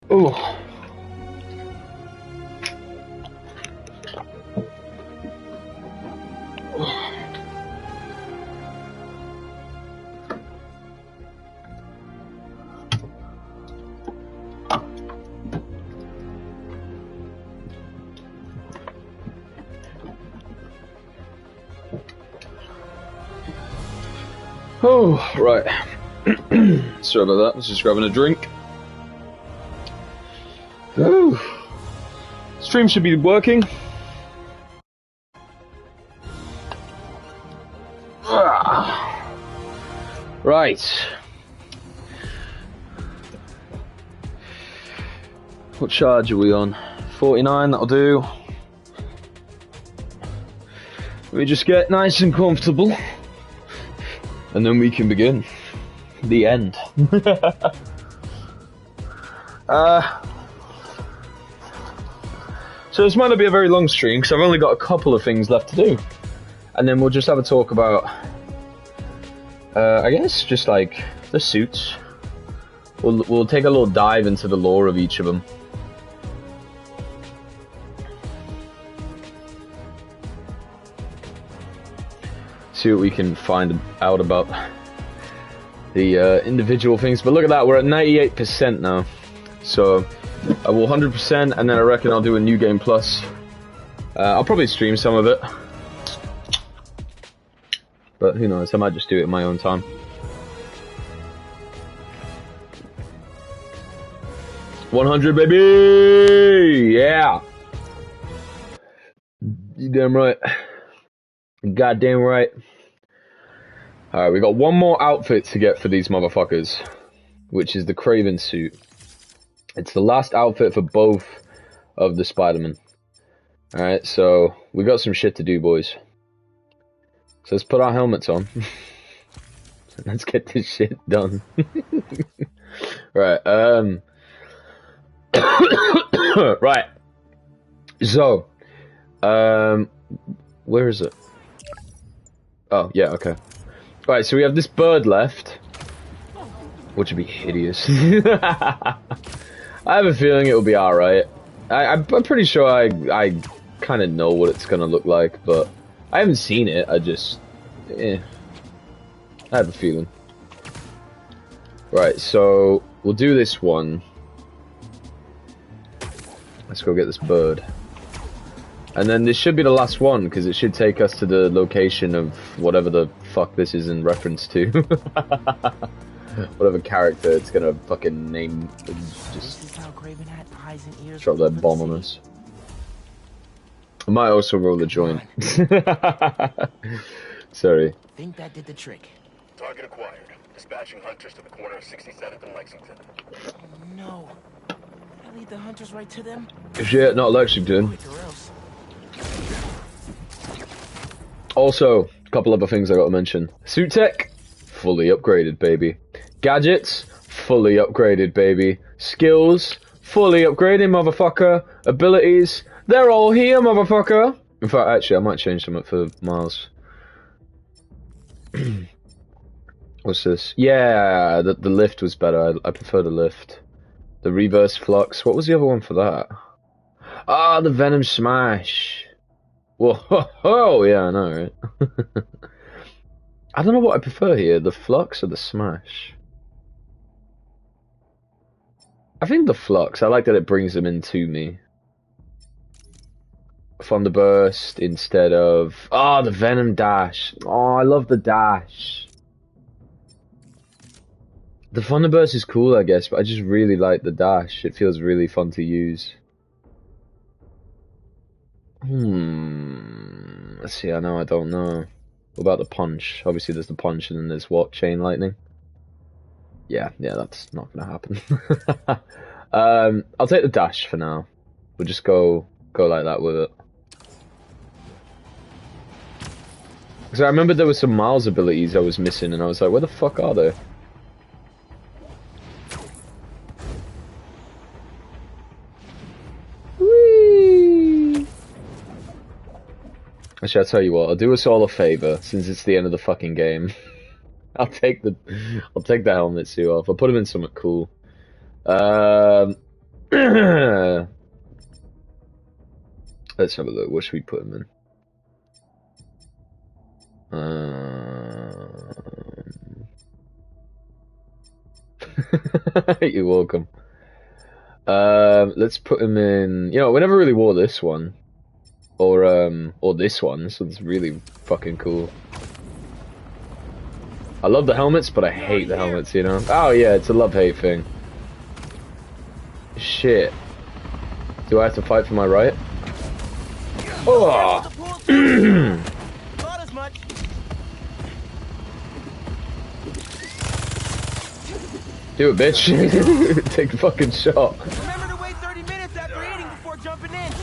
Oh. Oh, right. Sorry about that. I was just grabbing a drink. Oh. Stream should be working. Right. What charge are we on? 49, that'll do. We just get nice and comfortable. And then we can begin. The end. So this might not be a very long stream, because I've only got a couple of things left to do. And then we'll just have a talk about, I guess, just like, the suits. We'll take a little dive into the lore of each of them. See what we can find out about the individual things. But look at that, we're at 98% now. So I will 100%, and then I reckon I'll do a new game plus. I'll probably stream some of it. But who knows, I might just do it in my own time. $100, baby! Yeah! You damn right. Goddamn right. Alright, we got one more outfit to get for these motherfuckers, which is the Kraven suit. It's the last outfit for both of the Spider-Man. Alright, so we got some shit to do, boys. So let's put our helmets on. Let's get this shit done. Right, right. So, where is it? Oh, yeah, okay. Right, so we have this bird left, which would be hideous. I have a feeling it'll be alright. I'm pretty sure I kind of know what it's gonna look like, but I haven't seen it. I just, I have a feeling. Right, so we'll do this one. Let's go get this bird. And then this should be the last one, because it should take us to the location of whatever the fuck this is in reference to. Whatever character it's gonna fucking name. Just drop that bomb on us. I might also roll a joint. Sorry. Think that did the trick. Target acquired. Dispatching hunters to the corner of 67th and Lexington. Oh no. I lead the hunters right to them? Shit, not Lexington. Also, a couple other things I gotta mention. Suit tech, fully upgraded, baby. Gadgets, fully upgraded, baby. Skills, fully upgraded, motherfucker. Abilities, they're all here, motherfucker. In fact, actually, I might change them up for Miles. What's this? Yeah, the lift was better. I prefer the lift. The reverse flux. What was the other one for that? Ah, the Venom Smash. Whoa, yeah, I know, right? I don't know what I prefer here, the flux or the smash. I think the flux. I like that it brings them into me. Thunderburst instead of... Oh, the Venom Dash. Oh, I love the dash. The Thunderburst is cool, I guess, but I just really like the dash. It feels really fun to use. Let's see, I don't know. What about the punch? Obviously there's the punch and then there's what? Chain lightning? Yeah, that's not gonna happen. I'll take the dash for now. We'll just go like that with it. Because I remember there were some Miles abilities I was missing and I was like, where the fuck are they? Actually, I'll tell you what, I'll do us all a favor, since it's the end of the fucking game. I'll take the helmet suit off. I'll put him in something cool. Let's have a look. What should we put him in? You're welcome. Let's put him in. You know, we never really wore this one, or this one. This one's really fucking cool. I love the helmets, but I hate the helmets. You know? Oh yeah, it's a love-hate thing. Shit. Do I have to fight for my right? Oh. Not as much. Do it, bitch. Take a fucking shot. Remember to wait 30 minutes after eating before jumping in.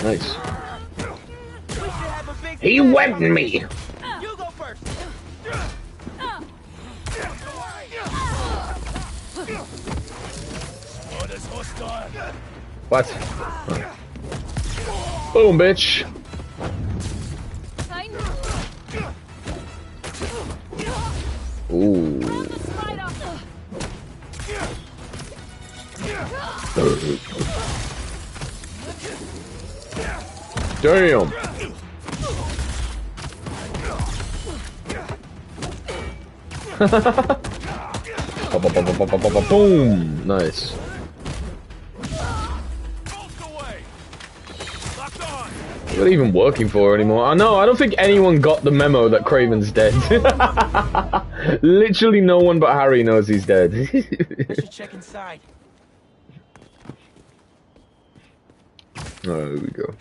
Nice. We should have a big He whipped me. You go first. What? Boom, bitch. Ooh. Damn. Boom. Nice. What are they even working for anymore? I know, I don't think anyone got the memo that Kraven's dead. Literally no one but Harry knows he's dead. I should check inside. Oh, here we go.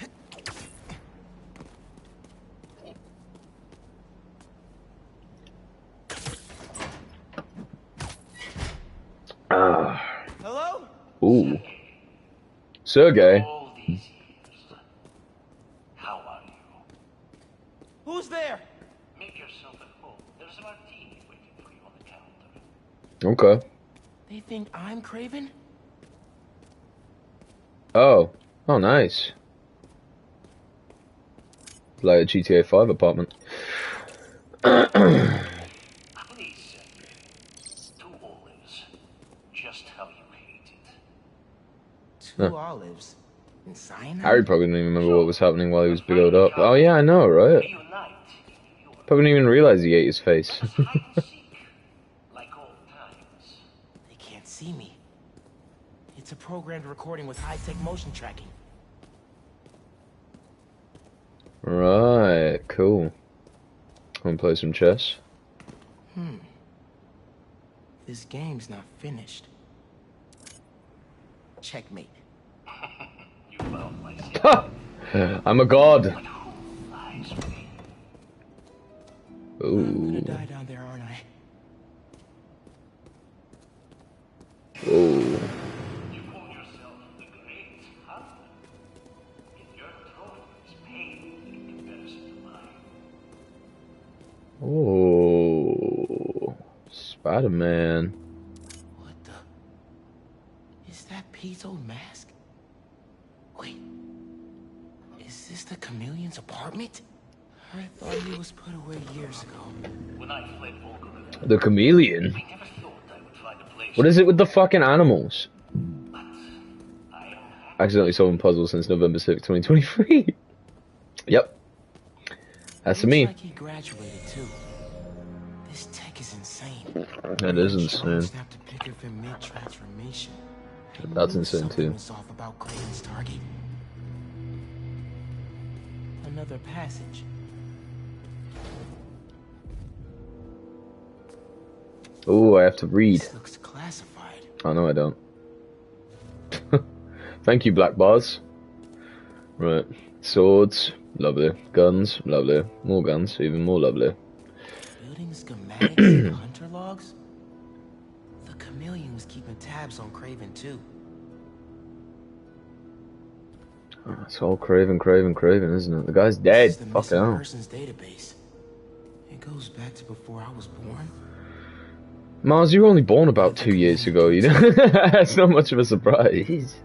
Ah. Hello? Ooh. Sergey. All these years. How are you? Who's there? Make yourself at home. There's a martini waiting for you on the counter. Okay. They think I'm Kraven? Oh. Oh, nice. Like a GTA 5 apartment. Please send me 2 olives. Just how you hate it. 2 olives. And cyanide? Harry probably didn't even remember what was happening while he was billowed up. Oh yeah, I know, right? Reunite in New York. Probably didn't even realize he ate his face. Hide and seek. Like old times. They can't see me. It's a programmed recording with high-tech motion tracking. Right, cool. Wanna play some chess? This game's not finished. Checkmate. You found my secret. Ha! I'm a god. But who lies with me? I'm gonna Ooh. die down there, aren't I? Ooh. You call yourself the Great Hunter. Yet your throne is pain in comparison to mine. Ooh. Spider-Man. What the? Is that Pete's old mask? Wait. Is this the chameleon's apartment? I thought he was put away years ago. When I fled Volga, The chameleon? I never thought I would find a place. What is it with the fucking animals? But I am Accidentally solving puzzles since November 6th, 2023. Yep. That's Looks me. like he graduated too. This tech is insane. That is insane. Snapped a pic of him mid-transformation. That's Knew insane something too. was off about Kraven's target. Another passage. Ooh, I have to read. This looks classified. Oh, no, I don't. Thank you, Black Bars. Right. Swords. Lovely. Guns. Lovely. More guns. Even more lovely. Building schematics and hunter logs? The chameleon was keeping tabs on Kraven too. Oh, it's all Kraven, isn't it? The guy's This dead. is the Fuck missing hell. persons database. It goes back to before I was born. Mars, you were only born about 2 years ago, you know? That's not much of a surprise.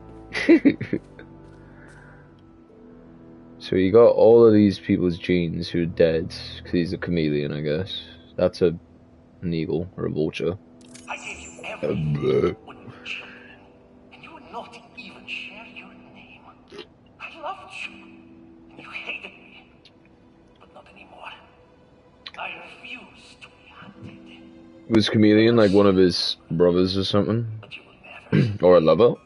So you got all of these people's genes who are dead, because he's a chameleon, I guess. That's an eagle, or a vulture. I gave you everything when you were children, and you would not even share your name. I loved you, and you hated me, but not anymore. I refuse to be hunted. Was Chameleon like one of his brothers or something? But you will never. Or a lover?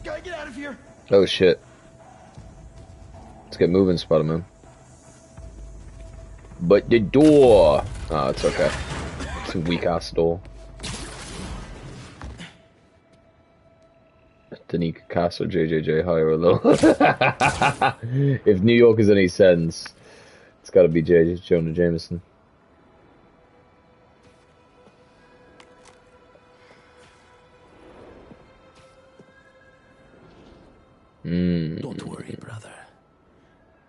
Gotta get out of here. Oh shit. Let's get moving, Spider-Man. But the door! Oh, it's okay. It's a weak-ass door. Danica Castle, JJJ, higher or low? If New York is any sense, it's gotta be J. Jonah Jameson. Don't worry, brother.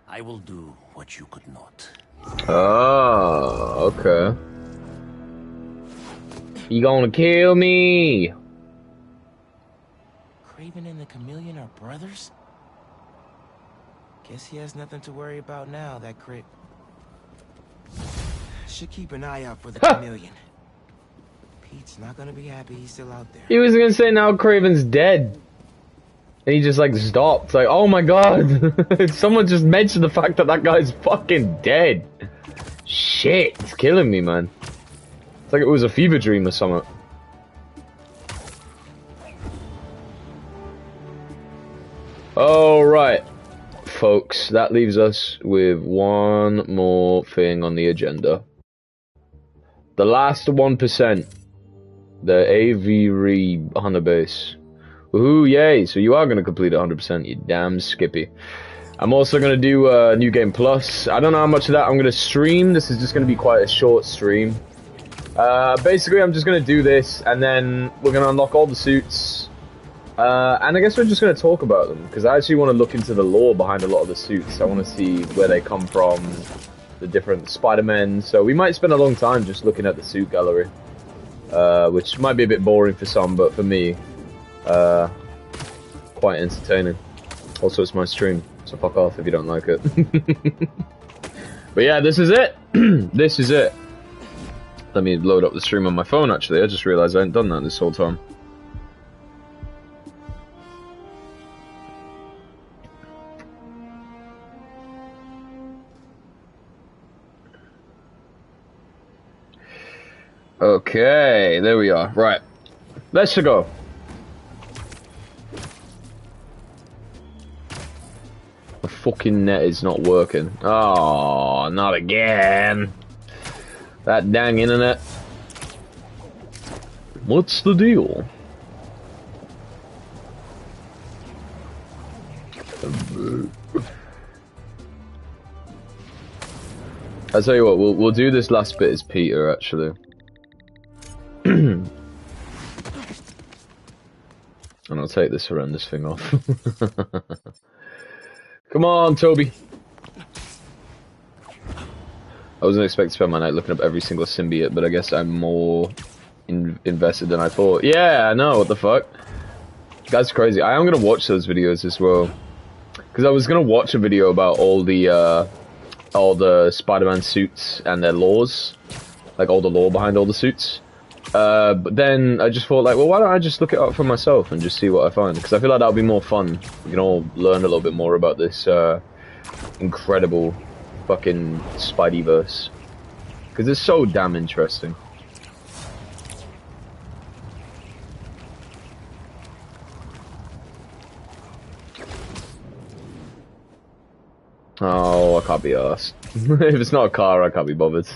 I will do what you could not. Oh, okay. You gonna kill me? Kraven and the Chameleon are brothers? Guess he has nothing to worry about now, that Cra... Should keep an eye out for the Chameleon. Pete's not gonna be happy he's still out there. He was gonna say now Kraven's dead. And he just like stopped. Like, oh my god. Someone just mentioned the fact that that guy's fucking dead. Shit, it's killing me, man. It's like it was a fever dream or something. Alright, folks, that leaves us with one more thing on the agenda. The last 1%. The AV Hunter base. Woohoo, yay! So you are going to complete 100%, you damn Skippy. I'm also going to do New Game Plus. I don't know how much of that I'm going to stream. This is just going to be quite a short stream. Basically, I'm just going to do this, and then we're going to unlock all the suits. And I guess we're just going to talk about them, because I actually want to look into the lore behind a lot of the suits. I want to see where they come from, the different Spider-Men. So we might spend a long time just looking at the suit gallery, which might be a bit boring for some, but for me... quite entertaining. Also, it's my stream, so fuck off if you don't like it. But yeah, this is it. This is it. Let me load up the stream on my phone, actually. I just realized I hadn't done that this whole time. Okay, there we are. Right. Let's go. The fucking net is not working. Oh, not again. That dang internet. What's the deal? I'll tell you what, we'll do this last bit as Peter, actually. And I'll take this horrendous thing off. Come on, Toby. I wasn't expecting to spend my night looking up every single symbiote, but I guess I'm more invested than I thought. Yeah, I know, what the fuck? That's crazy. I am gonna watch those videos as well. Because I was gonna watch a video about all the Spider-Man suits and their lores. Like, all the lore behind all the suits. But then I just thought, like, well, why don't I just look it up for myself and just see what I find? Because I feel like that would be more fun. We can all learn a little bit more about this incredible fucking Spideyverse. Because it's so damn interesting. Oh, I can't be arsed. If it's not a car, I can't be bothered.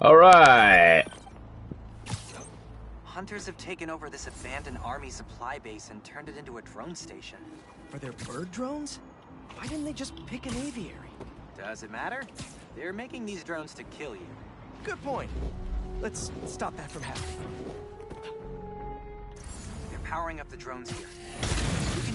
Alright! Hunters have taken over this abandoned army supply base and turned it into a drone station. Are there bird drones? Why didn't they just pick an aviary? Does it matter? They're making these drones to kill you. Good point. Let's stop that from happening. They're powering up the drones here. You can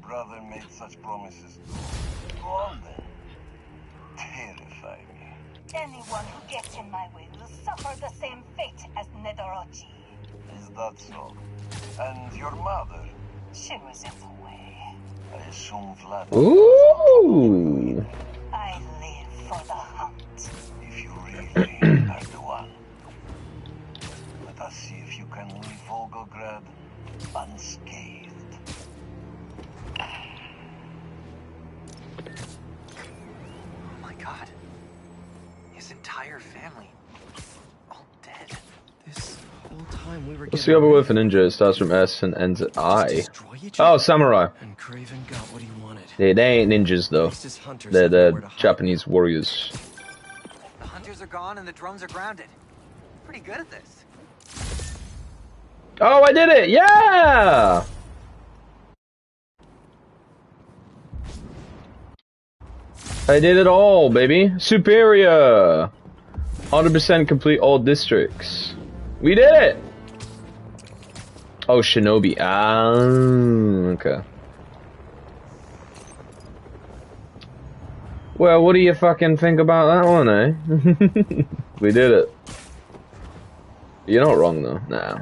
brother made such promises. Go on then. Terrify me. Anyone who gets in my way will suffer the same fate as Nedorochi. Is that so? And your mother? She was in the way. I assume Vlad. Ooh. I live for the hunt. If you really are the one. Let us see if you can leave Volgograd unscathed. Oh my god. His entire family. All dead. This whole time we were What's the other word for ninja? It starts from S and ends at I. Oh, samurai. And Craven got what he wanted. They ain't ninjas though. At least his hunters They're had nowhere the to hide. Japanese warriors. The hunters are gone and the drones are grounded. Pretty good at this. Oh, I did it! Yeah! I did it all, baby. Superior! 100% complete all districts. We did it! Oh, Shinobi. Ah, okay. Well, what do you fucking think about that one, eh? We did it. You're not wrong, though. Nah.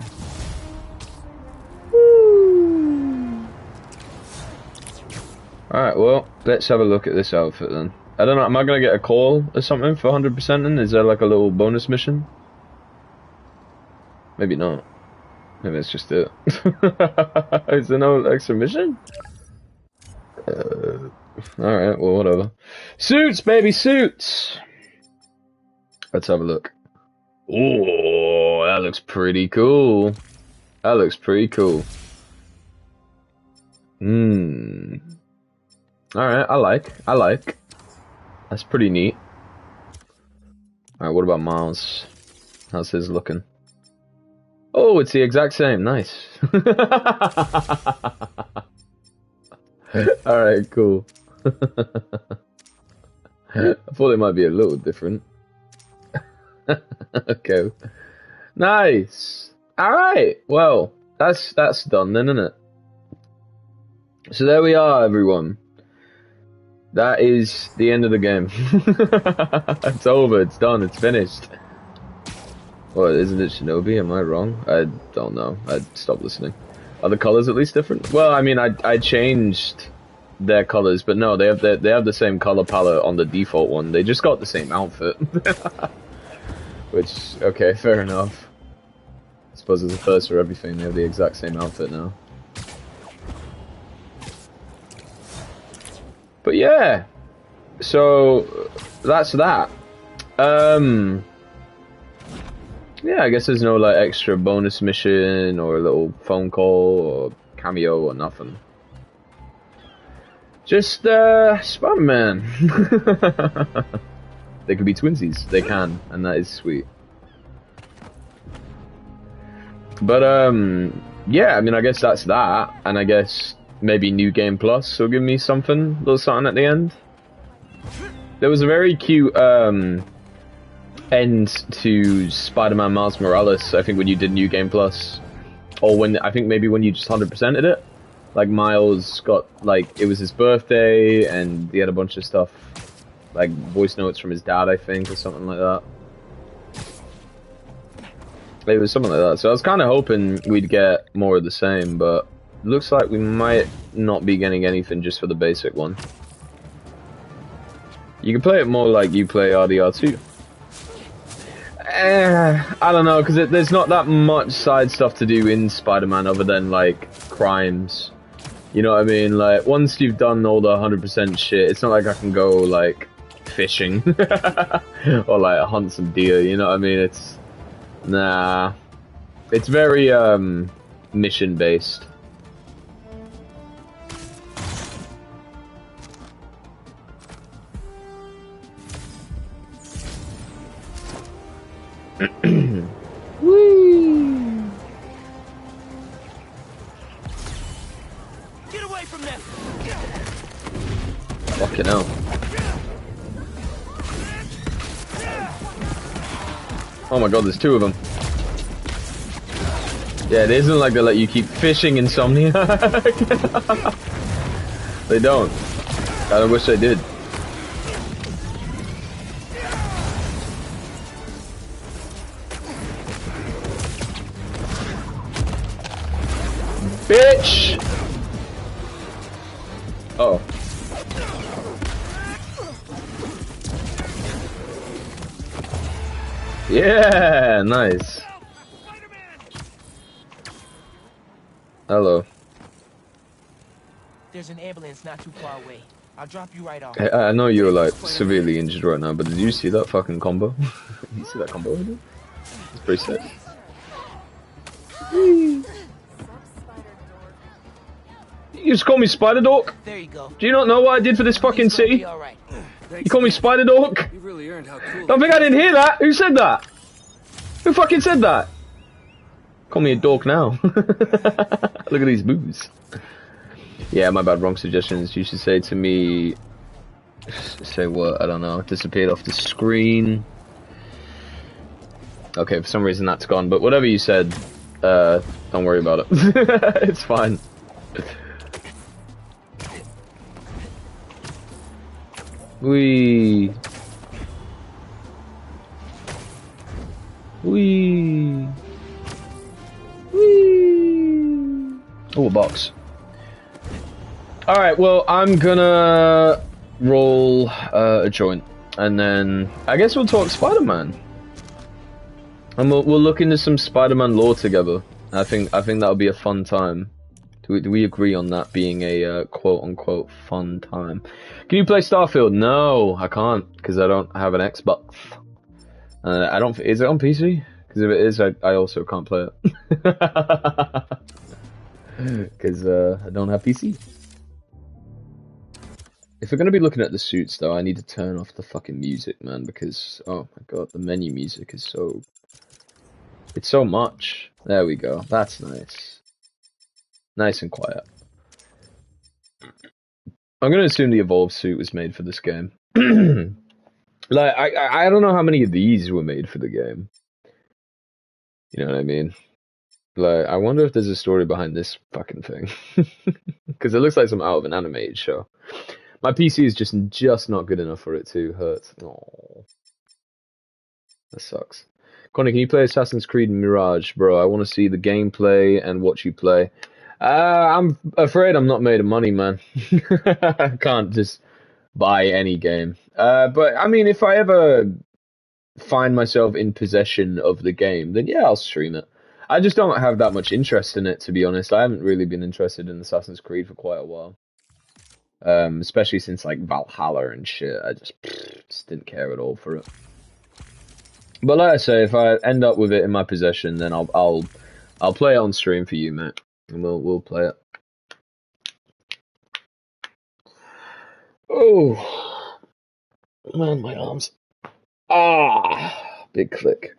Alright, well, let's have a look at this outfit then. I don't know, am I gonna get a call or something for 100%ing? Is there like a little bonus mission? Maybe not. Maybe it's just it. Is there no extra mission? Alright, well, whatever. Suits, baby, suits! Let's have a look. Oh, that looks pretty cool. That looks pretty cool. Alright, I like. That's pretty neat. Alright, what about Miles? How's his looking? Oh, it's the exact same. Nice. Alright, cool. I thought it might be a little different. Okay. Nice. Alright, well, that's done then, isn't it? So there we are, everyone. That is the end of the game. It's over, it's done, it's finished. What, isn't it Shinobi? Am I wrong? I don't know. I stopped listening. Are the colors at least different? Well, I mean, I changed their colors, but no, they have the same color palette on the default one. They just got the same outfit. Which, okay, fair enough. I suppose it's the first for everything. They have the exact same outfit now. But yeah, so that's that. Yeah, I guess there's no like extra bonus mission or a little phone call or cameo or nothing. Just Spider-Man. They could be twinsies. They can, and that is sweet. But yeah, I mean, I guess that's that, and I guess maybe New Game Plus will give me something, a little something at the end. There was a very cute end to Spider-Man Miles Morales, I think, when you did New Game Plus. Or when, I think maybe when you just 100%ed it. Like, Miles got, like, it was his birthday, and he had a bunch of stuff, like, voice notes from his dad, I think, or something like that. It was something like that. So I was kind of hoping we'd get more of the same, but looks like we might not be getting anything just for the basic one. You can play it more like you play RDR2. I don't know, because there's not that much side stuff to do in Spider-Man other than, like, crimes. You know what I mean? Like, once you've done all the 100% shit, it's not like I can go, like, fishing. Or, like, hunt some deer, you know what I mean? It's... Nah. It's very, mission-based. Whee! Get away from them! Fucking hell. Oh my god, there's two of them. Yeah, it isn't like they let you keep fishing, Insomniac. They don't. I wish they did. Bitch! Oh. Yeah, nice. Hello. There's an ambulance not too far away. I'll drop you right off. I know you're like severely injured right now, but did you see that fucking combo? Did you see that combo? It's pretty sick. You just call me Spider Dork? There you go. Do you not know what I did for this fucking city? All right. You call me Spider Dork? You really earned how cool. Don't think I didn't hear that. Who said that? Who fucking said that? Call me a dork now. Look at these boobs. Yeah, my bad. Wrong suggestions. You should say to me. Say what? I don't know. Disappeared off the screen. Okay, for some reason that's gone. But whatever you said, don't worry about it. It's fine. Wee. Wee. Wee. Oh, a box. Alright, well, I'm gonna roll a joint. And then I guess we'll talk Spider-Man. And we'll look into some Spider-Man lore together. I think that'll be a fun time. Do we agree on that being a quote-unquote fun time? Can you play Starfield? No, I can't, because I don't have an Xbox. I don't. Is it on PC? Because if it is, I also can't play it. Because I don't have PC. If we're going to be looking at the suits, though, I need to turn off the fucking music, man, because, oh my god, the menu music is so... It's so much. There we go. That's nice. Nice and quiet. I'm going to assume the Evolve suit was made for this game. Like, I don't know how many of these were made for the game. You know what I mean? Like, I wonder if there's a story behind this fucking thing. Because it looks like some out of an animated show. My PC is just not good enough for it to hurt. Oh, that sucks. Connie, can you play Assassin's Creed Mirage? Bro, I want to see the gameplay and watch you play. I'm afraid I'm not made of money, man. I can't just buy any game. But, I mean, if I ever find myself in possession of the game, then yeah, I'll stream it. I just don't have that much interest in it, to be honest. I haven't really been interested in Assassin's Creed for quite a while. Especially since, like, Valhalla and shit. I just didn't care at all for it. But like I say, if I end up with it in my possession, then I'll play it on stream for you, mate. And we'll play it. Oh man, my arms. Ah, big click.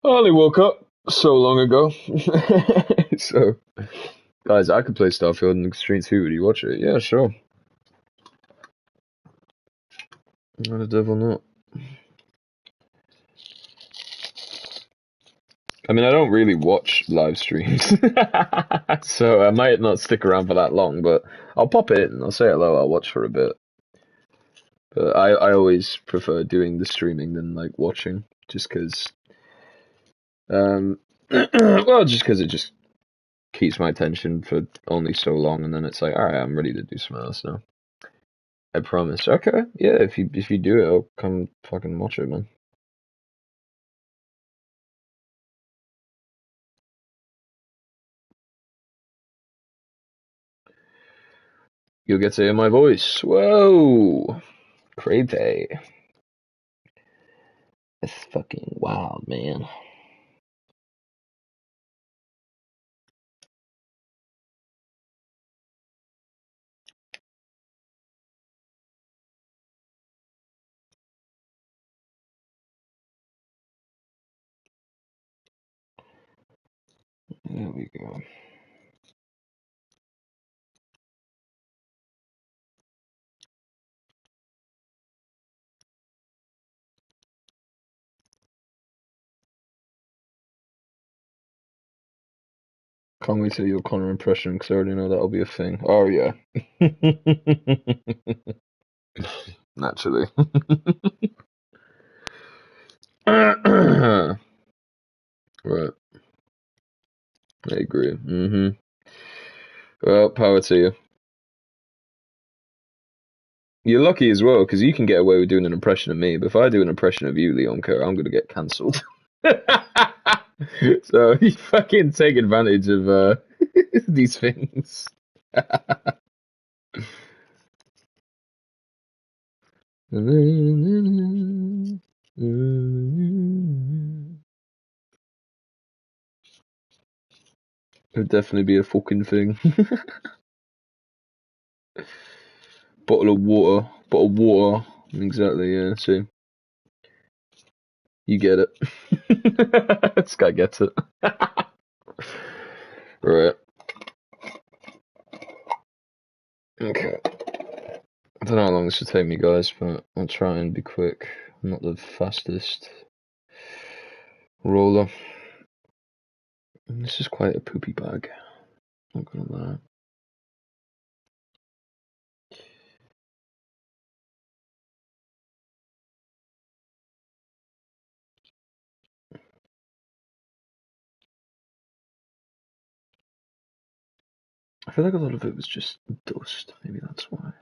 I only woke up so long ago. So, guys, I could play Starfield in Extreme 2. Would you watch it? Yeah, sure. Why the devil not? I mean, I don't really watch live streams, so I might not stick around for that long, but I'll pop it in, I'll say hello, I'll watch for a bit. But I always prefer doing the streaming than, like, watching, just because, well, just because it just keeps my attention for only so long, and then it's like, alright, I'm ready to do something else now. I promise. Okay, yeah, if you do it, I'll come fucking watch it, man. You'll get to hear my voice. Whoa! Crazy. It's fucking wild, man. There we go. Can't wait to your Connor impression because I already know that'll be a thing. Oh yeah. Naturally. Right. I agree. Well, power to you. You're lucky as well because you can get away with doing an impression of me. But if I do an impression of you, Leonka, I'm gonna get cancelled. So you fucking take advantage of these things. It'd definitely be a fucking thing. Bottle of water. Exactly, yeah, see. You get it. This guy gets it. Right. Okay. I don't know how long this should take me, guys, but I'll try and be quick. I'm not the fastest roller. And this is quite a poopy bag. Not gonna lie. I feel like a lot of it was just dust. Maybe that's why.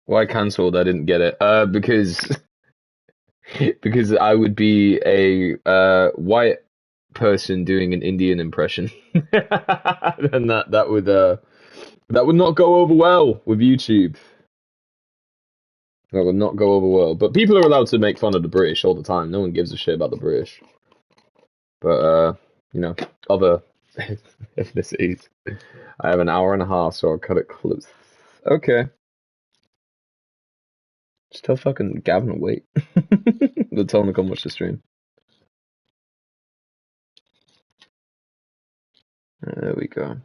Why cancelled? I didn't get it. Because I would be a white person doing an Indian impression, and that would not go over well with YouTube. That would not go over well. But people are allowed to make fun of the British all the time. No one gives a shit about the British. But you know, other ethnicities. I have an hour and a half, so I'll cut it close. Okay. Just tell fucking Gavin to wait. They'll tell him to come watch the stream. There we go.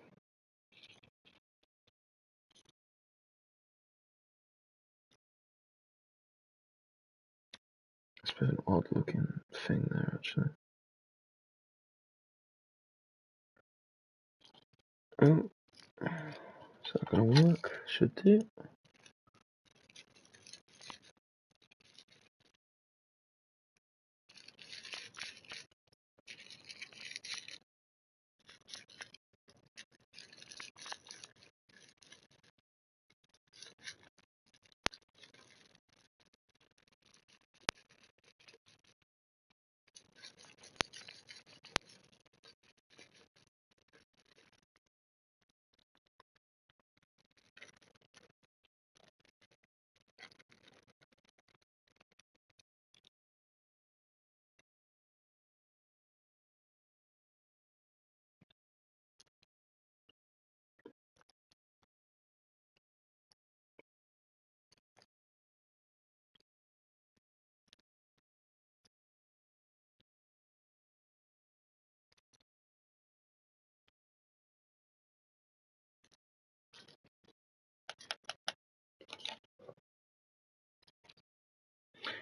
It's a bit of an odd looking thing there, actually. Oh, is that gonna work? Should do.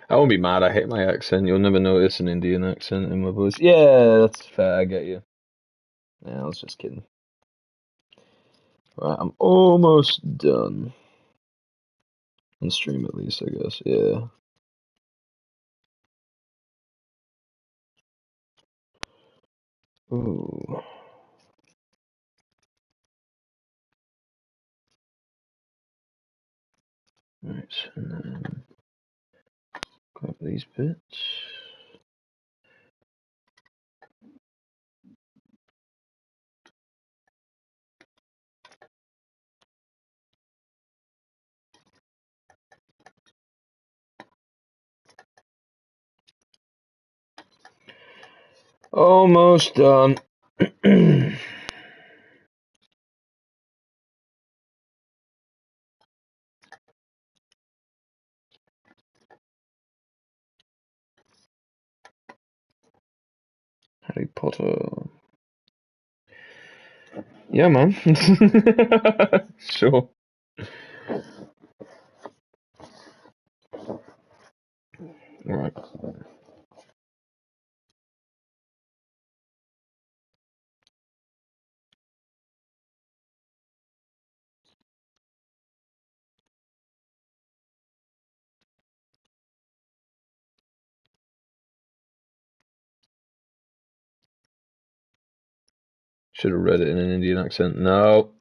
I won't be mad. I hate my accent. You'll never notice an Indian accent in my voice. Yeah, that's fair. I get you. Yeah, I was just kidding. Right, I'm almost done. On stream, at least, I guess. Yeah. Ooh. Right, and then grab these bits. Almost done. Harry Potter. Yeah, man. Sure. Alright. Should have read it in an Indian accent. No.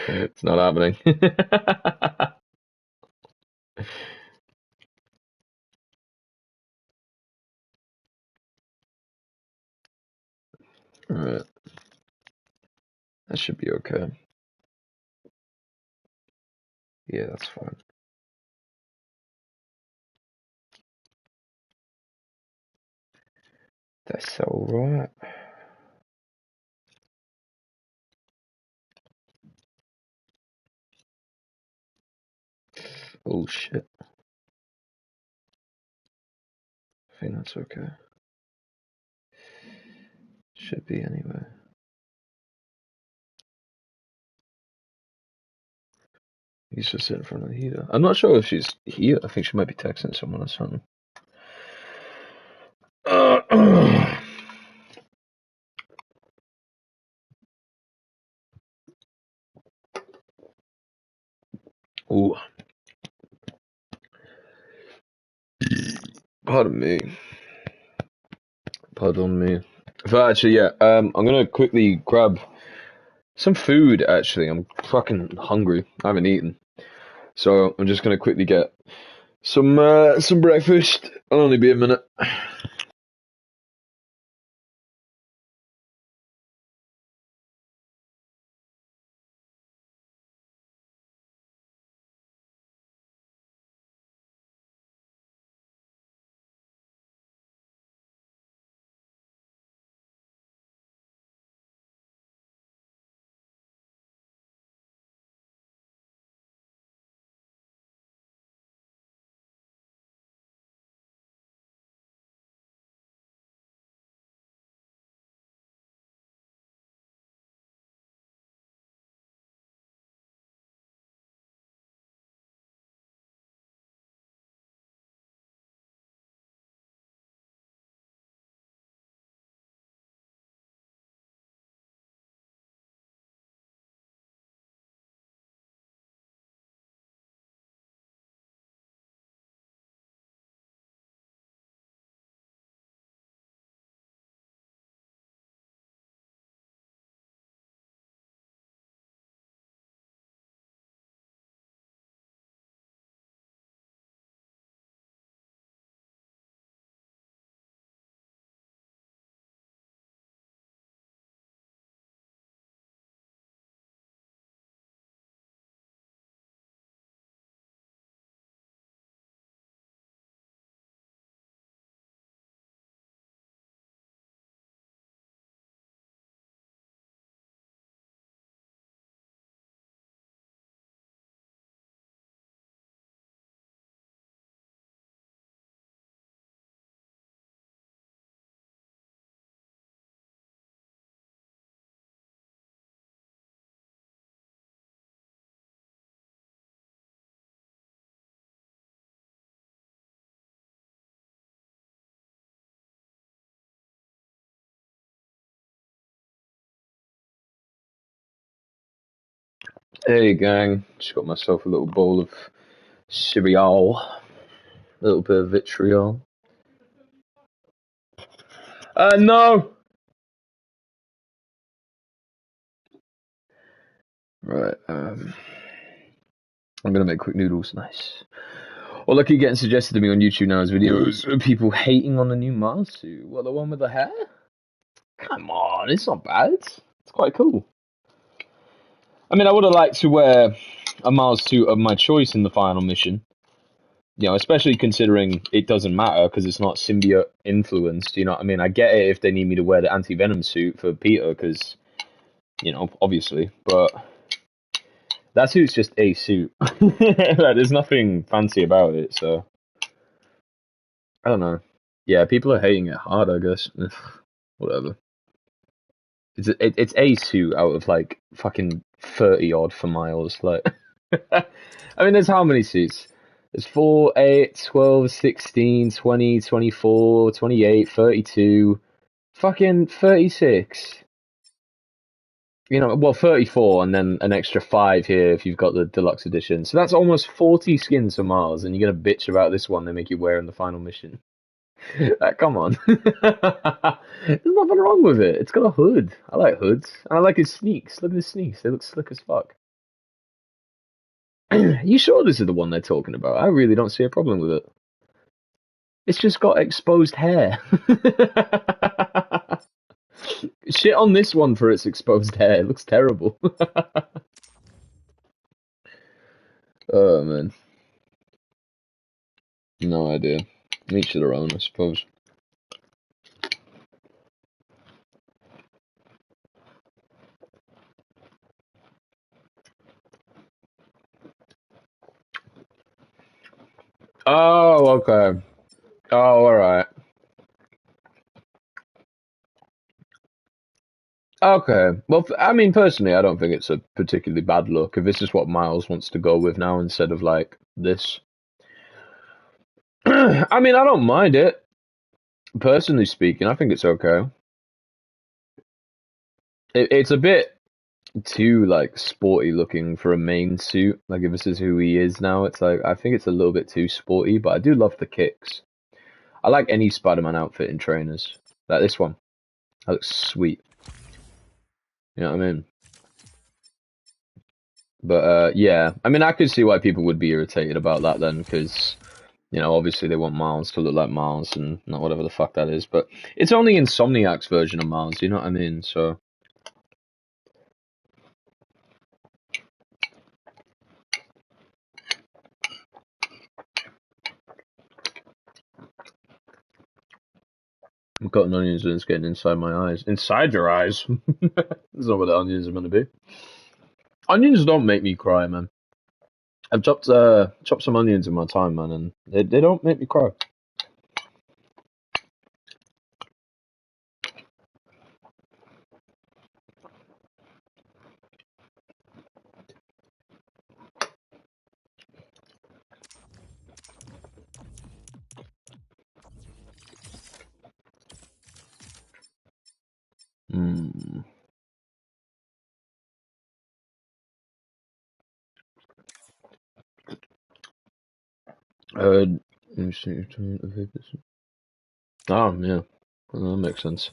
It's not happening. Alright. That should be okay. Yeah, that's fine. That's alright. Oh shit. I think that's okay. Should be anyway. He's just in front of the heater. I'm not sure if she's here. I think she might be texting someone or something. Ooh. Pardon me. Pardon me. But actually, yeah, I'm gonna quickly grab some food, actually. I'm fucking hungry. I haven't eaten. So I'm just gonna quickly get some breakfast. I'll only be a minute. Hey gang, just got myself a little bowl of cereal. A little bit of vitriol. No! Right, I'm gonna make quick noodles, nice. All I keep getting suggested to me on YouTube now is videos of people hating on the new Mars suit. What, the one with the hair? Come on, it's not bad. It's quite cool. I mean, I would have liked to wear a Mars suit of my choice in the final mission. You know, especially considering it doesn't matter because it's not symbiote influenced. You know what I mean? I get it if they need me to wear the anti-venom suit for Peter because, you know, obviously. But that suit's just a suit. Like, there's nothing fancy about it, so I don't know. Yeah, people are hating it hard, I guess. Ugh, whatever. It's a suit out of like fucking 30 odd for Miles. Like, I mean, there's how many suits? There's 4, 8, 12, 16, 20, 24, 28, 32, fucking 36. You know, well, 34, and then an extra 5 here if you've got the deluxe edition. So that's almost 40 skins for Miles, and you're gonna bitch about this one they make you wear in the final mission. Come on. There's nothing wrong with it. It's got a hood. I like hoods. And I like his sneaks. Look at his sneaks. They look slick as fuck. You sure this is the one they're talking about? I really don't see a problem with it. It's just got exposed hair. Shit on this one for its exposed hair. It looks terrible. Oh, man. No idea. Each to their own, I suppose. Oh, okay. Oh, alright. Okay. Well, I mean, personally, I don't think it's a particularly bad look. If this is what Miles wants to go with now instead of, like, this. I mean, I don't mind it. Personally speaking, I think it's okay. It's a bit too, like, sporty looking for a main suit. Like, if this is who he is now, it's like, I think it's a little bit too sporty, but I do love the kicks. I like any Spider-Man outfit in trainers. Like this one. That looks sweet. You know what I mean? But, yeah. I mean, I could see why people would be irritated about that then, because, you know, obviously they want Miles to look like Miles and not whatever the fuck that is. But it's only Insomniac's version of Miles, you know what I mean? So... I'm cutting onions and it's getting inside my eyes. Inside your eyes? That's not what the onions are going to be. Onions don't make me cry, man. I've chopped some onions in my time, man, and they don't make me cry. Hmm. Let me see. Oh, yeah. Well, that makes sense.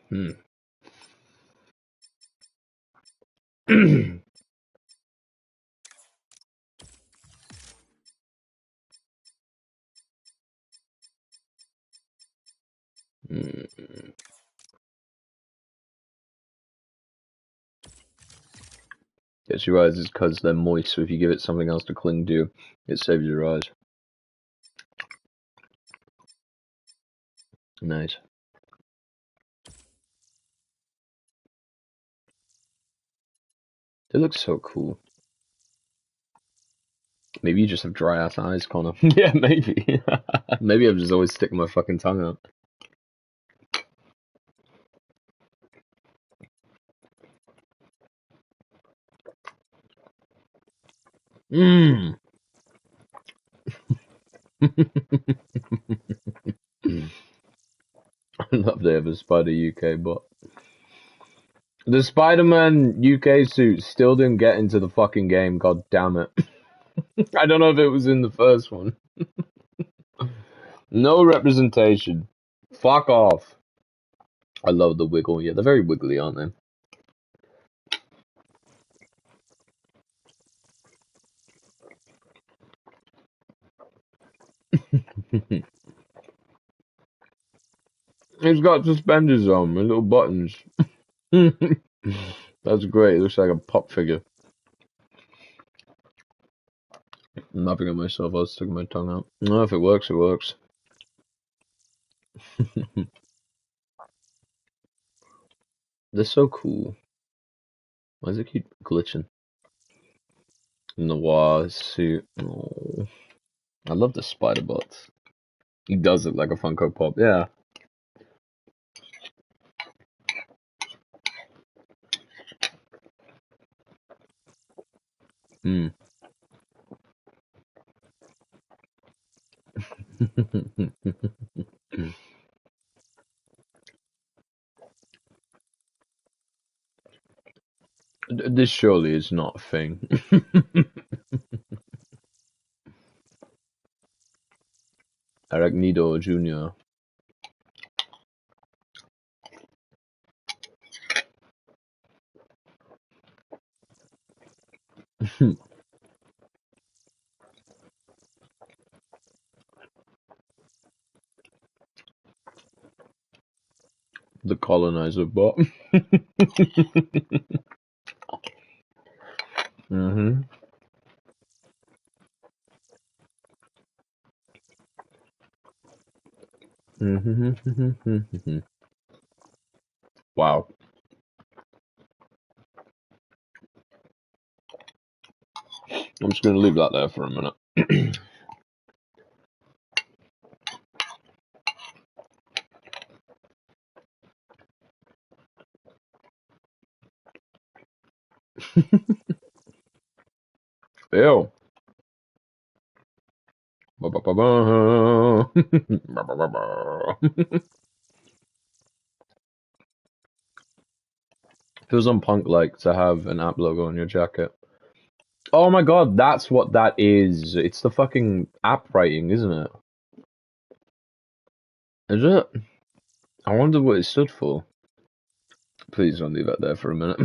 Hmm. Hmm. Gets your eyes is because they're moist, so if you give it something else to cling to, it saves your eyes. Nice. They look so cool. Maybe you just have dry ass eyes, Connor. Yeah, maybe. Maybe I'm just always sticking my fucking tongue out. Mmm. I love they have a Spider UK bot. The Spider-Man UK suit still didn't get into the fucking game, god damn it. I don't know if it was in the first one. No representation. Fuck off. I love the wiggle. Yeah, they're very wiggly, aren't they? He's got suspenders on with little buttons. That's great. It looks like a pop figure. I'm laughing at myself. I was sticking my tongue out. No, if it works, it works. They're so cool. Why does it keep glitching? Noir suit. Oh, I love the spider bots. He does look like a Funko Pop. Yeah. Hmm. This surely is not a thing. Arachnido Jr. The colonizer bot. Mm-hmm. Mm-hmm. Wow. I'm just gonna leave that there for a minute. Ew. Ba-ba-ba-ba. Ba-ba-ba-ba. Feels unpunk like to have an app logo on your jacket. Oh my god, that's what that is. It's the fucking app writing, isn't it? Is it? I wonder what it stood for. Please don't leave that there for a minute.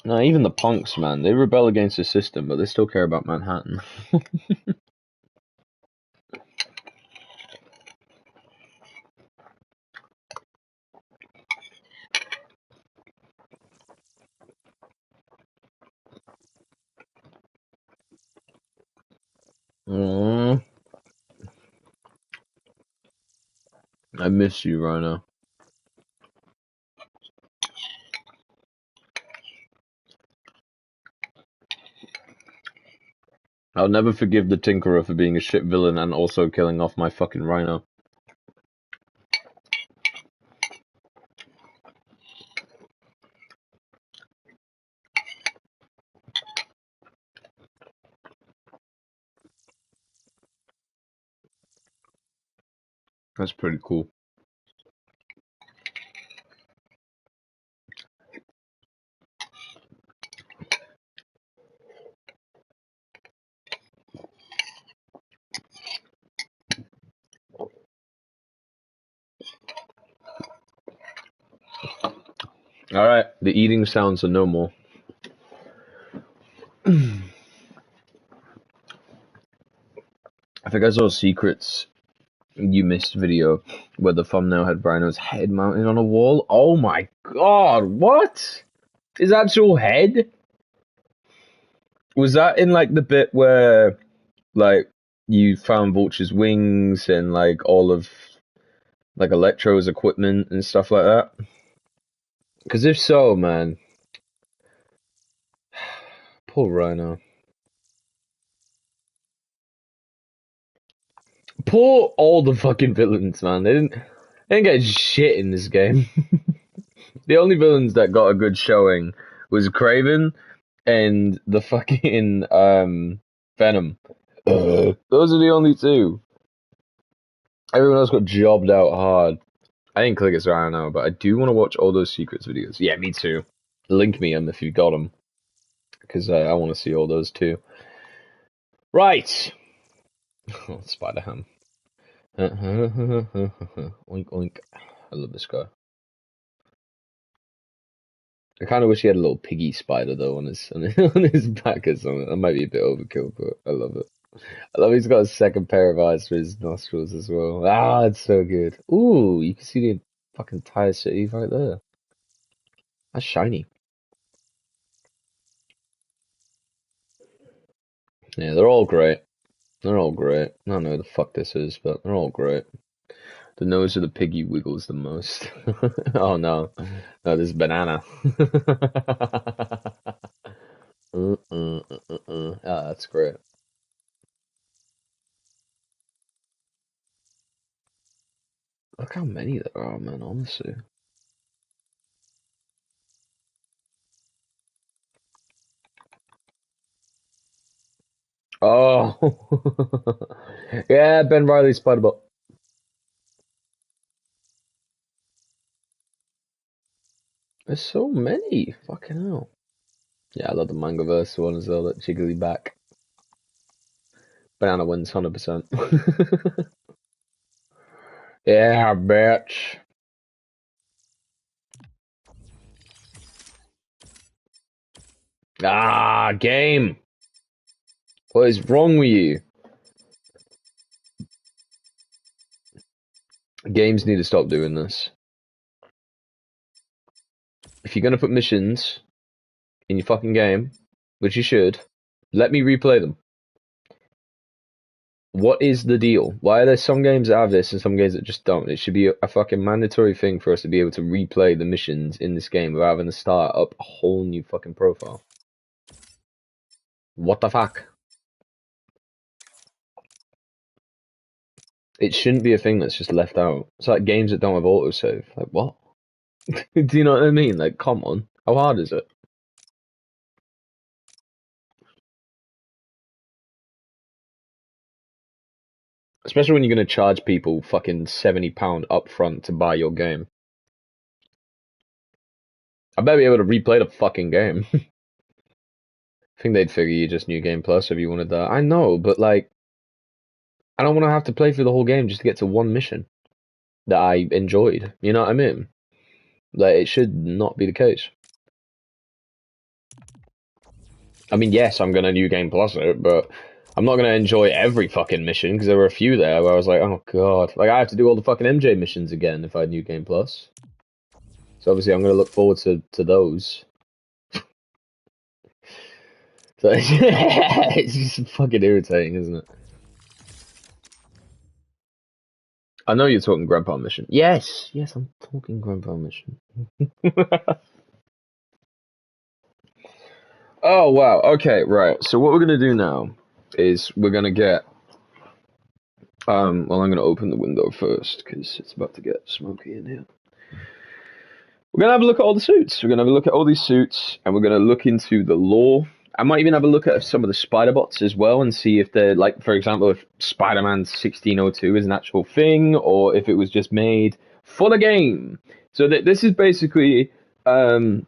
No, even the punks, man, they rebel against the system, but they still care about Manhattan. Aww. I miss you, Rhino. I'll never forgive the Tinkerer for being a shit villain and also killing off my fucking Rhino. That's pretty cool. Alright, the eating sounds are no more. I think I saw Secrets You Missed video where the thumbnail had Rhino's head mounted on a wall. Oh my god, what? His actual head? Was that in like the bit where like you found Vulture's wings and like all of like Electro's equipment and stuff like that? Because if so, man, poor Rhino. Poor all the fucking villains, man. They didn't get shit in this game. The only villains that got a good showing was Kraven and the fucking Venom. Those are the only two. Everyone else got jobbed out hard. I didn't click it, so I don't know, but I do want to watch all those Secrets videos. Yeah, me too. Link me them if you got them, because I want to see all those too. Right. Oh, Spider-Ham. Oink oink. I love this guy. I kind of wish he had a little piggy spider though on his on his back or something. That might be a bit overkill, but I love it. I love he's got a second pair of eyes for his nostrils as well. Ah, it's so good. Ooh, you can see the fucking entire city right there. That's shiny. Yeah, they're all great. They're all great. I don't know who the fuck this is, but they're all great. The nose of the piggy wiggles the most. Oh no. No, this is banana. Ah, that's great. Look how many there are, man, honestly. Oh. Yeah, Ben Riley Spider-Bot. There's so many. Fucking hell. Yeah, I love the Mangaverse one as well, that jiggly back. Banana wins 100%. Yeah, bitch. Ah, game. What is wrong with you? Games need to stop doing this. If you're gonna put missions in your fucking game, which you should, let me replay them. What is the deal? Why are there some games that have this and some games that just don't? It should be a fucking mandatory thing for us to be able to replay the missions in this game without having to start up a whole new fucking profile. What the fuck? It shouldn't be a thing that's just left out. It's like games that don't have autosave. Like, what? Do you know what I mean? Like, come on. How hard is it? Especially when you're going to charge people fucking £70 up front to buy your game. I better be able to replay the fucking game. I think they'd figure you just New Game Plus if you wanted that. I know, but like, I don't want to have to play through the whole game just to get to one mission that I enjoyed. You know what I mean? Like, it should not be the case. I mean, yes, I'm going to New Game Plus it, but I'm not going to enjoy every fucking mission because there were a few there where I was like, oh god. Like, I have to do all the fucking MJ missions again if I had New Game Plus. So obviously I'm going to look forward to those. So it's just fucking irritating, isn't it? I know you're talking Grandpa Mission. Yes, I'm talking Grandpa Mission. Oh wow, okay, right. So what we're gonna do now is we're gonna get well, I'm gonna open the window first because it's about to get smoky in here. We're gonna have a look at all the suits. We're gonna have a look at all these suits, and we're gonna look into the lore. I might even have a look at some of the spider bots as well and see if they're, like, for example, if Spider-Man 1602 is an actual thing or if it was just made for the game. So this is basically, you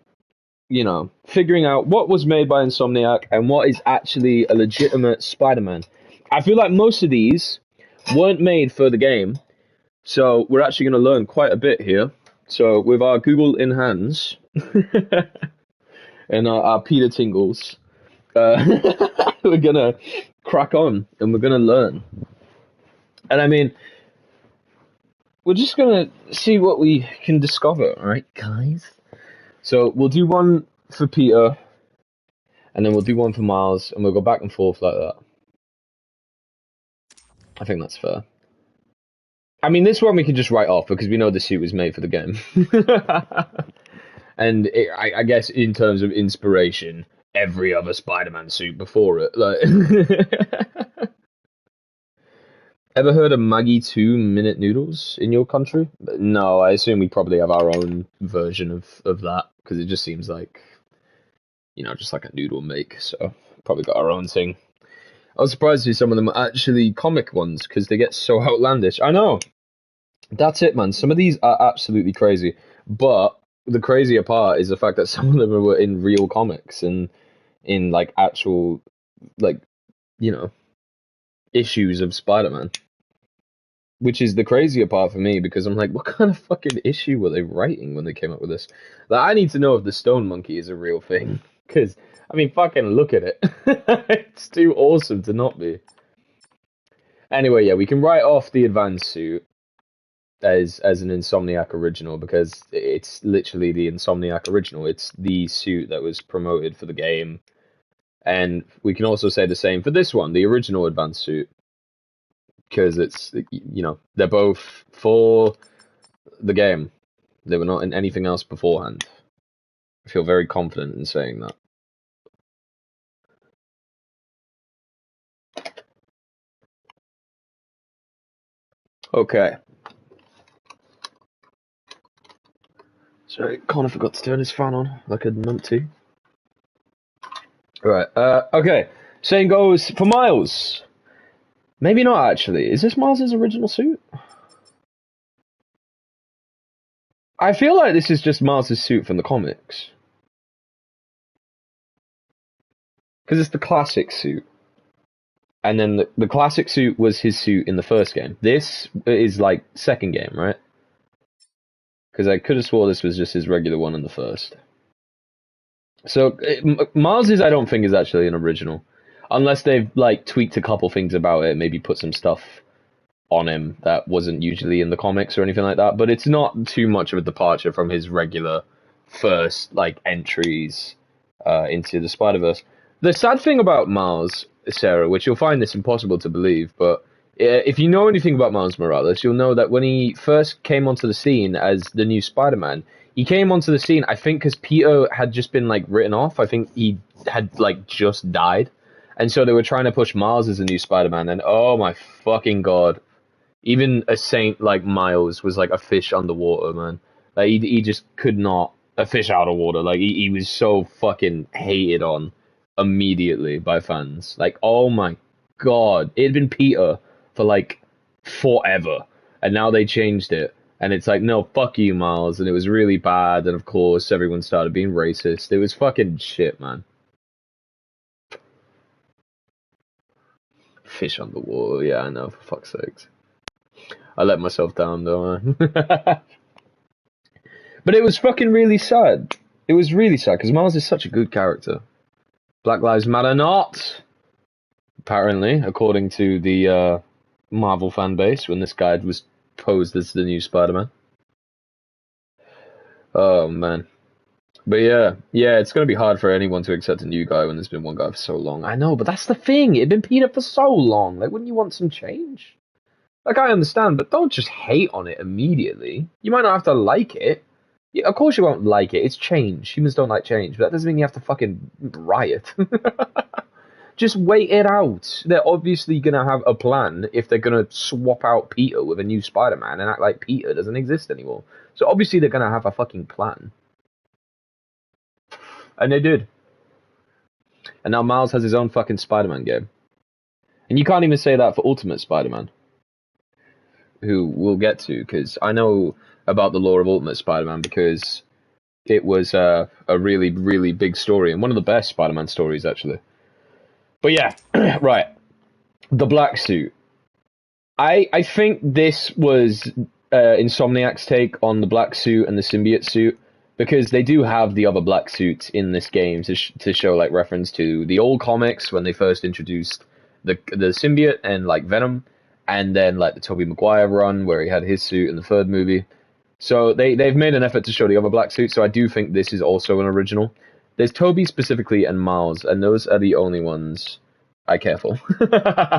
know, figuring out what was made by Insomniac and what is actually a legitimate Spider-Man. I feel like most of these weren't made for the game, so we're actually going to learn quite a bit here. So with our Google in hands and our Peter Tingles, we're gonna crack on and we're gonna learn. And I mean, we're just gonna see what we can discover, alright, guys? So we'll do one for Peter, and then we'll do one for Miles, and we'll go back and forth like that. I think that's fair. I mean, this one we can just write off because we know the suit was made for the game. And I guess in terms of inspiration, every other Spider-Man suit before it. Like, ever heard of Maggie 2 Minute Noodles in your country? No, I assume we probably have our own version of that because it just seems like, you know, just like a noodle make. So probably got our own thing. I was surprised to see some of them are actually comic ones because they get so outlandish. I know. That's it, man. Some of these are absolutely crazy, but the crazier part is the fact that some of them were in real comics and in like actual, like, you know, issues of Spider-Man, which is the crazier part for me because I'm like, what kind of fucking issue were they writing when they came up with this? Like, I need to know if the Stone Monkey is a real thing because I mean, fucking look at it. It's too awesome to not be. Anyway, yeah, we can write off the advanced suit as an Insomniac original because it's literally the Insomniac original. It's the suit that was promoted for the game. And we can also say the same for this one, the original advanced suit. because it's, you know, they're both for the game. They were not in anything else beforehand. I feel very confident in saying that. Okay. Sorry, Connor forgot to turn his fan on like a numpty. Right, okay. Same goes for Miles. Maybe not actually. Is this Miles' original suit? I feel like this is just Miles' suit from the comics. Because it's the classic suit. And then the classic suit was his suit in the first game. This is like second game, right? Because I could have swore this was just his regular one in the first. So Miles's I don't think is actually an original, unless they've like tweaked a couple things about it, maybe put some stuff on him that wasn't usually in the comics or anything like that. But it's not too much of a departure from his regular first like entries into the Spider-Verse. The sad thing about Miles, Sarah, which you'll find this impossible to believe, but if you know anything about Miles Morales, you'll know that when he first came onto the scene as the new Spider-Man, he came onto the scene, I think, because Peter had just been, like, written off. I think he had, like, just died. And so they were trying to push Miles as a new Spider-Man, and oh my fucking god. Even a saint like Miles was like a fish underwater, man. Like, he just could not... A fish out of water. Like, he was so fucking hated on immediately by fans. Like, oh my god. It had been Peter for, like, forever. And now they changed it. And it's like, no, fuck you, Miles. And it was really bad. And of course, everyone started being racist. It was fucking shit, man. Fish on the wall. Yeah, I know, for fuck's sakes. I let myself down, though. But it was fucking really sad. It was really sad, because Miles is such a good character. Black Lives Matter not. Apparently, according to the Marvel fan base, when this guy was posed as the new Spider-Man. Oh, man. But yeah, it's going to be hard for anyone to accept a new guy when there's been one guy for so long. I know, but that's the thing. It'd been Peter for so long. Like, wouldn't you want some change? Like, I understand, but don't just hate on it immediately. You might not have to like it. Yeah, of course you won't like it. It's change. Humans don't like change, but that doesn't mean you have to fucking riot. Just wait it out. They're obviously going to have a plan if they're going to swap out Peter with a new Spider-Man and act like Peter doesn't exist anymore. So obviously they're going to have a fucking plan. And they did. And now Miles has his own fucking Spider-Man game. And you can't even say that for Ultimate Spider-Man, who we'll get to, because I know about the lore of Ultimate Spider-Man because it was a really, really big story, and one of the best Spider-Man stories, actually. But yeah, right. The black suit. I think this was Insomniac's take on the black suit and the symbiote suit, because they do have the other black suits in this game to show like reference to the old comics when they first introduced the symbiote and like Venom, and then like the Tobey Maguire run where he had his suit in the third movie. So they've made an effort to show the other black suits, so I do think this is also an original. There's Tobey specifically and Miles, and those are the only ones I care for.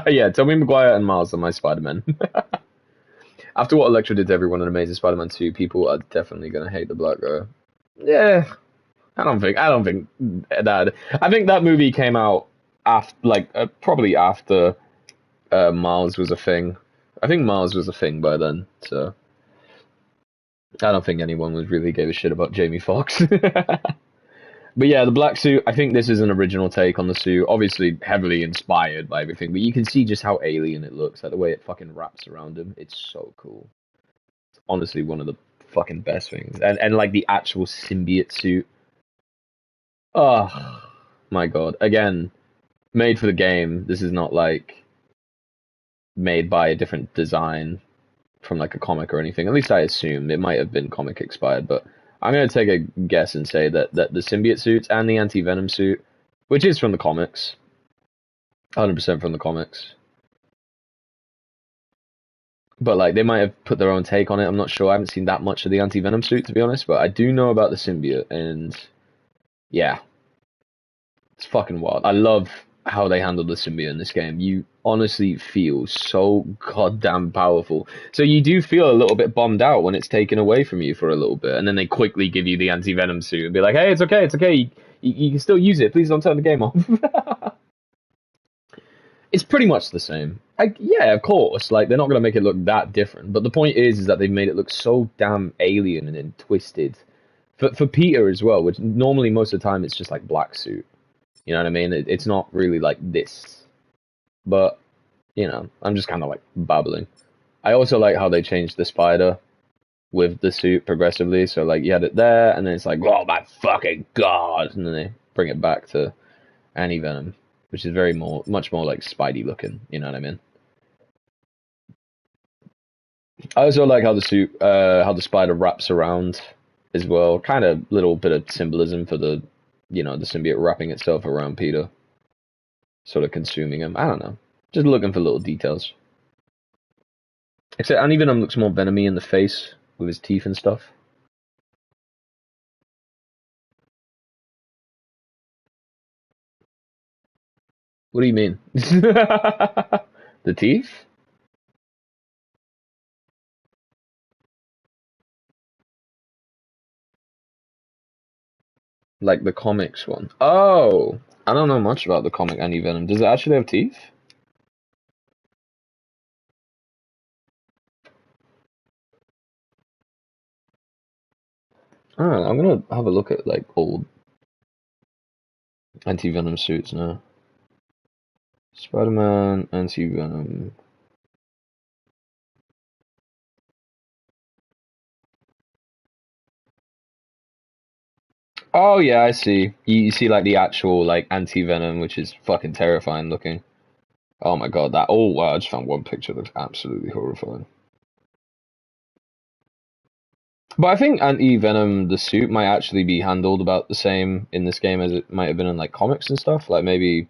Yeah, Tobey Maguire and Miles are my Spider-Man. After what Electro did to everyone in Amazing Spider-Man 2, people are definitely gonna hate the black guy. Yeah, I don't think that. I think that movie came out after, probably after Miles was a thing. I think Miles was a thing by then, so I don't think anyone was really gave a shit about Jamie Foxx. But yeah, the black suit, I think this is an original take on the suit. Obviously heavily inspired by everything, but you can see just how alien it looks, like the way it fucking wraps around him. It's so cool. It's honestly one of the fucking best things. And like the actual symbiote suit. Oh my god. Again, made for the game. This is not like made by a different design from like a comic or anything. At least I assume. It might have been comic expired, but I'm going to take a guess and say that the symbiote suits and the anti-venom suit, which is from the comics, 100% from the comics. But like they might have put their own take on it. I'm not sure. I haven't seen that much of the anti-venom suit, to be honest, but I do know about the symbiote, and yeah, it's fucking wild. I love how they handled the symbiote in this game. honestly feels so goddamn powerful. So you do feel a little bit bummed out when it's taken away from you for a little bit, and then they quickly give you the anti-venom suit and be like, hey, it's okay. You can still use it. Please don't turn the game off. It's pretty much the same. Yeah, of course. Like, they're not going to make it look that different. But the point is that they've made it look so damn alien and then twisted. For Peter as well, which normally most of the time it's just like black suit. You know what I mean? It's not really like this. But, you know, I'm just kind of like babbling. I also like how they changed the spider with the suit progressively. So, like, you had it there, and then it's like, oh my fucking god! And then they bring it back to Anti-Venom, which is much more like Spidey looking, you know what I mean? I also like how the spider wraps around as well. Kind of little bit of symbolism for the symbiote wrapping itself around Peter, sort of consuming him. I don't know, just looking for little details. Except Anti-Venom looks more venomy in the face with his teeth and stuff. What do you mean? The teeth? Like the comics one. Oh! I don't know much about the comic Anti-Venom. Does it actually have teeth? Alright, I'm gonna have a look at like old Anti-Venom suits now. Spider-Man, Anti-Venom. Oh yeah, I see. You see like the actual like Anti-Venom, which is fucking terrifying looking. Oh my god, that. Oh wow, I just found one picture that's absolutely horrifying. But I think Anti-Venom, the suit, might actually be handled about the same in this game as it might have been in like comics and stuff. Like maybe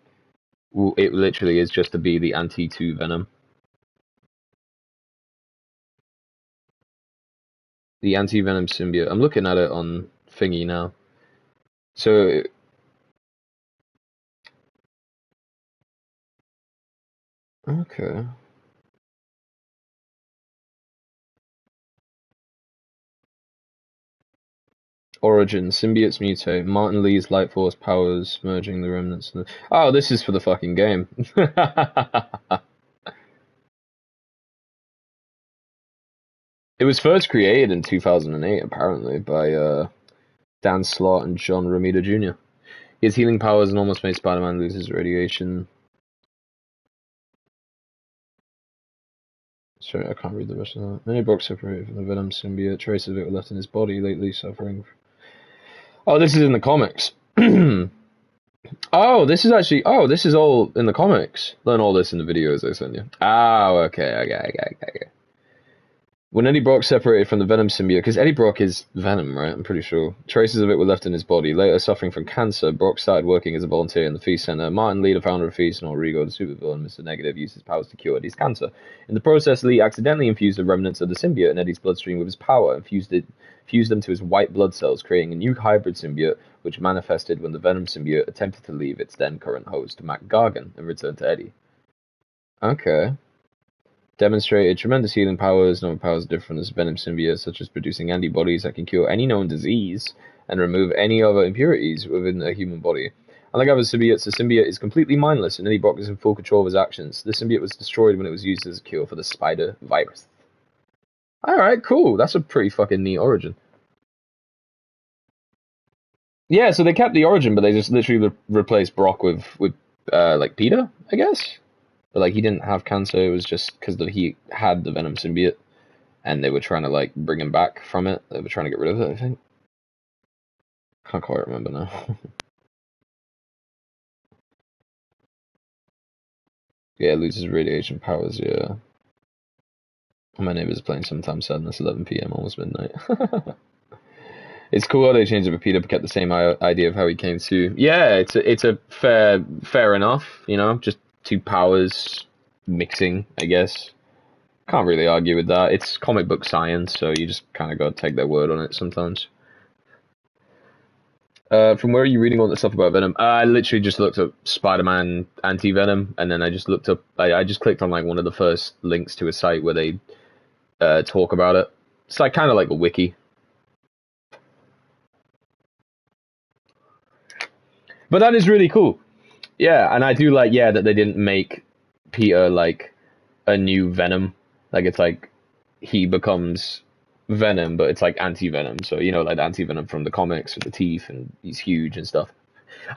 it literally is just to be the anti-2 Venom. The Anti-Venom symbiote. I'm looking at it on Thingy now. So okay. Origin, symbiotes mutate. Martin Lee's light force powers merging the remnants. Oh, this is for the fucking game. It was first created in 2008, apparently, by Dan Slott and John Romita Jr. He has healing powers and almost made Spider-Man lose his radiation. Sorry, I can't read the rest of that. Many Brock separated from the Venom symbiote. Traces of it were left in his body, lately suffering. Oh, this is in the comics. Oh, this is actually. Oh, this is all in the comics. Learn all this in the videos I send you. Oh, okay. When Eddie Brock separated from the Venom symbiote, because Eddie Brock is Venom, right? I'm pretty sure. Traces of it were left in his body. Later, suffering from cancer, Brock started working as a volunteer in the Feast Center. Martin Lee, the founder of Feast, and Rodrigo, the supervillain, Mr. Negative, used his powers to cure Eddie's cancer. In the process, Lee accidentally infused the remnants of the symbiote in Eddie's bloodstream with his power, and fused them to his white blood cells, creating a new hybrid symbiote, which manifested when the Venom symbiote attempted to leave its then current host, Mac Gargan, and return to Eddie. Okay. Demonstrated tremendous healing powers. Known powers different as Venom symbiote, such as producing antibodies that can cure any known disease and remove any other impurities within a human body. Unlike other symbiotes, the symbiote is completely mindless, and Eddie Brock is in full control of his actions. The symbiote was destroyed when it was used as a cure for the spider virus. Alright, cool. That's a pretty fucking neat origin. Yeah, so they kept the origin, but they just literally replaced Brock with like Peter, I guess. But like he didn't have cancer, it was just because he had the Venom symbiote, and they were trying to like bring him back from it. They were trying to get rid of it, I think. Can't quite remember now. Yeah, loses radiation powers. Yeah. My neighbor's playing Sometimes Sadness, 11 p.m. almost midnight. It's cool how they changed it, but Peter kept the same idea of how he came to. Yeah, it's a fair enough, you know, just two powers mixing, I guess. Can't really argue with that. It's comic book science, so you just kind of got to take their word on it sometimes. From where are you reading all the stuff about Venom? I literally just looked up Spider-Man anti-Venom, and then I just looked up. I just clicked on like one of the first links to a site where they talk about it. It's like kind of like a wiki. But that is really cool. Yeah, and I do like that they didn't make Peter like a new Venom. Like it's like he becomes Venom, but it's like anti-Venom. So like anti-Venom from the comics with the teeth, and he's huge and stuff.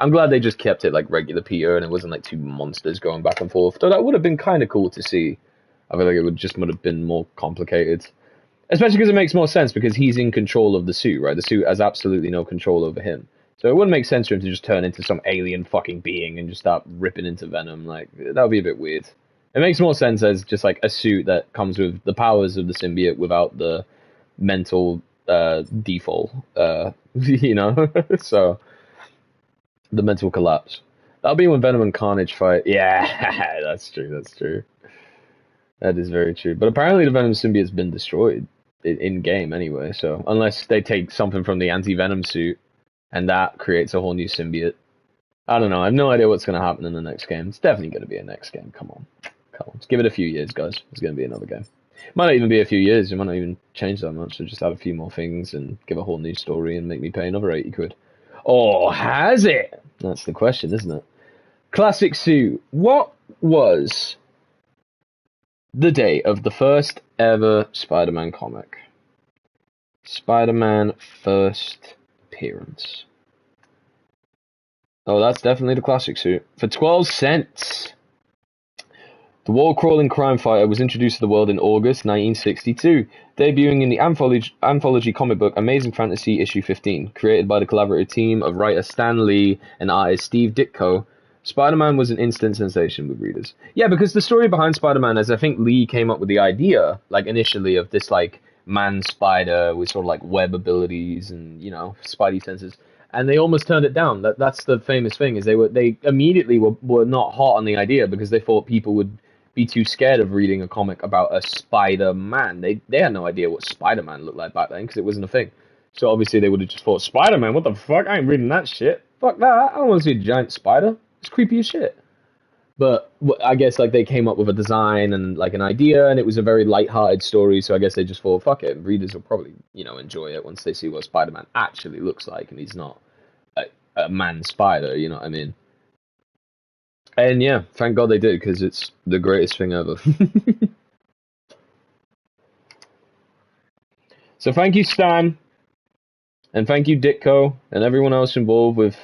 I'm glad they just kept it like regular Peter, and it wasn't like two monsters going back and forth. Though that would have been kind of cool to see. I feel like it would have been more complicated, especially because it makes more sense because he's in control of the suit, right? The suit has absolutely no control over him. So it wouldn't make sense for him to just turn into some alien fucking being and just start ripping into Venom. Like, that would be a bit weird. It makes more sense as just like a suit that comes with the powers of the symbiote without the mental default, so the mental collapse. That'll be when Venom and Carnage fight. Yeah, that's true. That is very true. But apparently the Venom symbiote's been destroyed in game anyway, so unless they take something from the anti-Venom suit and that creates a whole new symbiote. I don't know. I have no idea what's going to happen in the next game. It's definitely going to be a next game. Come on. Let's give it a few years, guys. It's going to be another game. Might not even be a few years. It might not even change that much. So just add a few more things and give a whole new story and make me pay another 80 quid. Or has it? That's the question, isn't it? Classic Sue. What was the date of the first ever Spider-Man comic? Spider-Man first appearance. Oh, that's definitely the classic suit. For 12 cents. The wall-crawling crime fighter was introduced to the world in August 1962, debuting in the anthology comic book Amazing Fantasy issue 15. Created by the collaborative team of writer Stan Lee and artist Steve Ditko, Spider-Man was an instant sensation with readers. Yeah, because the story behind Spider-Man is I think Lee came up with the idea, like initially, of this like man-spider with sort of like web abilities and, spidey senses. And they almost turned it down. That's the famous thing, is they immediately were not hot on the idea because they thought people would be too scared of reading a comic about a Spider-Man. They had no idea what Spider-Man looked like back then because it wasn't a thing. So obviously they would have just thought, Spider-Man, what the fuck? I ain't reading that shit. Fuck that. I don't want to see a giant spider. It's creepy as shit. But I guess like they came up with a design and like an idea, and it was a very light-hearted story. So I guess they just thought, fuck it, readers will probably enjoy it once they see what Spider-Man actually looks like, and he's not a man spider. You know what I mean? And yeah, thank God they did, because it's the greatest thing ever. So thank you, Stan, and thank you, Ditko, and everyone else involved with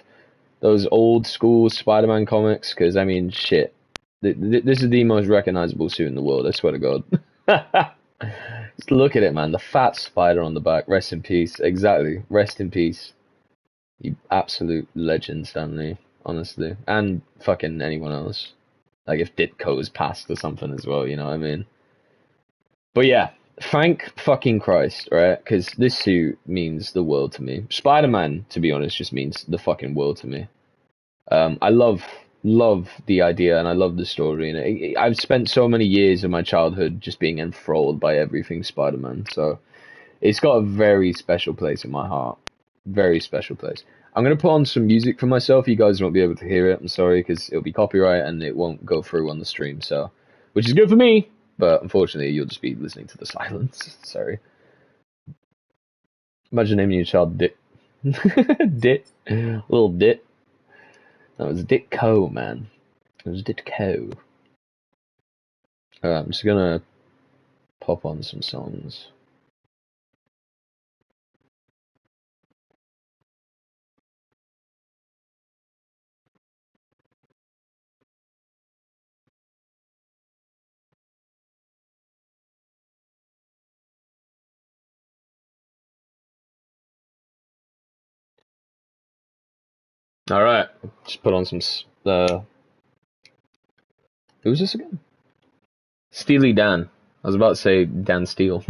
those old school Spider-Man comics, because, I mean, shit. This is the most recognizable suit in the world, I swear to God. Just look at it, man. The fat spider on the back. Rest in peace. Exactly. Rest in peace. You absolute legend, Stan Lee. Honestly. And fucking anyone else. Like if Ditko's passed or something as well, you know what I mean? But yeah. Thank fucking Christ, right? Because this suit means the world to me. Spider-Man, to be honest, just means the fucking world to me. I love the idea, and I love the story, and I've spent so many years of my childhood just being enthralled by everything Spider-Man, so it's got a very special place in my heart. Very special place. I'm going to put on some music for myself. You guys won't be able to hear it, I'm sorry, because it'll be copyright and it won't go through on the stream, so, which is good for me, but unfortunately you'll just be listening to the silence. Sorry. Imagine naming your child Dit. Dit. Little Dit. That was Ditko, man. It was Ditko. Alright, I'm just gonna pop on some songs. Alright, just put on some, who's this again? Steely Dan. I was about to say Dan Steele.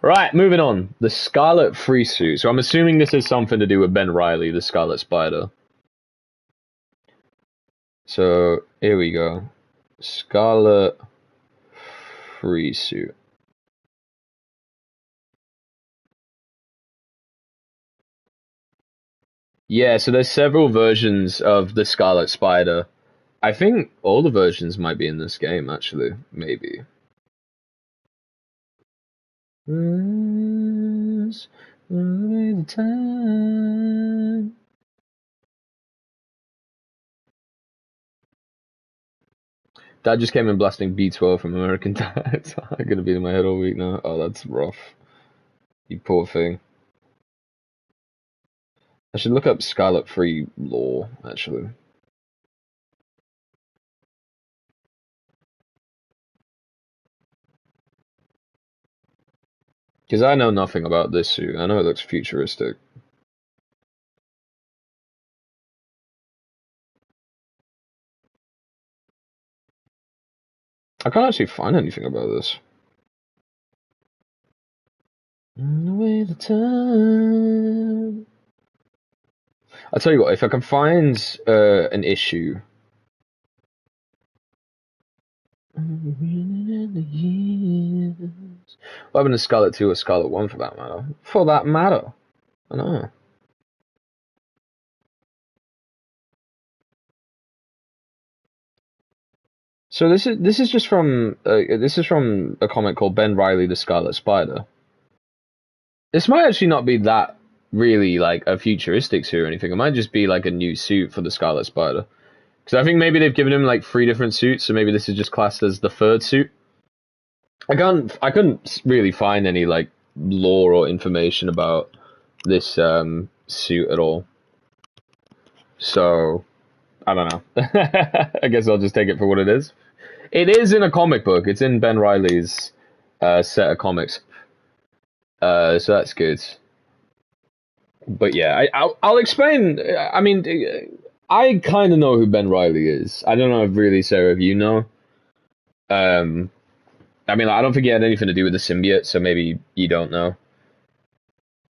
Right, moving on. The Scarlet Free Suit. So I'm assuming this has something to do with Ben Reilly, the Scarlet Spider. So, here we go. Scarlet Free Suit. Yeah, so there's several versions of the Scarlet Spider. I think all the versions might be in this game, actually. Maybe. The time. Dad just came in blasting B12 from American Dad. It's gonna be in my head all week now. Oh, that's rough. You poor thing. I should look up Scarlet Free lore, actually. Because I know nothing about this suit. I know it looks futuristic. I can't actually find anything about this. Away the time. I'll tell you what, if I can find an issue. What happened to Scarlet 2 or Scarlet 1 for that matter? For that matter. I know. So this is just from a comic called Ben Reilly the Scarlet Spider. This might actually not be that really like a futuristic suit or anything. It might just be like a new suit for the Scarlet Spider. Because I think maybe they've given him like 3 different suits, so maybe this is just classed as the 3rd suit. I couldn't really find any like lore or information about this suit at all. So I don't know. I guess I'll just take it for what it is. It is in a comic book. It's in Ben Reilly's set of comics. So that's good. But yeah, I'll explain. I mean, I kind of know who Ben Reilly is. I don't know if really, Sarah, if you know. I mean, I don't think he had anything to do with the symbiote, so maybe you don't know.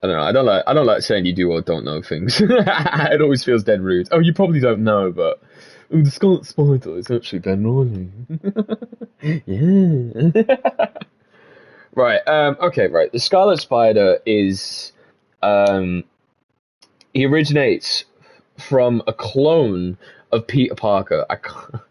I don't know. I don't like saying you do or don't know things. It always feels dead rude. Oh, you probably don't know, but the Scarlet Spider is actually Ben Reilly. Yeah. Right. Okay. Right. The Scarlet Spider is he originates from a clone of Peter Parker. I can't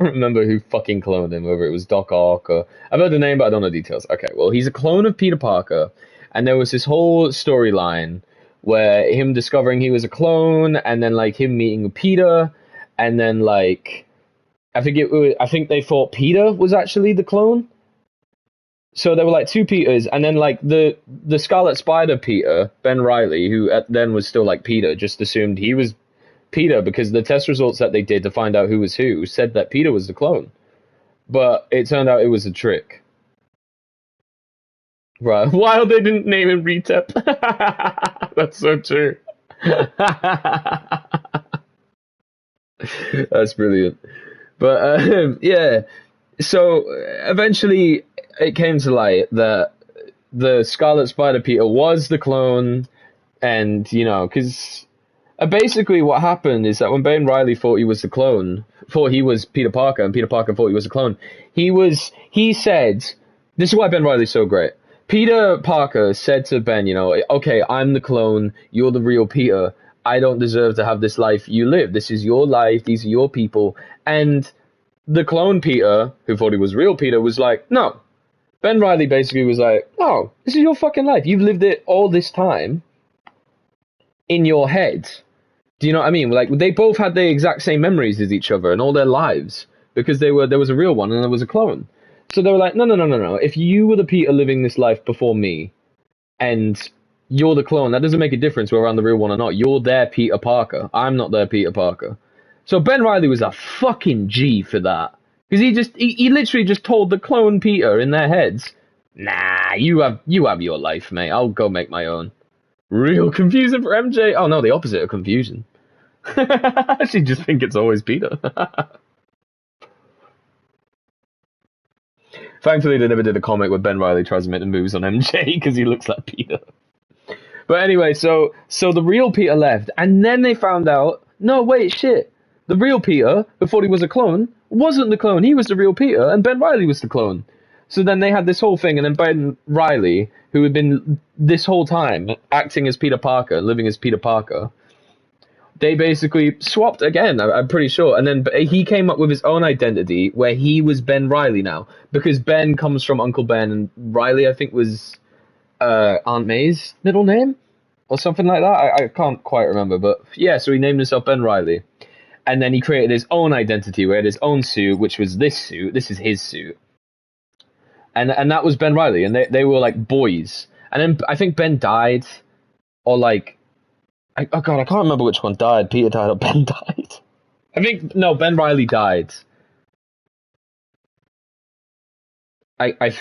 remember who fucking cloned him, whether it was Doc Ock or... I've heard the name, but I don't know details. Okay, well, he's a clone of Peter Parker, and there was this whole storyline where him discovering he was a clone, and then, like, him meeting Peter, and then, like... I think they thought Peter was actually the clone. So there were, like, 2 Peters, and then, like, the Scarlet Spider Peter, Ben Reilly, who then was still, like, Peter, just assumed he was Peter, because the test results that they did to find out who was who said that Peter was the clone. But it turned out it was a trick. Right. Why they didn't name him Retep? That's so true. That's brilliant. But, yeah. So, eventually, it came to light that the Scarlet Spider Peter was the clone, and, you know, because... basically, what happened is that when Ben Reilly thought he was the clone, thought he was Peter Parker, and Peter Parker thought he was a clone, he said, this is why Ben Reilly's so great. Peter Parker said to Ben, you know, okay, I'm the clone, you're the real Peter, I don't deserve to have this life you live, this is your life, these are your people, and the clone Peter, who thought he was real Peter, was like, no. Ben Reilly basically was like, no, this is your fucking life, you've lived it all this time in your head. Do you know what I mean? Like, they both had the exact same memories as each other and all their lives, because there was a real one and there was a clone. So they were like, no. If you were the Peter living this life before me, and you're the clone, that doesn't make a difference whether I'm the real one or not. You're their Peter Parker. I'm not their Peter Parker. So Ben Reilly was a fucking G for that. Because he literally just told the clone Peter in their heads, nah, you have your life, mate. I'll go make my own. Real confusing for MJ. Oh no, the opposite of confusion. She just think it's always Peter. Thankfully, they never did a comic where Ben Reilly tries to make the moves on MJ because he looks like Peter. But anyway, so the real Peter left, and then they found out, no, wait, shit. The real Peter, who thought he was a clone, wasn't the clone. He was the real Peter, and Ben Reilly was the clone. So then they had this whole thing, and then Ben Reilly, who had been this whole time acting as Peter Parker, living as Peter Parker, they basically swapped again, I'm pretty sure. And then he came up with his own identity where he was Ben Reilly now. Because Ben comes from Uncle Ben, and Riley, I think, was Aunt May's middle name? Or something like that. I can't quite remember. But yeah, so he named himself Ben Reilly. And then he created his own identity where he had his own suit, which was this suit. This is his suit. And that was Ben Reilly. And they were like boys. And then I think Ben died. Or like... oh god, I can't remember which one died. Peter died or Ben died. I think no, Ben Reilly died. I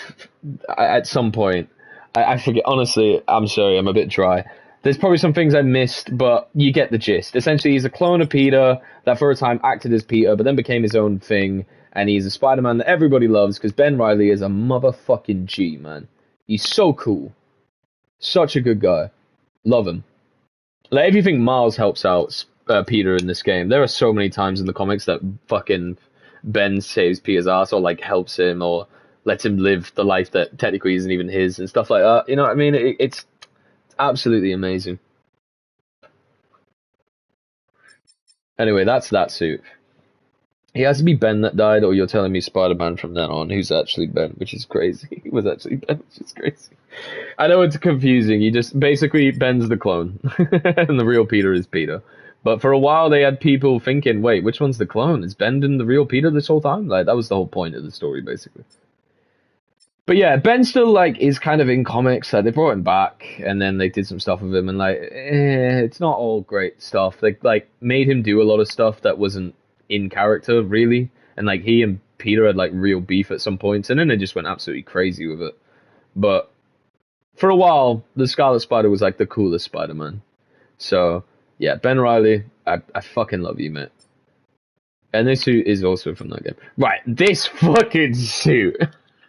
at some point, I forget. Honestly, I'm sorry, I'm a bit dry. There's probably some things I missed, but you get the gist. Essentially, he's a clone of Peter that for a time acted as Peter, but then became his own thing, and he's a Spider-Man that everybody loves because Ben Reilly is a motherfucking G, man. He's so cool, such a good guy. Love him. Like, if you think Miles helps out Peter in this game, there are so many times in the comics that fucking Ben saves Peter's ass or like helps him or lets him live the life that technically isn't even his and stuff like that. You know what I mean? It's absolutely amazing. Anyway, that's that suit. He has to be Ben that died, or you're telling me Spider-Man from then on, who's actually Ben, which is crazy. He was actually Ben, which is crazy. I know it's confusing. You just basically Ben's the clone, and the real Peter is Peter. But for a while, they had people thinking, "Wait, which one's the clone? Is Ben been the real Peter this whole time?" Like that was the whole point of the story, basically. But yeah, Ben still like is kind of in comics. Like they brought him back, and then they did some stuff with him, and like it's not all great stuff. They like made him do a lot of stuff that wasn't in character really, and like he and Peter had like real beef at some points, and then they just went absolutely crazy with it. But for a while, the Scarlet Spider was like the coolest Spider-Man. So yeah, Ben Reilly, I fucking love you, mate. And this suit is also from that game. Right, this fucking suit.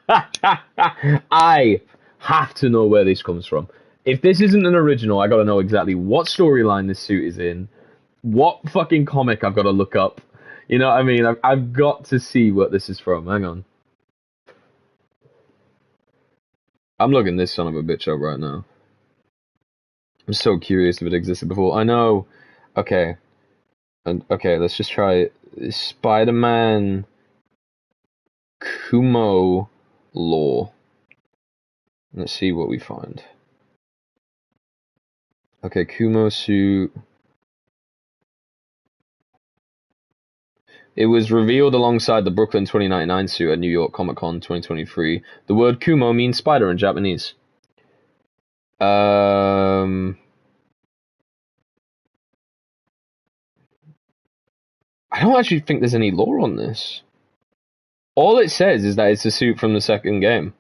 I have to know where this comes from. If this isn't an original, I gotta know exactly what storyline this suit is in, what fucking comic I've got to look up. You know what I mean? I've got to see what this is from. Hang on. I'm looking this son of a bitch up right now. I'm so curious if it existed before. I know. Okay. Okay, let's just try it. Spider-Man Kumo lore. Let's see what we find. Okay, Kumo suit. It was revealed alongside the Brooklyn 2099 suit at New York Comic Con 2023. The word Kumo means spider in Japanese. I don't actually think there's any lore on this. All it says is that it's a suit from the second game.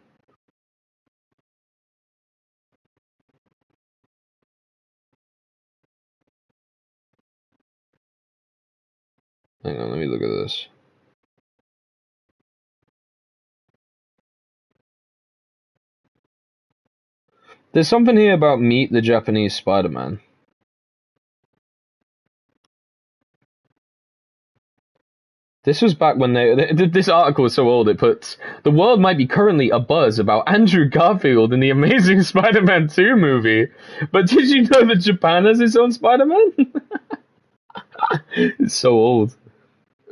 Hang on, let me look at this. There's something here about Meet the Japanese Spider-Man. This was back when this article is so old, it puts, the world might be currently abuzz about Andrew Garfield in the Amazing Spider-Man 2 movie, but did you know that Japan has its own Spider-Man? It's so old.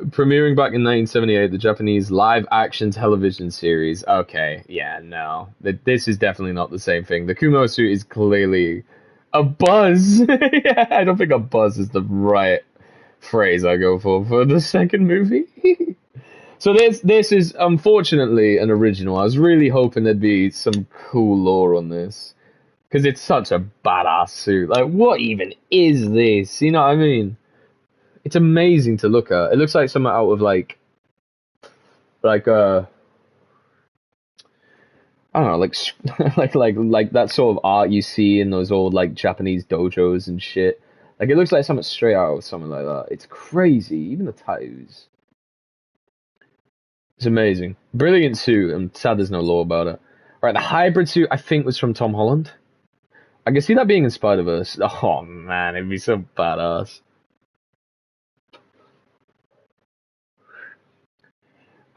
Premiering back in 1978, the Japanese live-action television series. Okay, yeah, no. This is definitely not the same thing. The Kumo suit is clearly a buzz. Yeah, I don't think a buzz is the right phrase I go for the second movie. So this is unfortunately an original. I was really hoping there'd be some cool lore on this. Because it's such a badass suit. Like, what even is this? You know what I mean? It's amazing to look at. It looks like something out of like I don't know, like that sort of art you see in those old like Japanese dojos and shit. Like it looks like something straight out of something like that. It's crazy, even the tattoos. It's amazing. Brilliant suit. I'm sad there's no lore about it. Right, the hybrid suit I think was from Tom Holland. I can see that being in Spider-Verse. Oh man, it'd be so badass.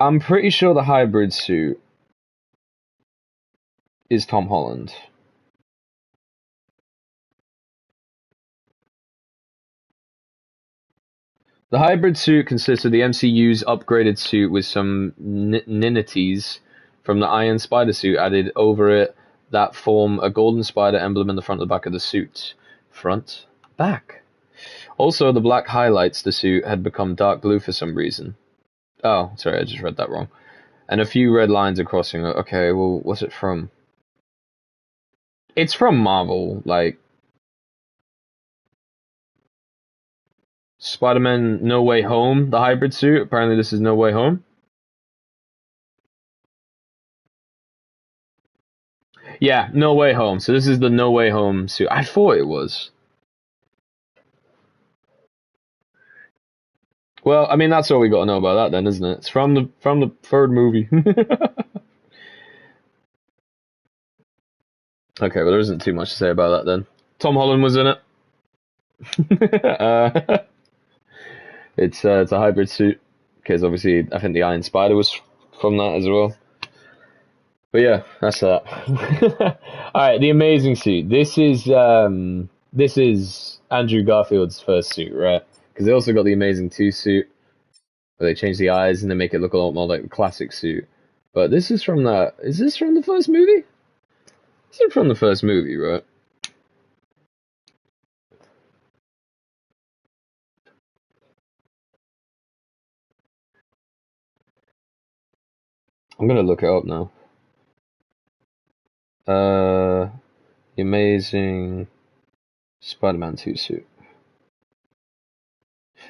I'm pretty sure the hybrid suit is Tom Holland. The hybrid suit consists of the MCU's upgraded suit with some ninities from the Iron Spider suit added over it that form a golden spider emblem in the front and the back of the suit. Front, back. Also, the black highlights the suit had become dark blue for some reason. Oh, sorry, I just read that wrong. And a few red lines are crossing it. Okay, well, what's it from? It's from Marvel, like... Spider-Man No Way Home, the hybrid suit. Apparently this is No Way Home. Yeah, No Way Home. So this is the No Way Home suit. I thought it was. Well, I mean, that's all we got to know about that then, isn't it? It's from the third movie. Okay, well, there isn't too much to say about that then. Tom Holland was in it. It's a hybrid suit, because obviously I think the Iron Spider was from that as well. But yeah, that's that. Alright, the Amazing Suit. This is Andrew Garfield's first suit, right? Because they also got the Amazing 2 suit, where they change the eyes and they make it look a lot more like the classic suit. But this is from that. Is this from the first movie? This is from the first movie, right? I'm gonna look it up now. The Amazing Spider-Man 2 suit.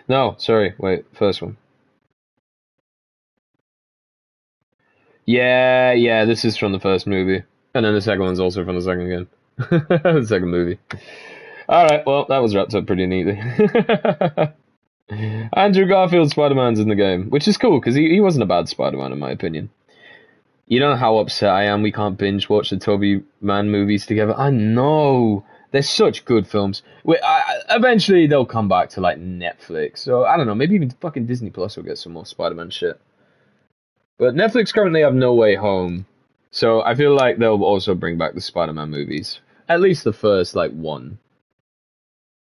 No, sorry, wait, first one. Yeah, this is from the first movie. And then the second one's also from the second again. The second movie. Alright, well, that was wrapped up pretty neatly. Andrew Garfield Spider-Man's in the game, which is cool, because he wasn't a bad Spider-Man in my opinion. You know how upset I am we can't binge watch the Tobey Man movies together? I know! They're such good films. Eventually they'll come back to like Netflix, so I don't know, maybe even fucking Disney Plus will get some more Spider-Man shit. But Netflix currently have No Way Home, so I feel like they'll also bring back the Spider-Man movies. At least the first, like, one.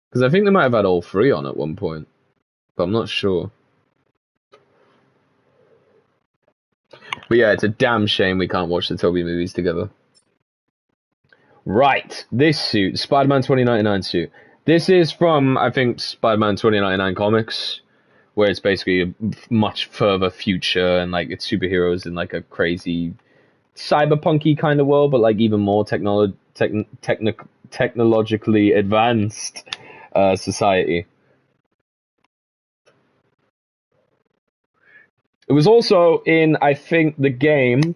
Because I think they might have had all three on at one point, but I'm not sure. But yeah, it's a damn shame we can't watch the Tobey movies together. Right, this suit, Spider-Man 2099 suit. This is from, I think, Spider-Man 2099 comics, where it's basically a much further future, and like it's superheroes in like a crazy cyberpunky kind of world, but like even more technologically advanced society. It was also in, I think, the game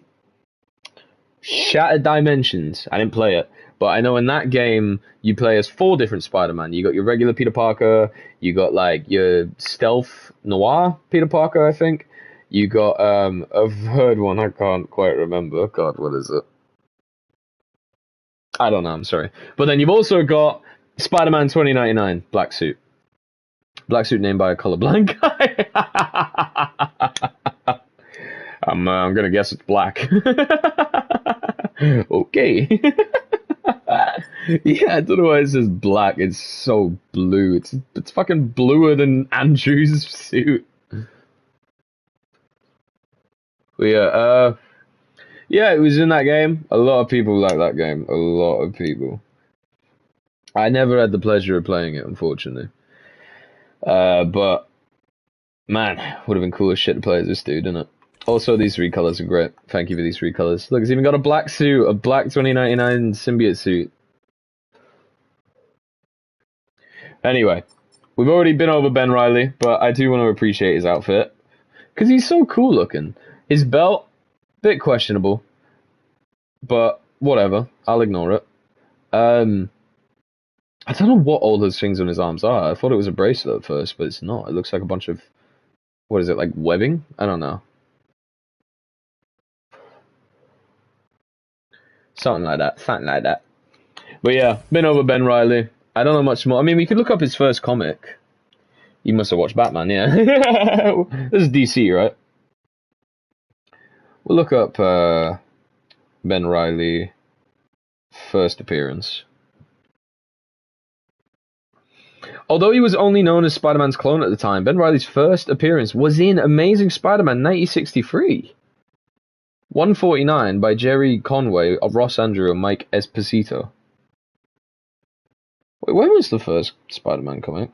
Shattered Dimensions. I didn't play it, but I know in that game you play as 4 different Spider-Man. You got your regular Peter Parker, you got like your stealth noir Peter Parker, I think. You got a third one, I can't quite remember. God, what is it? I don't know, I'm sorry. But then you've also got Spider-Man 2099, black suit. Black suit named by a colorblind guy. I'm gonna guess it's black. Okay. Yeah, I don't know why it says black. It's so blue. It's fucking bluer than Andrew's suit. But yeah, it was in that game. A lot of people like that game. A lot of people. I never had the pleasure of playing it, unfortunately. But man, would have been cool as shit to play as this dude, didn't it? Also, these 3 colors are great. Thank you for these 3 colors. Look, it's even got a black suit, a black 2099 symbiote suit. Anyway, we've already been over Ben Reilly, but I do want to appreciate his outfit. Because he's so cool looking. His belt, bit questionable. But whatever, I'll ignore it. I don't know what all those things on his arms are. I thought it was a bracelet at first, but it's not. It looks like a bunch of, what is it, like webbing? I don't know. Something like that. But yeah, been over Ben Reilly. I don't know much more. I mean, we could look up his first comic. You must have watched Batman, yeah. This is DC, right? We'll look up Ben Reilly first appearance. Although he was only known as Spider-Man's clone at the time, Ben Reilly's first appearance was in Amazing Spider-Man 1963. 149 by Jerry Conway, Ross Andrew, and Mike Esposito. Wait, when was the first Spider-Man comic?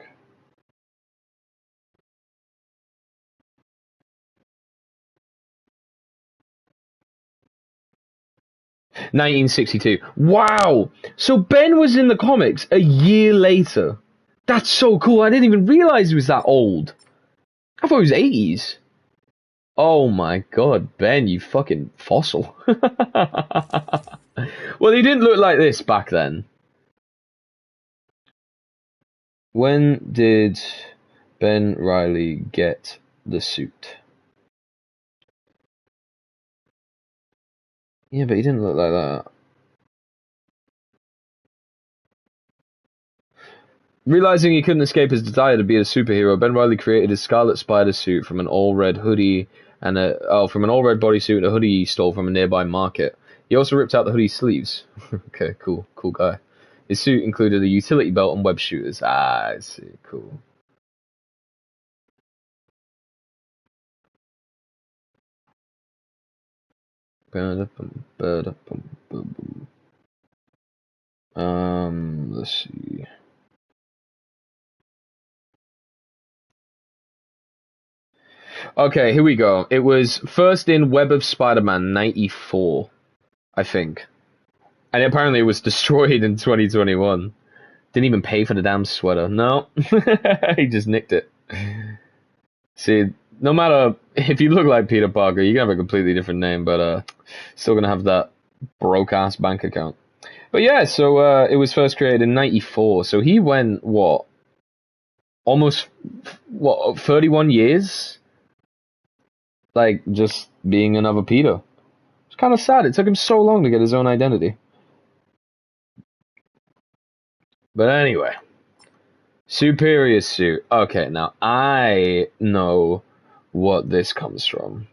(1962). Wow! So Ben was in the comics a year later. That's so cool. I didn't even realize he was that old. I thought he was 80s. Oh my god, Ben, you fucking fossil. Well, he didn't look like this back then. When did Ben Reilly get the suit? Yeah, but he didn't look like that. Realizing he couldn't escape his desire to be a superhero, Ben Reilly created his Scarlet Spider suit from an all-red hoodie and from an all-red bodysuit and a hoodie he stole from a nearby market. He also ripped out the hoodie sleeves. Okay, cool guy. His suit included a utility belt and web shooters. Ah, I see, cool. Let's see. Okay, here we go. It was first in Web of Spider-Man 94, I think. And apparently it was destroyed in 2021. Didn't even pay for the damn sweater. No. He just nicked it. See, no matter if you look like Peter Parker, you can have a completely different name, but still gonna have that broke-ass bank account. But yeah, so it was first created in 94, so he went, what? Almost, 31 years? Like, just being another Peter. It's kind of sad. It took him so long to get his own identity. But anyway. Superior suit. Okay, now I know what this comes from.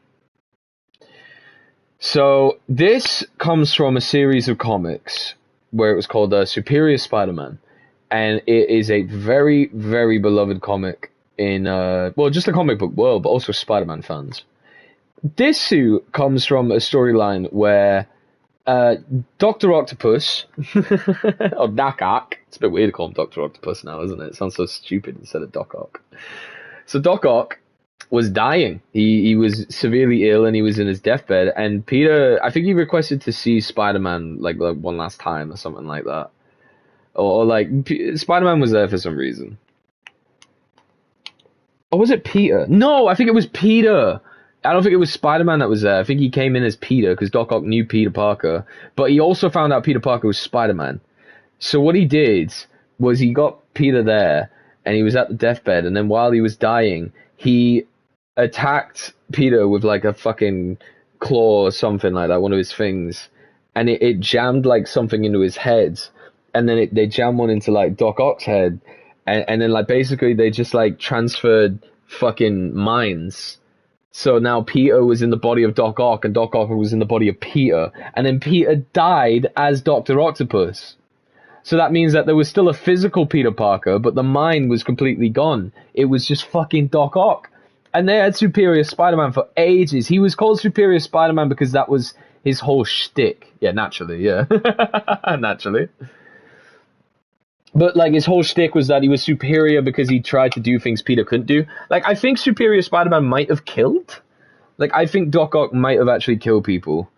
So, this comes from a series of comics where it was called Superior Spider-Man. And it is a very, very beloved comic in, well, just the comic book world, but also Spider-Man fans. This suit comes from a storyline where Dr. Octopus, or Doc Ock, it's a bit weird to call him Dr. Octopus now, isn't it? It sounds so stupid instead of Doc Ock. So Doc Ock was dying. He was severely ill and he was in his deathbed. And Peter, I think he requested to see Spider-Man like one last time or something like that. Or like, Spider-Man was there for some reason. Or was it Peter? No, I think it was Peter. I don't think it was Spider-Man that was there. I think he came in as Peter because Doc Ock knew Peter Parker. But he also found out Peter Parker was Spider-Man. So what he did was he got Peter there and he was at the deathbed. And then while he was dying, he attacked Peter with like a fucking claw or something like that, one of his things. And it jammed like something into his head. And then they jammed one into like Doc Ock's head. And then like basically they just like transferred fucking minds. So now Peter was in the body of Doc Ock, and Doc Ock was in the body of Peter. And then Peter died as Dr. Octopus. So that means that there was still a physical Peter Parker, but the mind was completely gone. It was just fucking Doc Ock. And they had Superior Spider-Man for ages. He was called Superior Spider-Man because that was his whole shtick. Yeah, naturally, yeah. Naturally. But, like, his whole shtick was that he was superior because he tried to do things Peter couldn't do. Like, I think Superior Spider-Man might have killed. Like, I think Doc Ock might have actually killed people.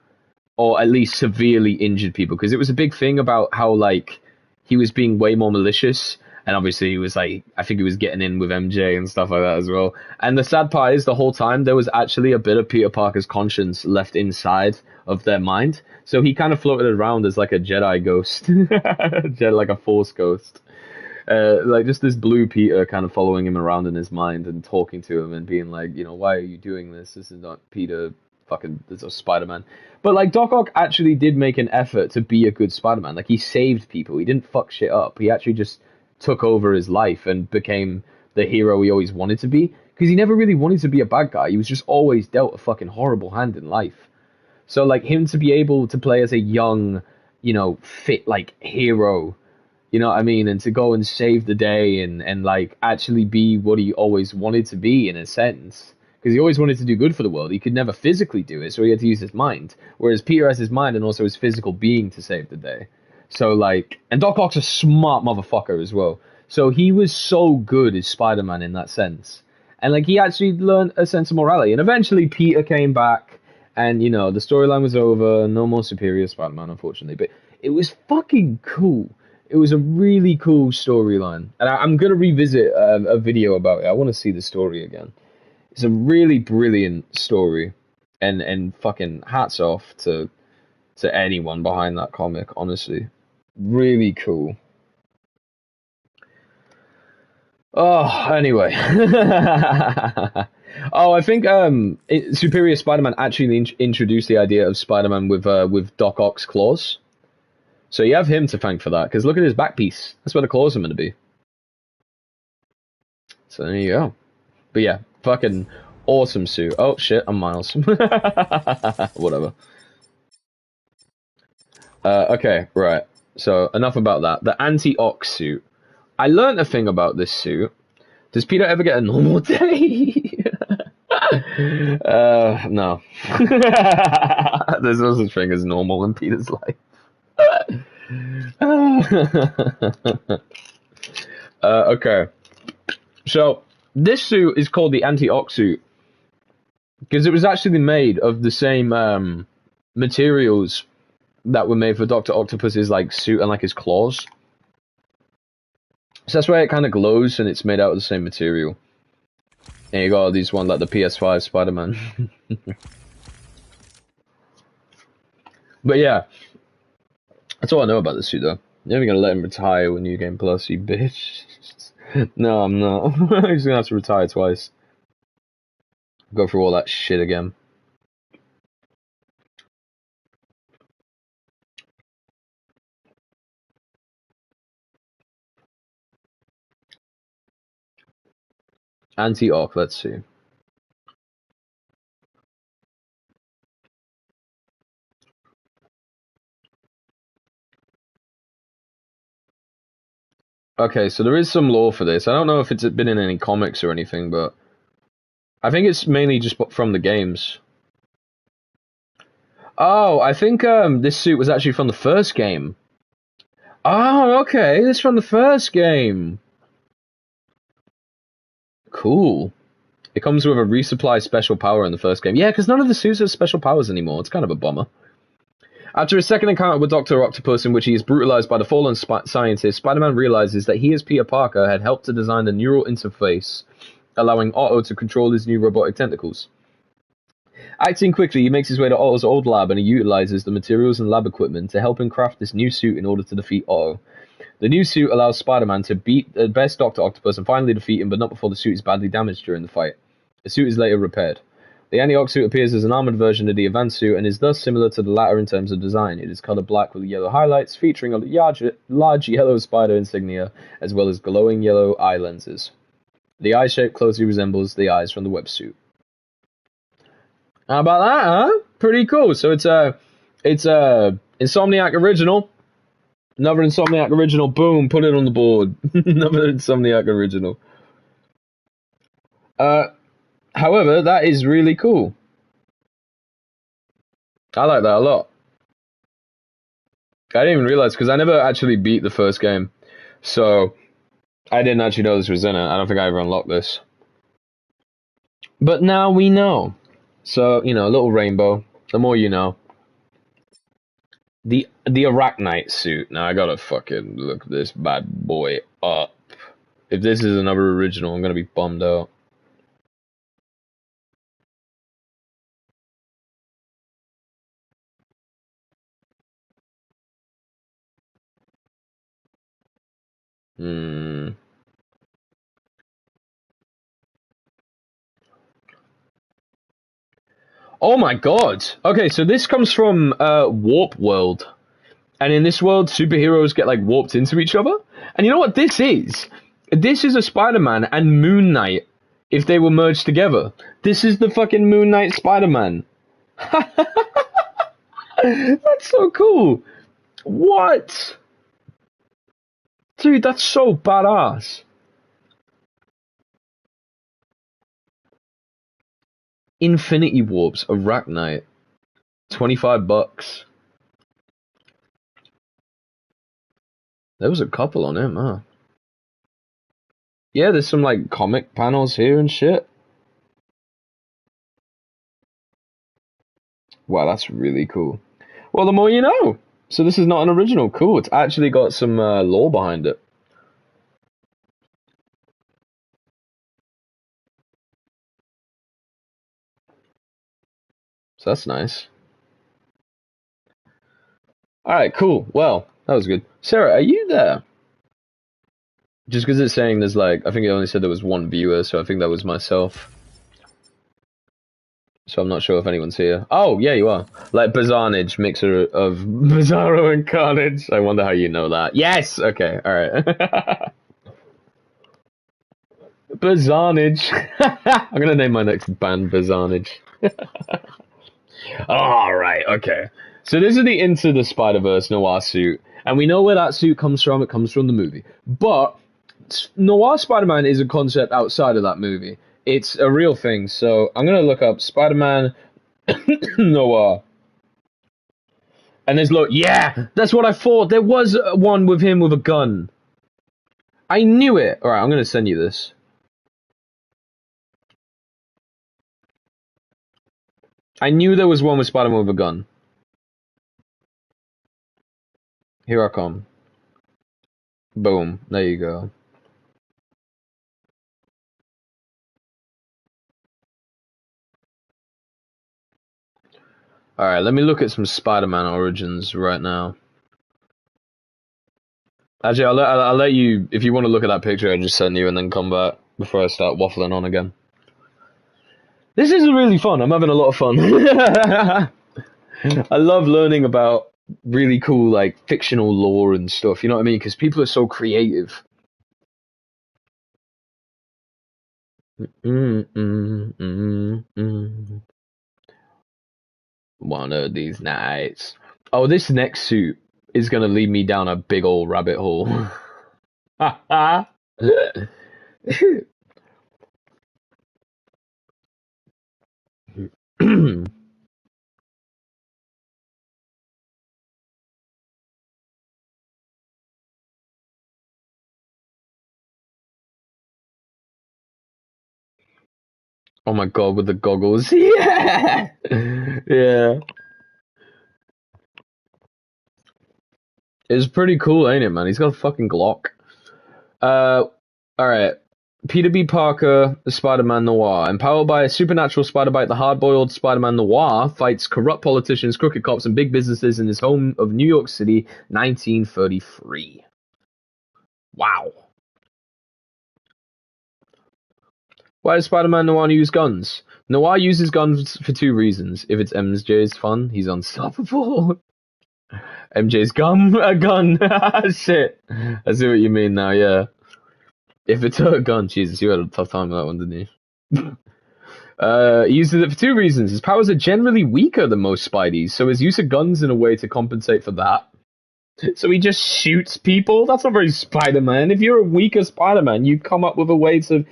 Or at least severely injured people. Because it was a big thing about how, like, he was being way more malicious. And obviously he was, like, I think he was getting in with MJ and stuff like that as well. And the sad part is, the whole time, there was actually a bit of Peter Parker's conscience left inside of their mind. So he kind of floated around as like a Jedi ghost, like a Force ghost, like just this blue Peter kind of following him around in his mind and talking to him and being like, you know, why are you doing this? This is not Peter, fucking, this is Spider-Man. But like Doc Ock actually did make an effort to be a good Spider-Man. Like he saved people. He didn't fuck shit up. He actually just took over his life and became the hero he always wanted to be. Because he never really wanted to be a bad guy. He was just always dealt a fucking horrible hand in life. So, like, him to be able to play as a young, you know, fit, like, hero You know what I mean? And to go and save the day and like actually be what he always wanted to be in a sense. Because he always wanted to do good for the world. He could never physically do it, so he had to use his mind. Whereas Peter has his mind and also his physical being to save the day. So like, and Doc Ock's a smart motherfucker as well. So he was so good as Spider-Man in that sense. And like, he actually learned a sense of morality. And eventually Peter came back and, you know, the storyline was over. No more Superior Spider-Man, unfortunately. But it was fucking cool. It was a really cool storyline. And I'm going to revisit a video about it. I want to see the story again. It's a really brilliant story. And fucking hats off to anyone behind that comic, honestly. Really cool. Oh, anyway. Oh, I think Superior Spider-Man actually introduced the idea of Spider-Man with Doc Ock's claws. So you have him to thank for that, because look at his back piece. That's where the claws are meant to be. So there you go. But yeah, fucking awesome suit. Oh shit, I'm Miles. Whatever. Okay, right. So enough about that. The Anti-Ock suit. I learn't a thing about this suit. Does Peter ever get a normal day? No. There's no such thing as normal in Peter's life. Okay. So, this suit is called the Anti-Ock suit because it was actually made of the same materials that were made for Dr. Octopus's like suit and like his claws. So that's why it kind of glows, and it's made out of the same material. And you got all these ones like the PS5 Spider-Man. But yeah, that's all I know about this suit, though. You're never gonna let him retire with New Game Plus, you bitch. No, I'm not. He's gonna have to retire twice. Go through all that shit again. Anti-Ock, let's see. Okay, so there is some lore for this. I don't know if it's been in any comics or anything, but I think it's mainly just from the games. Oh, I think this suit was actually from the first game. Oh, okay, this is from the first game. Cool. It comes with a resupply special power in the first game. Yeah, because none of the suits have special powers anymore. It's kind of a bummer. After a second encounter with Dr. Octopus in which he is brutalized by the fallen scientist, Spider-Man realizes that he as Peter Parker had helped to design the neural interface, allowing Otto to control his new robotic tentacles. Acting quickly, he makes his way to Otto's old lab and he utilizes the materials and lab equipment to help him craft this new suit in order to defeat Otto. The new suit allows Spider-Man to beat the best Dr. Octopus and finally defeat him, but not before the suit is badly damaged during the fight. The suit is later repaired. The Anti-Ock suit appears as an armored version of the advanced suit and is thus similar to the latter in terms of design. It is colored black with yellow highlights, featuring a large yellow spider insignia, as well as glowing yellow eye lenses. The eye shape closely resembles the eyes from the web suit. How about that, huh? Pretty cool. So it's a Insomniac original. Another Insomniac original. Boom, put it on the board. Another Insomniac original. However, that is really cool. I like that a lot. I didn't even realize, because I never actually beat the first game. So, I didn't actually know this was in it. I don't think I ever unlocked this. But now we know. So, you know, a little rainbow. The more you know. The Arachnite suit. Now, I gotta fucking look this bad boy up. If this is another original, I'm gonna be bummed out. Oh my god! Okay, so this comes from Warp World. And in this world, superheroes get like warped into each other. And you know what this is? This is a Spider-Man and Moon Knight if they were merged together. This is the fucking Moon Knight Spider-Man. That's so cool. What? Dude, that's so badass. Infinity Warps, Arachnite. $25. There was a couple on him, huh? Yeah, there's some like comic panels here and shit. Wow, that's really cool. Well, the more you know. So this is not an original. Cool. It's actually got some lore behind it. So that's nice. Alright, cool. Well, that was good. Sarah, are you there? Just because it's saying there's like, I think it only said there was one viewer, so I think that was myself. So I'm not sure if anyone's here. Oh, yeah, you are. Like Bizarnage, mixer of Bizarro and Carnage. I wonder how you know that. Yes! Okay, alright. Bizarnage. I'm gonna name my next band Bizarnage. Alright, okay. So this is the Into the Spider-Verse Noir suit. And we know where that suit comes from. It comes from the movie. But Noir Spider-Man is a concept outside of that movie. It's a real thing. So I'm going to look up Spider-Man Noir. And there's yeah, that's what I thought. There was one with him with a gun. I knew it. Alright, I'm going to send you this. I knew there was one with Spider-Man with a gun. Here I come. Boom. There you go. Alright, let me look at some Spider-Man origins right now. Actually, I'll let you, if you want to look at that picture I just sent you and then come back before I start waffling on again. This is really fun. I'm having a lot of fun. I love learning about really cool, like, fictional lore and stuff, you know what I mean? Because people are so creative. One of these nights. Oh, this next suit is going to lead me down a big old rabbit hole. Oh my god, with the goggles. Yeah! Yeah. It's pretty cool, ain't it, man? He's got a fucking Glock. Alright. Peter B. Parker, the Spider-Man Noir. Empowered by a supernatural spider bite, the hard-boiled Spider-Man Noir fights corrupt politicians, crooked cops, and big businesses in his home of New York City, 1933. Wow. Why does Spider-Man Noir use guns? Noir uses guns for two reasons. If it's MJ's fun, he's unstoppable. MJ's a gun. Shit. I see what you mean now, yeah. If it's a gun, Jesus, you had a tough time with that one, didn't you? He uses it for two reasons. His powers are generally weaker than most Spideys, so his use of guns in a way to compensate for that. So he just shoots people? That's not very Spider-Man. If you're a weaker Spider-Man, you come up with a way to...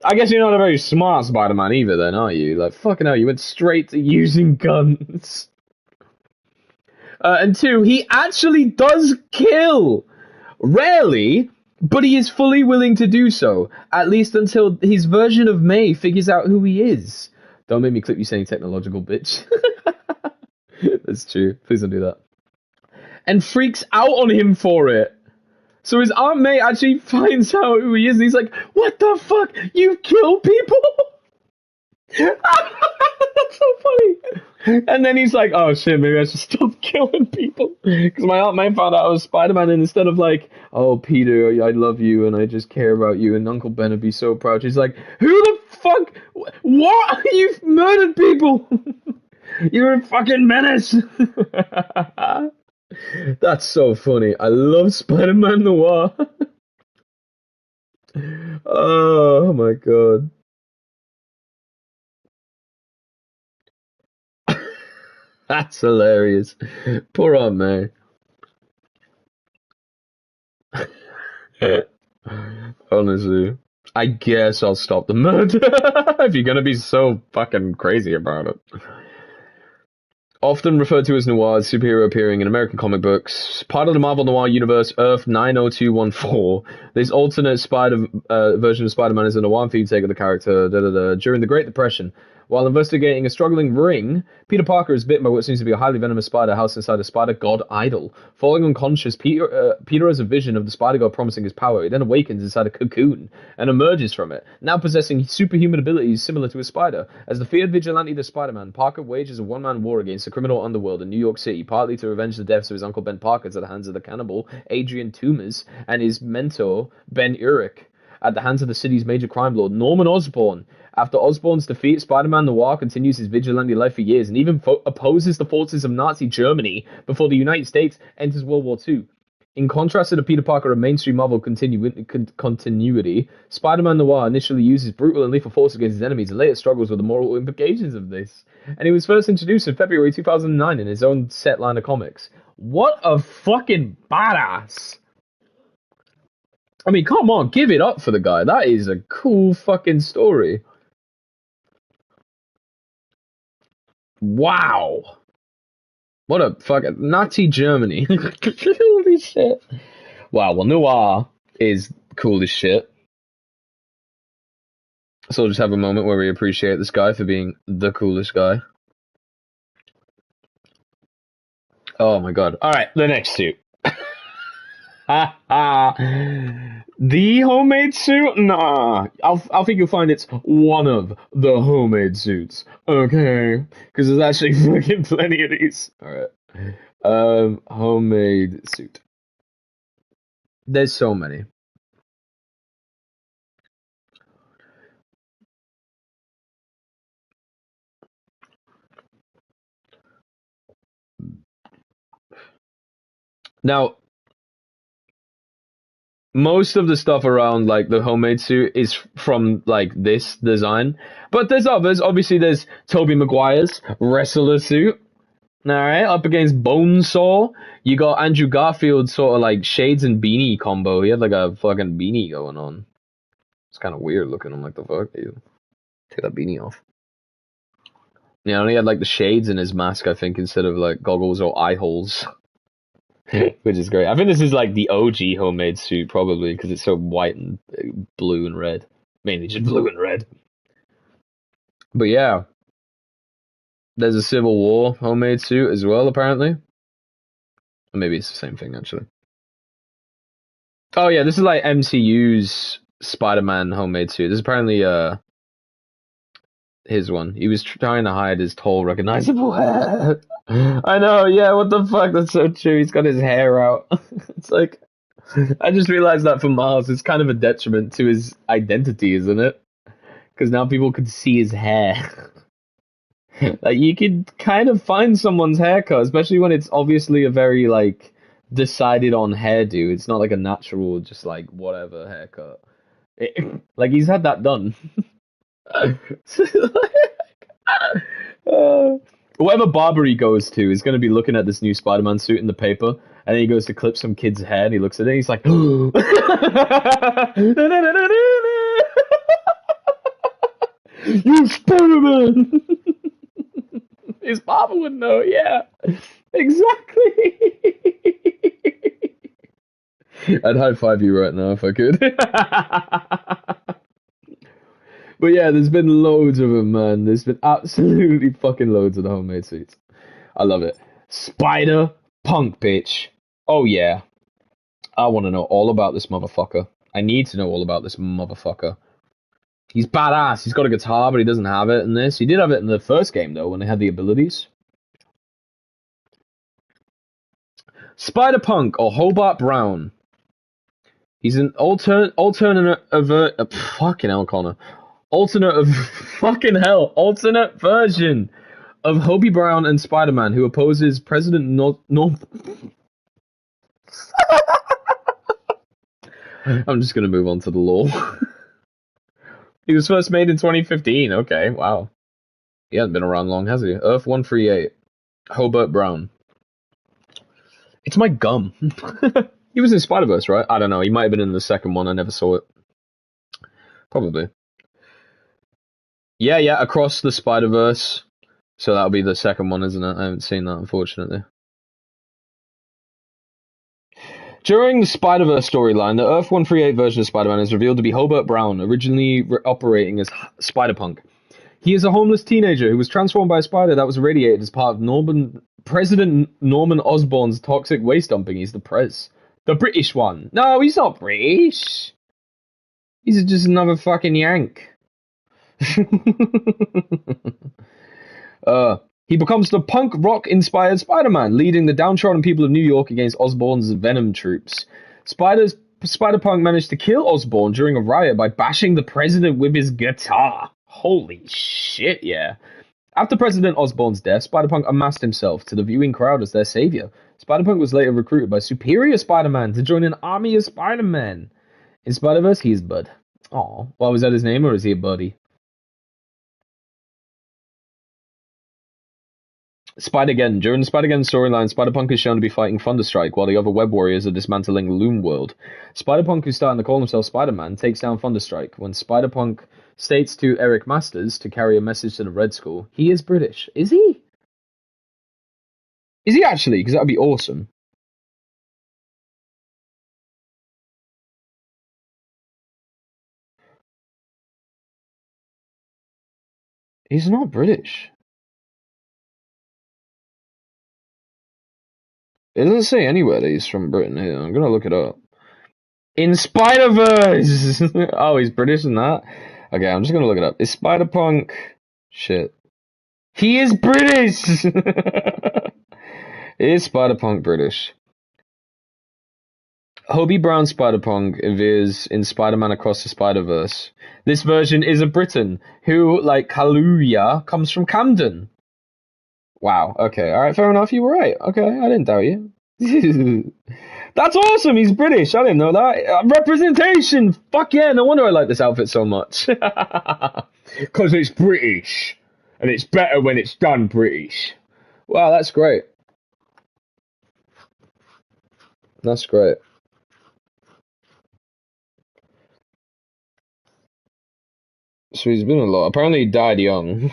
I guess you're not a very smart Spider-Man either then, are you? Like, fucking hell, you went straight to using guns. And two, he actually does kill! Rarely, but he is fully willing to do so. At least until his version of May figures out who he is. Don't make me clip you saying technological bitch. That's true. Please don't do that. And freaks out on him for it. So his Aunt May actually finds out who he is, and he's like, what the fuck? You kill people? That's so funny. And then he's like, oh shit, maybe I should stop killing people. Because my Aunt May found out I was Spider-Man, and instead of like, oh, Peter, I love you, and I just care about you, and Uncle Ben would be so proud, she's like, who the fuck? What? You've murdered people. You're a fucking menace. That's so funny. I love Spider-Man Noir. Oh my god. That's hilarious. Poor Aunt May. Honestly, I guess I'll stop the murder if you're gonna be so fucking crazy about it. Often referred to as noir, superhero appearing in American comic books, part of the Marvel Noir universe, Earth 90214. This alternate version of Spider-Man is a noir-themed take of the character during the Great Depression. While investigating a struggling ring, Peter Parker is bitten by what seems to be a highly venomous spider housed inside a spider god idol. Falling unconscious, Peter has a vision of the spider god promising his power. He then awakens inside a cocoon and emerges from it, now possessing superhuman abilities similar to a spider. As the feared vigilante the Spider-Man, Parker wages a one-man war against the criminal underworld in New York City, partly to revenge the deaths of his uncle Ben Parker at the hands of the cannibal Adrian Toomes and his mentor Ben Urich at the hands of the city's major crime lord Norman Osborn. After Osborn's defeat, Spider-Man Noir continues his vigilante life for years and even opposes the forces of Nazi Germany before the United States enters World War II. In contrast to the Peter Parker of mainstream Marvel continuity, Spider-Man Noir initially uses brutal and lethal force against his enemies and later struggles with the moral implications of this. And he was first introduced in February 2009 in his own set line of comics. What a fucking badass! I mean, come on, give it up for the guy. That is a cool fucking story. Wow. What a fucking Nazi Germany. Holy shit. Wow, well, Noir is cool as shit. So we'll just have a moment where we appreciate this guy for being the coolest guy. Oh my god. Alright, the next suit. The homemade suit? Nah. I think you'll find it's one of the homemade suits. Okay. Because there's actually fucking plenty of these. Alright. Homemade suit. There's so many. Now, most of the stuff around like the homemade suit is from like this design, but there's others. Obviously, there's Tobey Maguire's wrestler suit. All right, up against Bonesaw. You got Andrew Garfield's sort of like shades and beanie combo. He had like a fucking beanie going on. It's kind of weird looking. I'm like, the fuck, you take that beanie off. Yeah, and he had like the shades in his mask, I think, instead of like goggles or eye holes. Which is great. I think this is like the OG homemade suit, probably, because it's so white and blue and red. Mainly just blue and red. But yeah. There's a Civil War homemade suit as well, apparently. Or maybe it's the same thing, actually. Oh yeah, this is like MCU's Spider-Man homemade suit. This is apparently his one. He was trying to hide his tall, recognizable hair. I know, yeah, what the fuck? That's so true. He's got his hair out. It's like, I just realized that for Miles, it's kind of a detriment to his identity, isn't it? Because now people can see his hair. Like, you could kind of find someone's haircut, especially when it's obviously a very, like, decided on hairdo. It's not like a natural, just like, whatever haircut. Like, he's had that done. Whatever barber he goes to is going to be looking at this new Spider-Man suit in the paper, and then he goes to clip some kid's hair, and he looks at it, and he's like, "You Spider-Man!" His barber would know, yeah. Exactly. I'd high-five you right now if I could. But yeah, there's been loads of them, man. There's been absolutely fucking loads of the homemade suits. I love it. Spider-Punk, bitch. Oh yeah. I want to know all about this motherfucker. I need to know all about this motherfucker. He's badass. He's got a guitar, but he doesn't have it in this. He did have it in the first game, though, when they had the abilities. Spider-Punk, or Hobart Brown. He's an alternate version of Hobie Brown and Spider-Man, who opposes President North. I'm just gonna move on to the lore. He was first made in 2015. Okay, wow. He hasn't been around long, has he? Earth 138. Hobart Brown. It's my gum. He was in Spider-Verse, right? I don't know. He might have been in the second one. I never saw it. Probably. Yeah, Across the Spider-Verse. So that'll be the second one, isn't it? I haven't seen that, unfortunately. During the Spider-Verse storyline, the Earth-138 version of Spider-Man is revealed to be Hobart Brown, originally operating as Spider-Punk. He is a homeless teenager who was transformed by a spider that was irradiated as part of President Norman Osborn's toxic waste dumping. He's the Prez. The British one. No, he's not British. He's just another fucking Yank. He becomes the punk rock-inspired Spider-Man, leading the downtrodden people of New York against Osborn's Venom troops. Spider-Punk managed to kill Osborn during a riot by bashing the president with his guitar. Holy shit, yeah. After President Osborn's death, Spider-Punk unmasked himself to the viewing crowd as their savior. Spider-Punk was later recruited by Superior Spider-Man to join an army of Spider-Men. In Spider-Verse, he's Bud. Aw, well, was that his name, or is he a buddy? Spider-Gen. During the Spider-Gen storyline, Spider-Punk is shown to be fighting Thunderstrike, while the other Web Warriors are dismantling Loom World. Spider-Punk, who's starting to call himself Spider-Man, takes down Thunderstrike. When Spider-Punk states to Eric Masters to carry a message to the Red Skull, he is British. Is he? Is he actually? Because that would be awesome. He's not British. It doesn't say anywhere that he's from Britain here. I'm gonna look it up. In Spider-Verse! Oh, he's British in that? Okay, I'm just gonna look it up. Is Spider-Punk... Shit. He is British! Is Spider-Punk British? Hobie Brown Spider-Punk appears in Spider-Man Across the Spider-Verse. This version is a Briton, who, like Kaluuya, comes from Camden. Wow, okay, alright, fair enough, you were right. Okay, I didn't doubt you. That's awesome, he's British, I didn't know that. Representation! Fuck yeah, no wonder I like this outfit so much. Because it's British. And it's better when it's done British. Wow, that's great. That's great. So he's been a lot. Apparently he died young.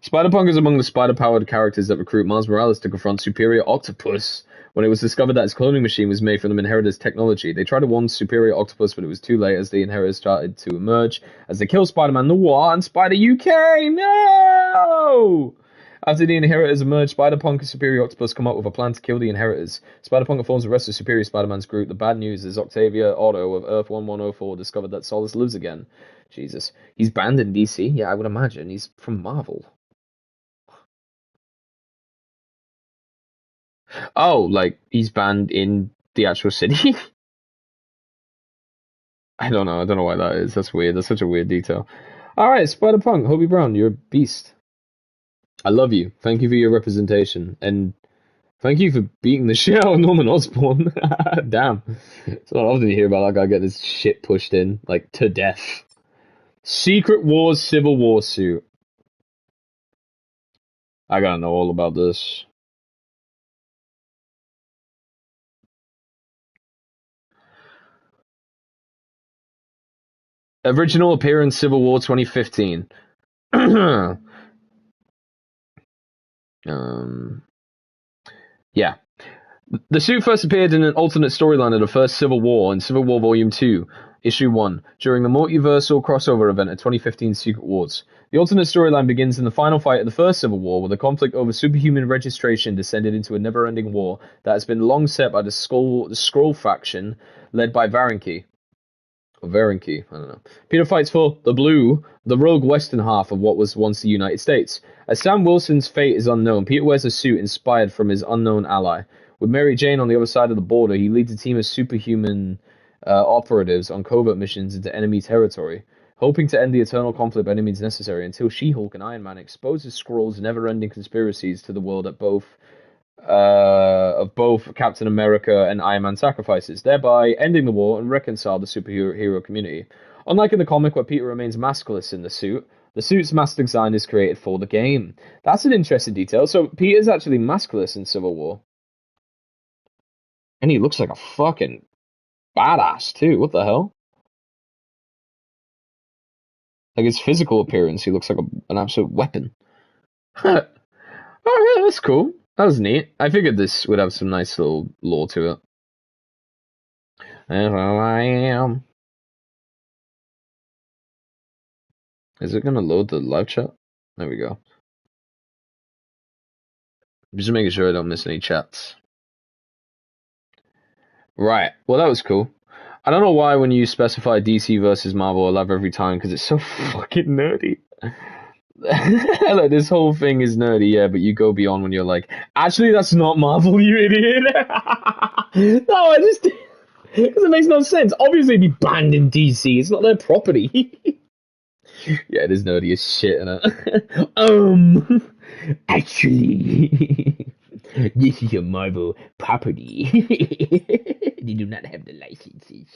Spider-Punk is among the spider-powered characters that recruit Miles Morales to confront Superior Octopus. When it was discovered that his cloning machine was made from the Inheritors' technology, they tried to warn Superior Octopus, but it was too late as the Inheritors started to emerge as they killed Spider-Man Noir and Spider-UK. No! After the Inheritors emerged, Spider-Punk and Superior Octopus come up with a plan to kill the Inheritors. Spider-Punk informs the rest of Superior Spider-Man's group. The bad news is Octavia Otto of Earth 1104 discovered that Solus lives again. Jesus. He's banned in DC? Yeah, I would imagine. He's from Marvel. Oh, like, he's banned in the actual city? I don't know why that is. That's weird. That's such a weird detail. Alright, Spider-Punk, Hobie Brown, you're a beast. I love you. Thank you for your representation. And thank you for beating the shit out of Norman Osborn. Damn. It's not often you hear about that guy get this shit pushed in, like, to death. Secret Wars Civil War suit. I gotta know all about this. Original appearance Civil War 2015. Yeah. The suit first appeared in an alternate storyline of the first Civil War in Civil War Volume 2, Issue 1, during the multiversal crossover event at 2015 Secret Wars. The alternate storyline begins in the final fight of the first Civil War, where the conflict over superhuman registration descended into a never-ending war that has been long set by the Skrull faction led by Varanki. Varanki, I don't know. Peter fights for the rogue western half of what was once the United States. As Sam Wilson's fate is unknown, Peter wears a suit inspired from his unknown ally. With Mary Jane on the other side of the border, he leads a team of superhuman operatives on covert missions into enemy territory, hoping to end the eternal conflict by any means necessary until She-Hulk and Iron Man exposes Skrull's never-ending conspiracies to the world of both Captain America and Iron Man sacrifices, thereby ending the war and reconcile the superhero community. Unlike in the comic where Peter remains maskless in the suit's mask design is created for the game. That's an interesting detail. So Peter's actually maskless in Civil War. And he looks like a fucking badass too. What the hell? Like his physical appearance, he looks like an absolute weapon. Alright, that's cool. That was neat. I figured this would have some nice little lore to it. And I am. Is it gonna load the live chat? There we go. Just making sure I don't miss any chats. Right. Well, that was cool. I don't know why when you specify DC versus Marvel, I love every time because it's so fucking nerdy. Like this whole thing is nerdy, yeah, but you go beyond when you're like, actually, that's not Marvel, you idiot. No, I just because it makes no sense. Obviously, it'd be banned in DC. It's not their property. Yeah, it is nerdy as shit, innit? Actually, this is a Marvel property. They do not have the licenses.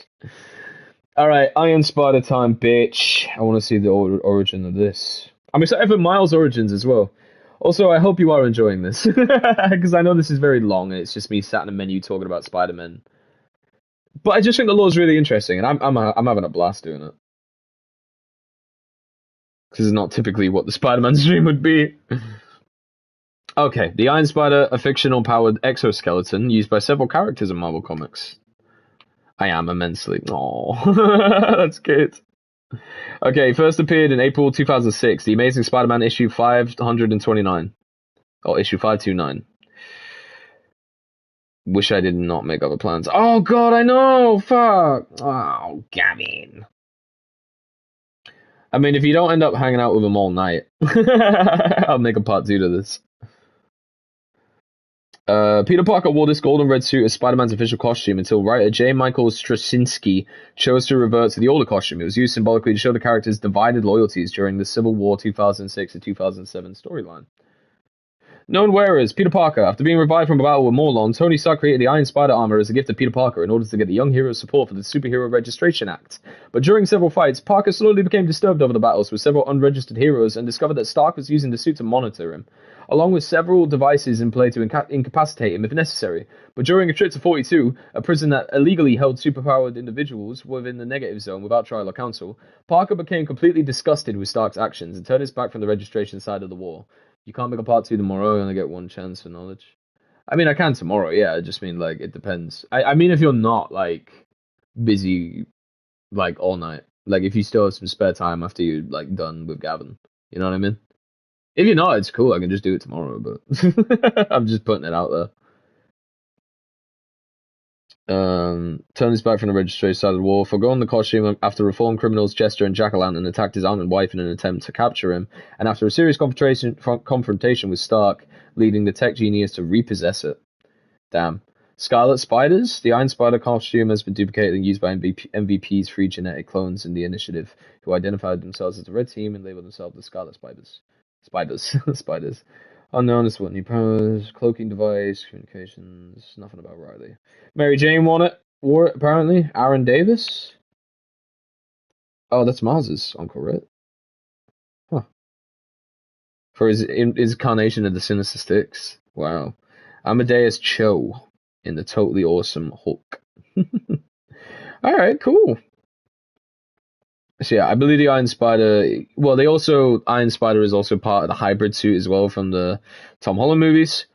Alright, Iron Spider time, bitch. I want to see the origin of this. I'm excited for Miles' origins as well. Also, I hope you are enjoying this. Because I know this is very long and it's just me sat in a menu talking about Spider-Man. But I just think the lore is really interesting and I'm having a blast doing it. Because it's not typically what the Spider-Man stream would be. Okay, the Iron Spider, a fictional-powered exoskeleton used by several characters in Marvel Comics. I am immensely. Aww, that's good. Okay, first appeared in April 2006, The Amazing Spider-Man issue 529. Or issue 529. Wish I did not make other plans. Oh god, I know! Fuck! Oh, Gavin. I mean, if you don't end up hanging out with him all night, I'll make a part 2 to this. Peter Parker wore this golden red suit as Spider-Man's official costume until writer J. Michael Straczynski chose to revert to the older costume. It was used symbolically to show the character's divided loyalties during the Civil War 2006 to 2007 storyline. Known wearers, Peter Parker. After being revived from a battle with Morlun, Tony Stark created the Iron Spider armor as a gift to Peter Parker in order to get the young hero's support for the Superhero Registration Act. But during several fights, Parker slowly became disturbed over the battles with several unregistered heroes and discovered that Stark was using the suit to monitor him, along with several devices in play to incapacitate him if necessary. But during a trip to 42, a prison that illegally held superpowered individuals within the negative zone without trial or counsel, Parker became completely disgusted with Stark's actions and turned his back from the registration side of the war. You can't make a part 2 tomorrow, I only get one chance for knowledge. I mean, I can tomorrow, yeah, I just mean, like, it depends. I mean, if you're not, like, busy, like, all night. Like, if you still have some spare time after you're, like, done with Gavin. You know what I mean? If you're not, it's cool, I can just do it tomorrow, but I'm just putting it out there. Turned his back from the registration side of the war, forgone the costume after reformed criminals Jester and Jack-O-Lantern attacked his aunt and wife in an attempt to capture him, and after a serious confrontation with Stark, leading the tech genius to repossess it. Damn. Scarlet Spiders? The Iron Spider costume has been duplicated and used by MVP's 3 genetic clones in the Initiative, who identified themselves as the Red Team and labeled themselves the Scarlet Spiders. Spiders. Unknown as what new powers, cloaking device, communications, nothing about Riley. Mary Jane wore it apparently. Aaron Davis? Oh, that's Miles's uncle, right? Huh. For his incarnation of the Sinister Six. Wow. Amadeus Cho in the Totally Awesome Hulk. Alright, cool. So yeah, I believe the Iron Spider. Well, Iron Spider is also part of the hybrid suit as well from the Tom Holland movies.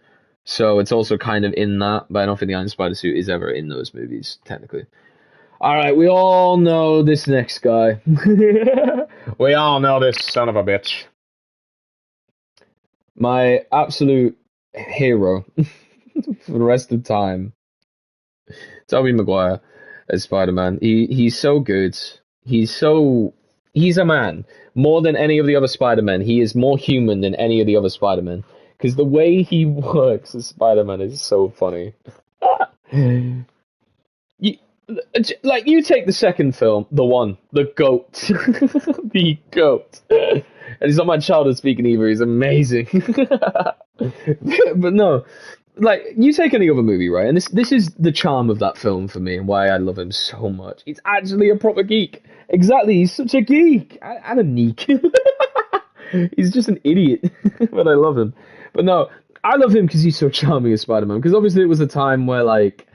So it's also kind of in that, but I don't think the Iron Spider suit is ever in those movies, technically. Alright, we all know this next guy. We all know this son of a bitch. My absolute hero for the rest of the time. Tobey Maguire as Spider-Man. He's so good. He's a man. More than any of the other Spider-Men. He is more human than any of the other Spider-Men. Because the way he works as Spider-Man is so funny. You take the second film, the GOAT. The GOAT. And he's not my childhood speaking either, he's amazing. But no, like, you take any other movie, right? And this is the charm of that film for me and why I love him so much. He's actually a proper geek. Exactly, he's such a geek. And a neek. He's just an idiot. But I love him. But no, I love him because he's so charming as Spider-Man. Because obviously it was a time where, like,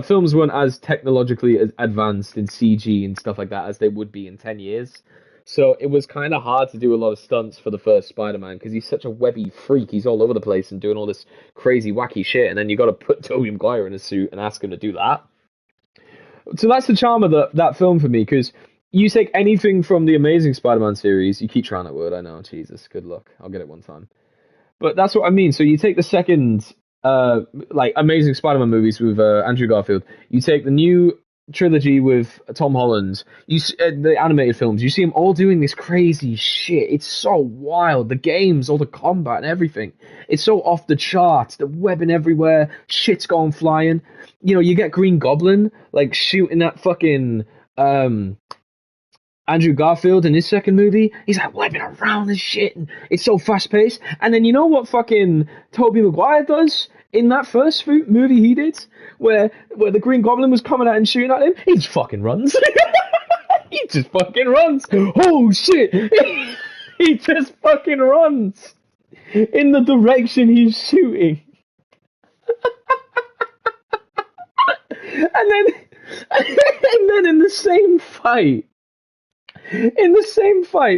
films weren't as technologically advanced in CG and stuff like that as they would be in 10 years. So it was kind of hard to do a lot of stunts for the first Spider-Man because he's such a webby freak. He's all over the place and doing all this crazy, wacky shit. And then you got to put Tobey Maguire in a suit and ask him to do that. So that's the charm of that film for me, because you take anything from the Amazing Spider-Man series. You keep trying that word, I know. Jesus, good luck. I'll get it one time. But that's what I mean. So you take the second, Amazing Spider-Man movies with Andrew Garfield. You take the new trilogy with Tom Holland. The animated films. You see them all doing this crazy shit. It's so wild. The games, all the combat and everything. It's so off the charts. The webbing everywhere. Shit's going flying. You get Green Goblin like shooting at fucking Andrew Garfield in his second movie. He's like webbing around and shit, and it's so fast paced. And then you know what fucking Tobey Maguire does in that first movie he did, where the Green Goblin was coming at and shooting at him? He just fucking runs. He just fucking runs. Oh shit! He just fucking runs in the direction he's shooting. And then in the same fight,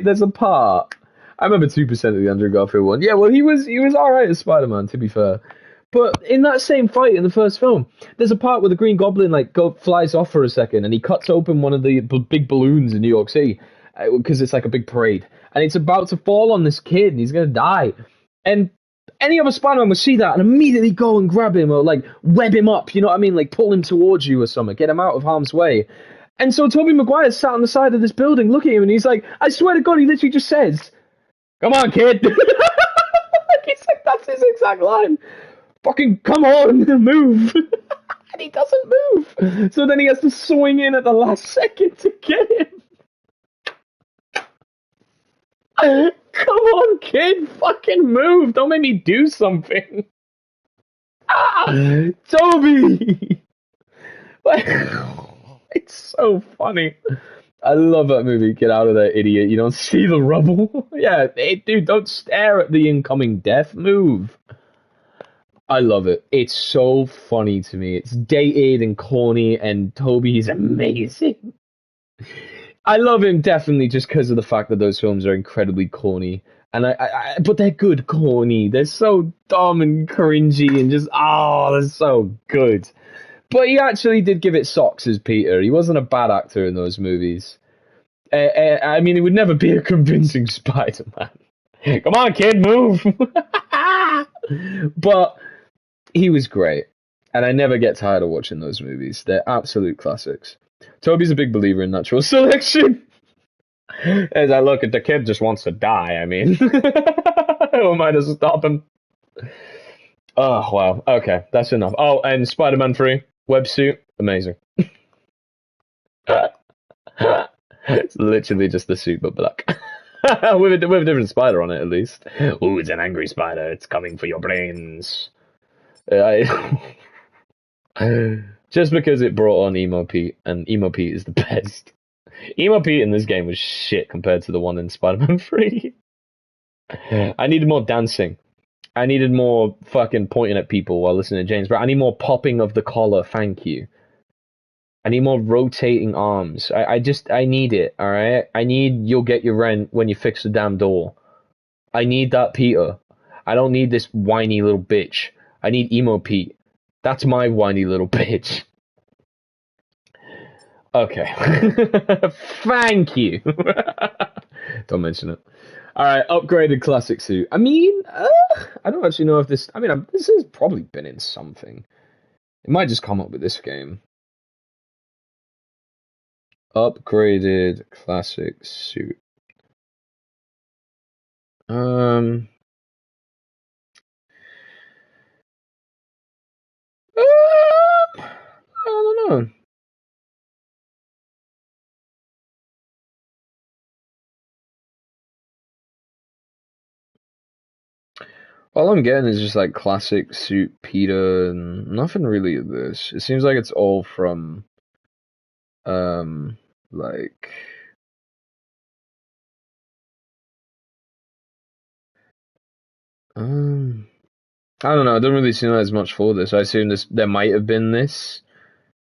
there's a part. I remember 2% of the Andrew Garfield one. Yeah, well, he was alright as Spider-Man, to be fair. But in that same fight in the first film, there's a part where the Green Goblin flies off for a second, and he cuts open one of the big balloons in New York City because it's like a big parade, and it's about to fall on this kid, and he's gonna die. And any other Spider-Man would see that and immediately go and grab him or web him up, you know what I mean? Like pull him towards you or something, get him out of harm's way. And so Tobey Maguire sat on the side of this building looking at him, and he's like, I swear to God, he literally just says, "Come on, kid." He's like, that's his exact line. Fucking come on, move. And he doesn't move. So then he has to swing in at the last second to get him. Come on, kid, fucking move. Don't make me do something. Toby! It's so funny. I love that movie. Get out of there, idiot. You don't see the rubble. Yeah, hey, dude, don't stare at the incoming death. Move. I love it. It's so funny to me. It's dated and corny, and Toby is amazing. I love him definitely just because of the fact that those films are incredibly corny. And but they're good corny. They're so dumb and cringy and just, they're so good. But he actually did give it socks as Peter. He wasn't a bad actor in those movies. I mean, he would never be a convincing Spider-Man. Come on, kid, move. But he was great. And I never get tired of watching those movies. They're absolute classics. Toby's a big believer in natural selection. As I look at the kid just wants to die, I mean. Who am I to stop him? Oh, wow. Okay, that's enough. Oh, and Spider-Man 3, websuit, amazing. It's literally just the suit, but black. with a different spider on it, at least. Ooh, it's an angry spider. It's coming for your brains. Just because it brought on Emo Pete, and Emo Pete is the best. Emo Pete in this game was shit compared to the one in Spider-Man 3. I needed more dancing. I needed more fucking pointing at people while listening to James Brown. I need more popping of the collar, thank you. I need more rotating arms. I need it, alright? I need You'll Get Your Rent when you fix the damn door. I need that Peter. I don't need this whiny little bitch. I need Emo Pete. That's my whiny little bitch. Okay. Thank you. Don't mention it. Alright, upgraded classic suit. I mean, I don't actually know if this... I mean, this has probably been in something. It might just come up with this game. Upgraded classic suit. I don't know. All I'm getting is just like classic suit Peter and nothing really of this. It seems like it's all from like I don't know. I don't really see as much for this. I assume there might have been this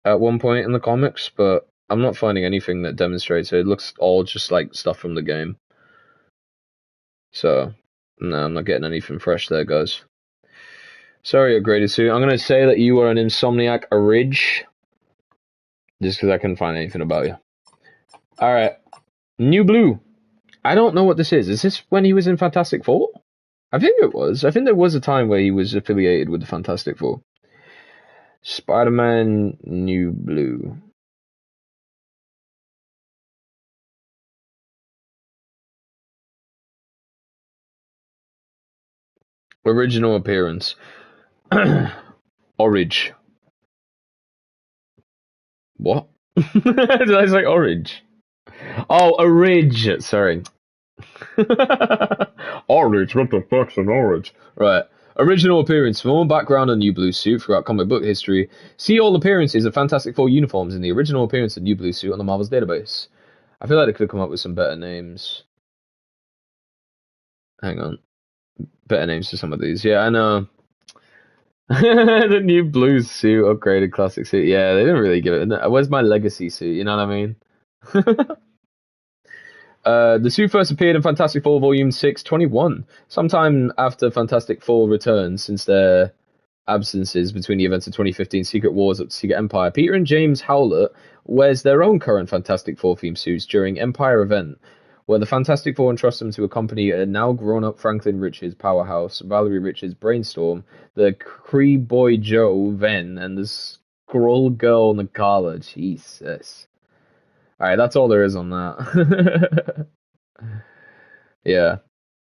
at one point in the comics, but I'm not finding anything that demonstrates it. It looks all just like stuff from the game. So, no, I'm not getting anything fresh there, guys. Sorry, upgraded suit. I'm gonna say that you are an Insomniac Ridge, just because I couldn't find anything about you. All right, New Blue. I don't know what this is. Is this when he was in Fantastic Four? I think it was. I think there was a time where he was affiliated with the Fantastic Four. Spider-Man New Blue. Original appearance. Orange. What? Did I say orange? Oh, a ridge. Sorry. Orange. What the fuck's an orange? Right. Original appearance. For more background on New Blue Suit throughout comic book history, see all appearances of Fantastic Four uniforms in the original appearance of New Blue Suit on the Marvel's database. I feel like they could have come up with some better names. Hang on. Better names for some of these. Yeah, I know. The New Blue Suit, upgraded classic suit. Yeah, they didn't really give it. Where's my legacy suit? You know what I mean? The suit first appeared in Fantastic Four Volume 621, sometime after Fantastic Four returns, since their absences between the events of 2015 Secret Wars of Secret Empire. Peter and James Howlett wears their own current Fantastic Four theme suits during Empire event, where the Fantastic Four entrust them to accompany a now grown-up Franklin Richards powerhouse, Valerie Richards Brainstorm, the Kree Boy Joe Venn, and the Skrull Girl Nakala. Jesus. Alright, that's all there is on that. Yeah.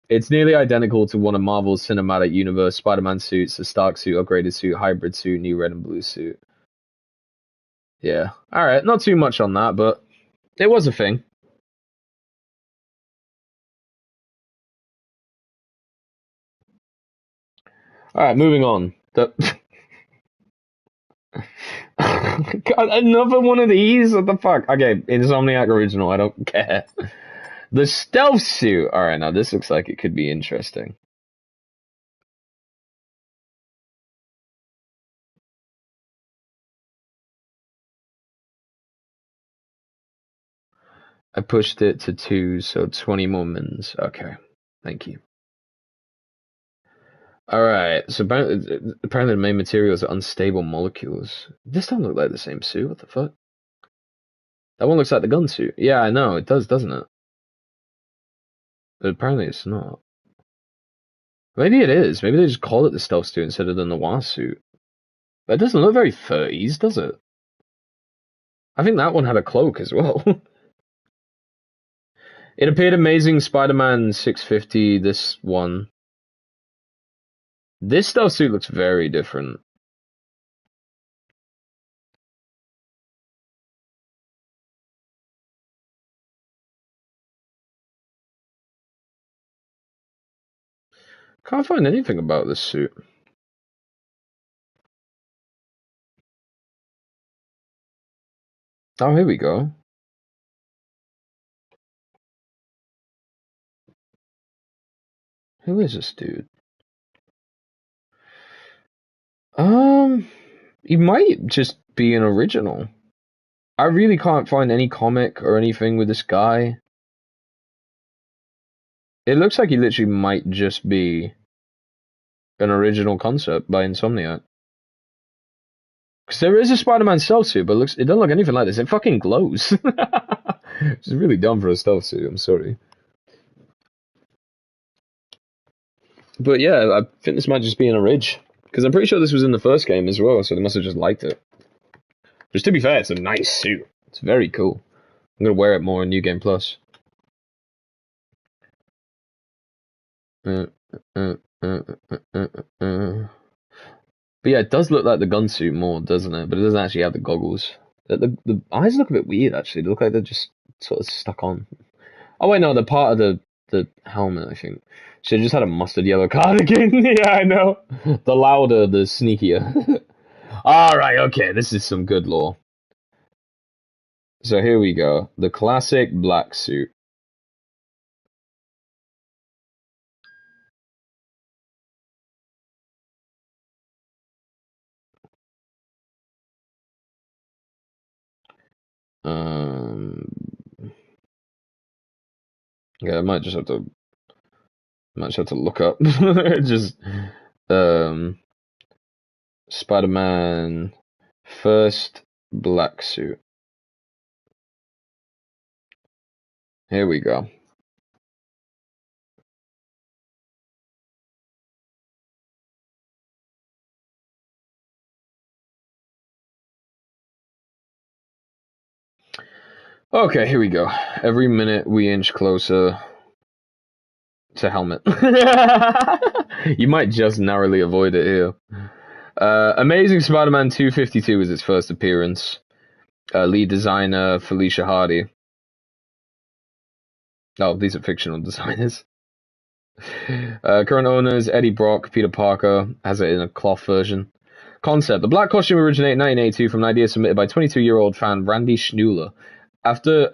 It's nearly identical to one of Marvel's Cinematic Universe Spider-Man suits, the Stark suit, upgraded suit, hybrid suit, new red and blue suit. Yeah. Alright, not too much on that, but it was a thing. Alright, moving on. God, another one of these? What the fuck? Okay, Insomniac Original, I don't care. The stealth suit. Alright, now this looks like it could be interesting. I pushed it to 2, so 20 more mins. Okay, thank you. Alright, so apparently the main materials are unstable molecules. This doesn't look like the same suit, what the fuck? That one looks like the gun suit. Yeah, I know, it does, doesn't it? But apparently it's not. Maybe it is. Maybe they just call it the stealth suit instead of the noir suit. But it doesn't look very 30s, does it? I think that one had a cloak as well. It appeared Amazing Spider-Man 650, this one. This stealth suit looks very different. Can't find anything about this suit. Oh, here we go. Who is this dude? He might just be an original. I really can't find any comic or anything with this guy. It looks like he literally might just be an original concept by Insomniac. Because there is a Spider-Man stealth suit, but it doesn't look anything like this. It fucking glows. It's really dumb for a stealth suit, I'm sorry. But yeah, I think this might just be an Ridge. Because I'm pretty sure this was in the first game as well, so they must have just liked it. Which, to be fair, it's a nice suit. It's very cool. I'm going to wear it more in New Game Plus. But yeah, it does look like the gun suit more, doesn't it? But it doesn't actually have the goggles. The eyes look a bit weird, actually. They look like they're just sort of stuck on. Oh, wait, no, they're part of the helmet, I think. Should have just had a mustard yellow cardigan. Yeah, I know. The louder, the sneakier. Alright, okay, this is some good lore. So here we go. The classic black suit. Um, yeah, I might just have to look up just Spider-Man first black suit. Here we go. Okay, here we go. Every minute we inch closer to helmet. You might just narrowly avoid it here. Amazing Spider-Man 252 was its first appearance. Lead designer Felicia Hardy. Oh, these are fictional designers. Current owners Eddie Brock, Peter Parker has it in a cloth version. Concept: the black costume originated in 1982 from an idea submitted by 22-year-old fan Randy Schnuller. After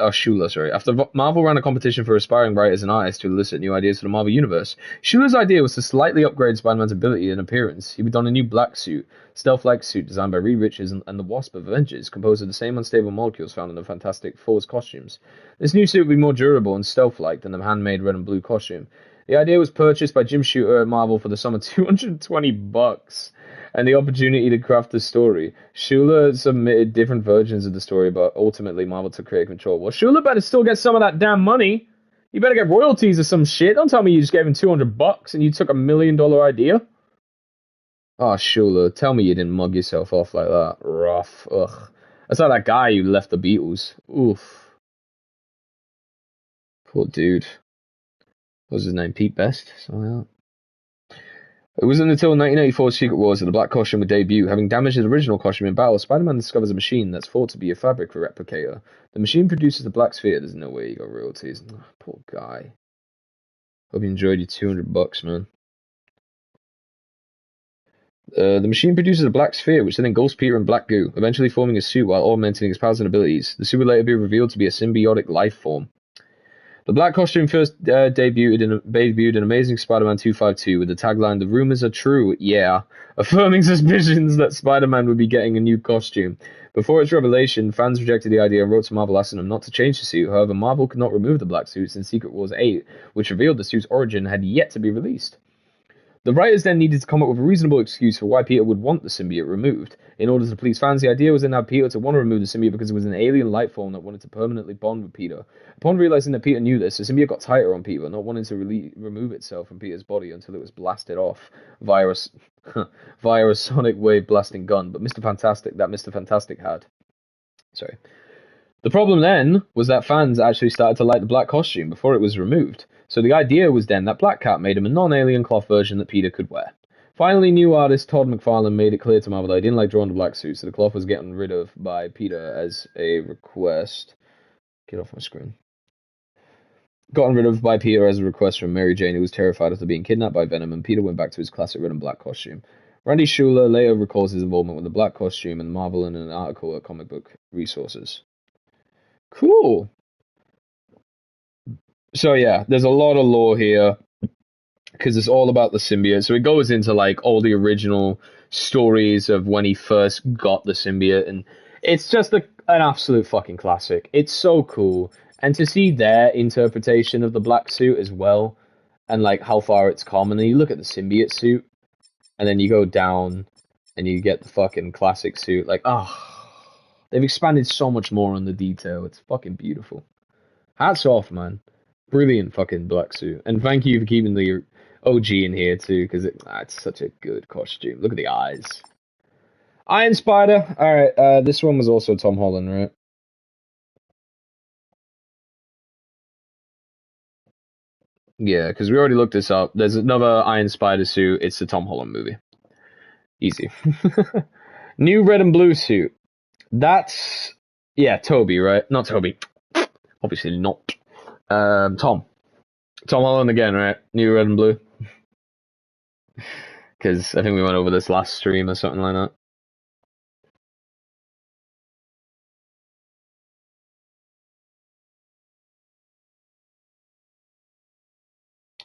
Marvel ran a competition for aspiring writers and artists to elicit new ideas for the Marvel Universe, Schuller's idea was to slightly upgrade Spider-Man's ability and appearance. He would don a new black suit, stealth-like suit designed by Reed Richards and the Wasp of Avengers, composed of the same unstable molecules found in the Fantastic Four's costumes. This new suit would be more durable and stealth-like than the handmade red and blue costume. The idea was purchased by Jim Shooter at Marvel for the sum of $220. And the opportunity to craft the story. Schuler submitted different versions of the story, but ultimately Marvel took creative control. Well, Schuler better still get some of that damn money. You better get royalties or some shit. Don't tell me you just gave him $200 and you took $1 million idea. Oh, Schuler, tell me you didn't mug yourself off like that. Rough. Ugh. That's like that guy who left the Beatles. Oof. Poor dude. What was his name? Pete Best? Something like that. It wasn't until 1984 Secret Wars that the black costume would debut. Having damaged his original costume in battle, Spider-Man discovers a machine that's thought to be a fabric replicator. The machine produces the black sphere. There's no way you got royalties. Oh, poor guy. Hope you enjoyed your $200, man. The machine produces a black sphere, which then engulfs Peter in black goo, eventually forming a suit while augmenting his powers and abilities. The suit would later be revealed to be a symbiotic life form. The black costume first debuted in Amazing Spider-Man 252 with the tagline, "The rumors are true, yeah," affirming suspicions that Spider-Man would be getting a new costume. Before its revelation, fans rejected the idea and wrote to Marvel asking them not to change the suit. However, Marvel could not remove the black suit since Secret Wars 8, which revealed the suit's origin, had yet to be released. The writers then needed to come up with a reasonable excuse for why Peter would want the symbiote removed. In order to please fans, the idea was then to have Peter to want to remove the symbiote because it was an alien life form that wanted to permanently bond with Peter. Upon realizing that Peter knew this, the symbiote got tighter on Peter, not wanting to remove itself from Peter's body until it was blasted off via a sonic wave blasting gun. But Mr. Fantastic had. Sorry. The problem then was that fans actually started to like the black costume before it was removed. So the idea was then that Black Cat made him a non-alien cloth version that Peter could wear. Finally, new artist Todd McFarlane made it clear to Marvel that he didn't like drawing the black suit, so the cloth was getting rid of by Peter as a request. Get off my screen. Gotten rid of by Peter as a request from Mary Jane, who was terrified after being kidnapped by Venom, and Peter went back to his classic red and black costume. Randy Schuller later recalls his involvement with the black costume and Marvel in an article at Comic Book Resources. Cool. So yeah, there's a lot of lore here because it's all about the symbiote. So it goes into like all the original stories of when he first got the symbiote, and it's just an absolute fucking classic. It's so cool, and to see their interpretation of the black suit as well, and like how far it's come. And then you look at the symbiote suit, and then you go down, and you get the fucking classic suit. Like, they've expanded so much more on the detail. It's fucking beautiful. Hats off, man. Brilliant fucking black suit. And thank you for keeping the OG in here too, because it's such a good costume. Look at the eyes. Iron Spider. Alright, this one was also Tom Holland, right? Yeah, because we already looked this up. There's another Iron Spider suit. It's the Tom Holland movie. Easy. New red and blue suit. That's... yeah, Toby, right? Not Toby. Obviously not. Tom Holland again, right? New red and blue. Because I think we went over this last stream or something like that.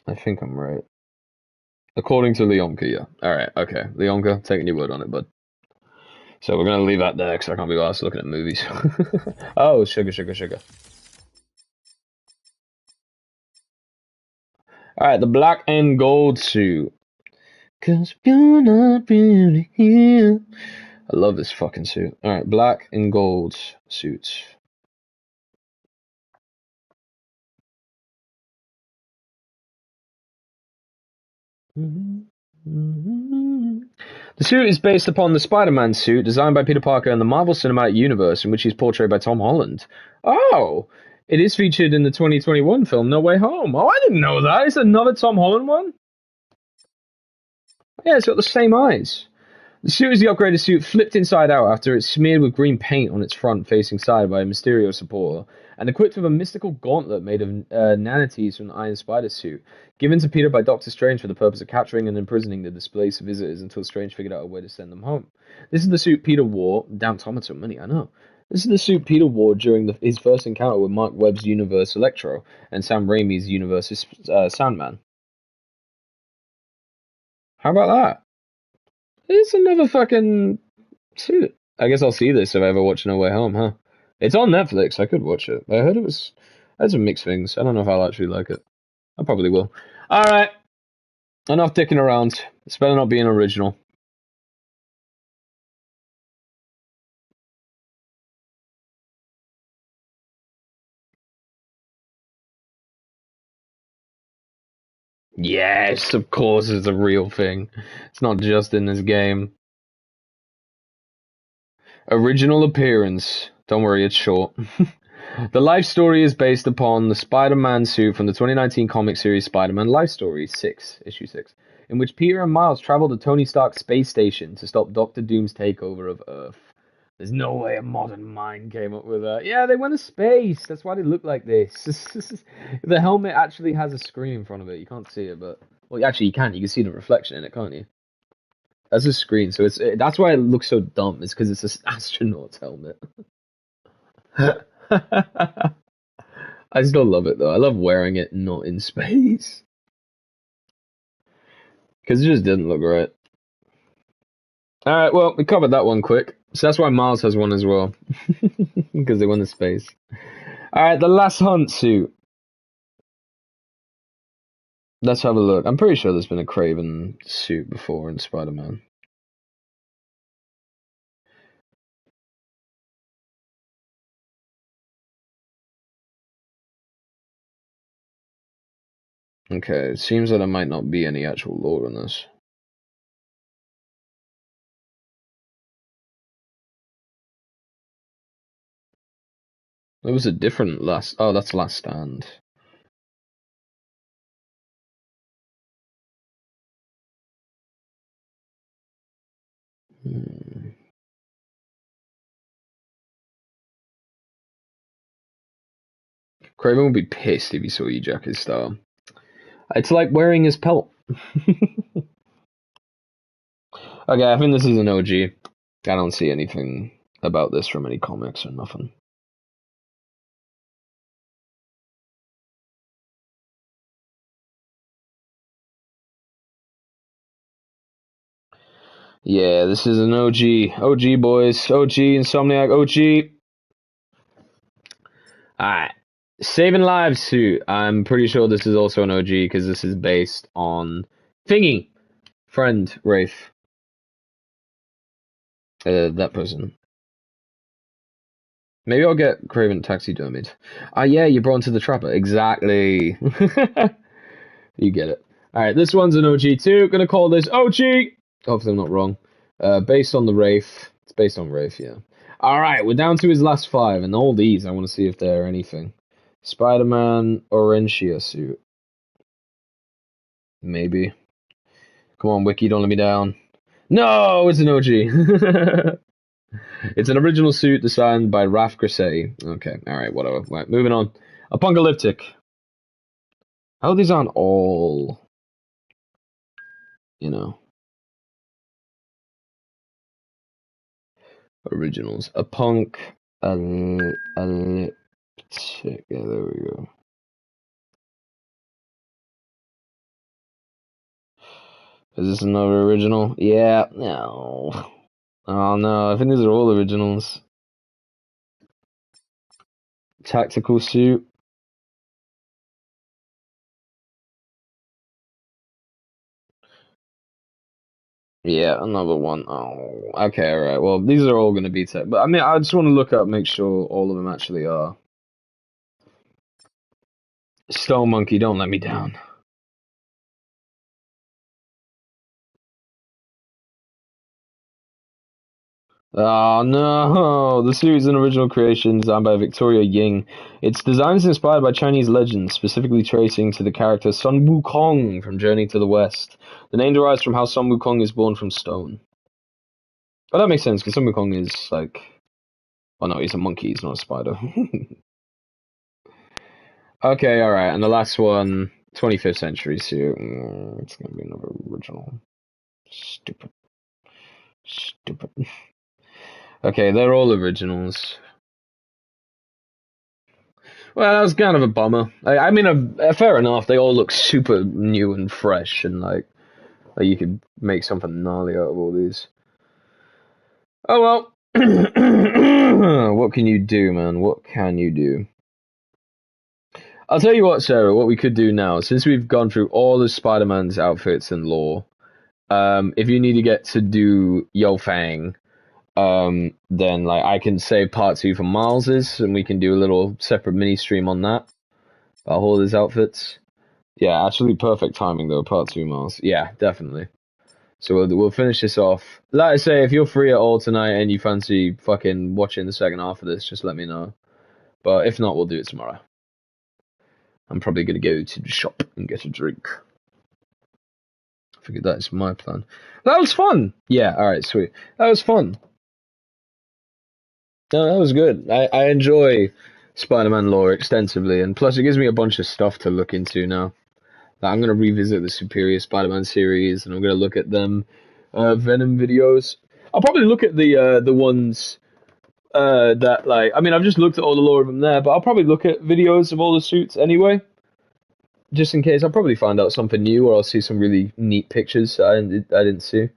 I think I'm right. According to Leonka, yeah. Alright, okay. Leonka, taking your word on it, bud. So we're gonna leave that there because I can't be arsed looking at movies. Oh, sugar, sugar, sugar. Alright, the black and gold suit. Cause you're not really here. I love this fucking suit. Alright, black and gold suits. The suit is based upon the Spider-Man suit designed by Peter Parker in the Marvel Cinematic Universe, in which he's portrayed by Tom Holland. Oh, it is featured in the 2021 film No Way Home. Oh, I didn't know that. It's another Tom Holland one? Yeah, it's got the same eyes. The suit is the upgraded suit flipped inside out after it's smeared with green paint on its front facing side by a Mysterio supporter, and equipped with a mystical gauntlet made of nanites from the Iron Spider suit, given to Peter by Doctor Strange for the purpose of capturing and imprisoning the displaced visitors until Strange figured out a way to send them home. This is the suit Peter wore. Damn, Thomas some money, I know. This is the suit Peter wore during his first encounter with Mark Webb's universe Electro and Sam Raimi's universe's Sandman. How about that? It's another fucking suit. I guess I'll see this if I ever watch No Way Home, huh? It's on Netflix. I could watch it. I heard I had some mixed things. I don't know if I'll actually like it. I probably will. Alright. Enough dicking around. It's better not being original. Yes, of course it's a real thing. It's not just in this game. Original appearance. Don't worry, it's short. The life story is based upon the Spider-Man suit from the 2019 comic series Spider-Man Life Story 6, issue 6, in which Peter and Miles travel to Tony Stark's space station to stop Doctor Doom's takeover of Earth. There's no way a modern mind came up with that. Yeah, they went to space. That's why they look like this. The helmet actually has a screen in front of it. You can't see it, but... Well, actually, you can. You can see the reflection in it, can't you? That's a screen, so that's why it looks so dumb. It's because it's an astronaut's helmet. I still love it though. I love wearing it not in space. Because it just didn't look right. Alright, well, we covered that one quick. So that's why Miles has one as well. Because they went to space. Alright, the Last Hunt suit. Let's have a look. I'm pretty sure there's been a Kraven suit before in Spider-Man. Okay, it seems that there might not be any actual lore in this. There was a different Last... Oh, that's Last Stand. Kraven would be pissed if he saw you jack his style. It's like wearing his pelt. Okay, I think this is an OG. I don't see anything about this from any comics or nothing. Yeah, this is an OG. OG, boys. OG, Insomniac, OG. Alright. Saving Lives suit. I'm pretty sure this is also an OG because this is based on Thingy. Friend, Wraith. That person. Maybe I'll get Kraven taxidermied. Ah, yeah, you're brought into the Trapper. Exactly. You get it. Alright, this one's an OG too. Gonna call this OG. Hopefully I'm not wrong. Based on the Wraith. It's based on Wraith, yeah. Alright, we're down to his last 5, and all these I want to see if they're anything. Spider-Man Orentia suit. Maybe. Come on, Wiki, don't let me down. No, it's an OG. It's an original suit designed by Raf Grassetti. Okay, alright, whatever. Right, moving on. Apocalyptic. How these aren't all... You know... Originals. A punk, elliptic. Yeah, there we go. Is this another original? Yeah, no. Oh no, I think these are all originals. Tactical suit. Yeah, another one. Oh, okay, alright. Well, these are all going to be tech. But I mean, I just want to look up, make sure all of them actually are. Stone Monkey, don't let me down. Oh no! The suit is an original creation designed by Victoria Ying. Its design is inspired by Chinese legends, specifically tracing to the character Sun Wukong from Journey to the West. The name derives from how Sun Wukong is born from stone. Oh, that makes sense, because Sun Wukong is like... Oh no, he's a monkey, he's not a spider. Okay, alright, and the last one, 25th century suit. It's gonna be another original. Stupid. Stupid. Okay, they're all originals. Well, that was kind of a bummer. I mean, fair enough. They all look super new and fresh, and like you could make something gnarly out of all these. Oh well. What can you do, man? What can you do? I'll tell you what, Sarah. What we could do now, since we've gone through all of Spider-Man's outfits and lore, if you need to get to do Yo Fang. Then like I can save part 2 for Miles's, and we can do a little separate mini stream on that. About all his outfits. Yeah, actually perfect timing though, part 2 Miles. Yeah, definitely. So we'll finish this off. Like I say, if you're free at all tonight and you fancy fucking watching the second half of this, just let me know. But if not, we'll do it tomorrow. I'm probably gonna go to the shop and get a drink. I figured that is my plan. That was fun! Yeah, alright, sweet. That was fun. No, that was good. I enjoy Spider-Man lore extensively, and plus it gives me a bunch of stuff to look into now. Like, I'm going to revisit the Superior Spider-Man series, and I'm going to look at them Venom videos. I'll probably look at the ones that, like... I mean, I've just looked at all the lore of them there, but I'll probably look at videos of all the suits anyway. Just in case. I'll probably find out something new, or I'll see some really neat pictures that I didn't see.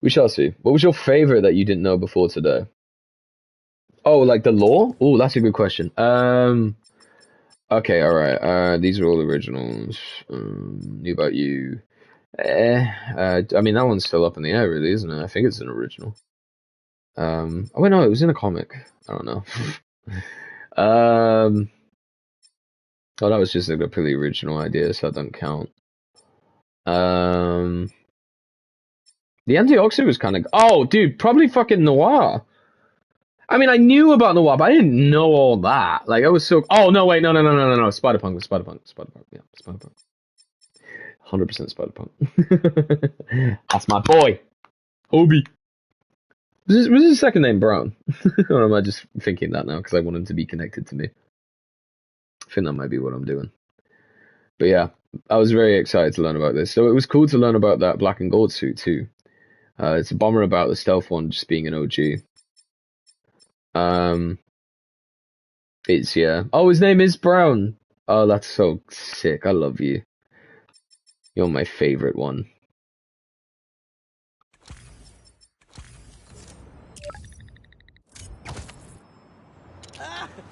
We shall see. What was your favorite that you didn't know before today? Oh, like the lore? Oh, that's a good question. Okay, alright. These are all originals. New About You. I mean, that one's still up in the air, really, isn't it? I think it's an original. Oh, wait, no, it was in a comic. I don't know. Oh, that was just a completely original idea, so that doesn't count. The Antioxidant was kind of... Oh, dude, probably fucking Noir. I mean, I knew about Noir, but I didn't know all that. Like, I was so... Oh, no, wait, no. Spider-Punk. Yeah, Spider-Punk. 100% Spider-Punk. That's my boy. Obi. Was his second name Brown? Or am I just thinking that now because I want him to be connected to me? I think that might be what I'm doing. But yeah, I was very excited to learn about this. So it was cool to learn about that black and gold suit, too. It's a bummer about the stealth one just being an OG. It's, yeah. Oh, his name is Brown. Oh, that's so sick. I love you. You're my favorite one.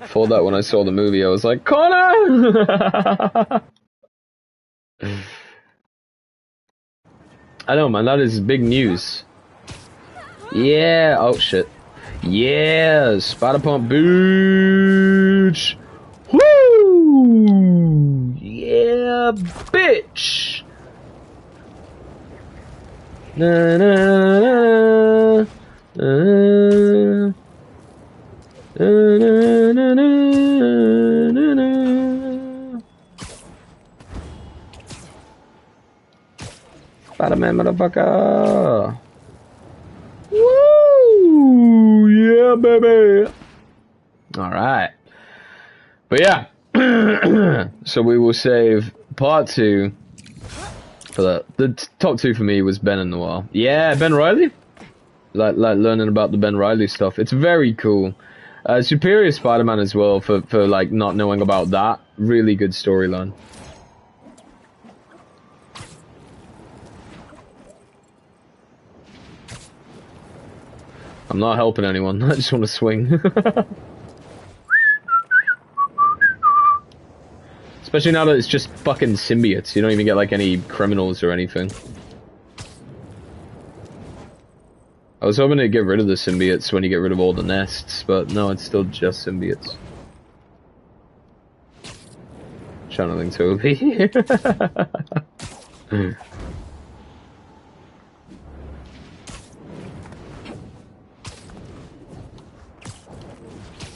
For that, when I saw the movie, I was like, Connor! I know, man. That is big news. Yeah. Oh, shit. Yeah. Spider-Punk Beach. Woo! Yeah, bitch. Na na na na. Na na na na na. Spider-Man, motherfucker. Woo! Yeah, baby. All right. But yeah. So we will save part 2 for that. The top 2 for me was Ben and Noir. Yeah, Ben Reilly. Like learning about the Ben Reilly stuff. It's very cool. Superior Spider-Man as well for like not knowing about that. Really good storyline. I'm not helping anyone. I just want to swing. Especially now that it's just fucking symbiotes. You don't even get like any criminals or anything. I was hoping to get rid of the symbiotes when you get rid of all the nests, but no, it's still just symbiotes. Channeling Toby.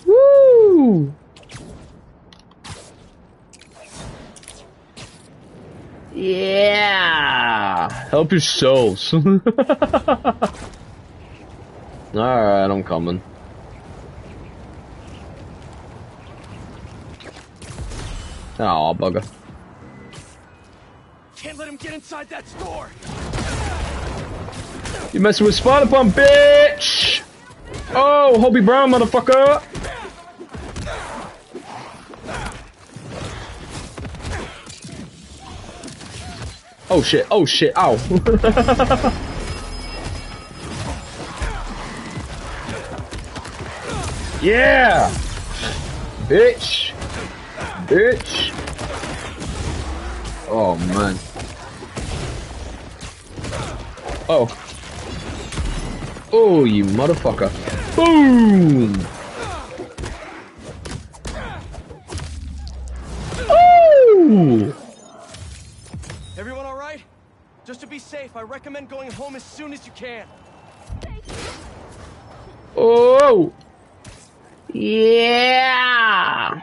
Woo! Yeah! Help yourselves. Alright, I'm coming. Oh, bugger. Can't let him get inside that store. You messing with Spider-Pump, bitch! Oh, Hobie Brown, motherfucker! Oh shit, ow. Yeah! Bitch! Bitch! Oh man. Oh. Oh, you motherfucker. Boom! Oh! Everyone all right? Just to be safe, I recommend going home as soon as you can. Oh! Yeah!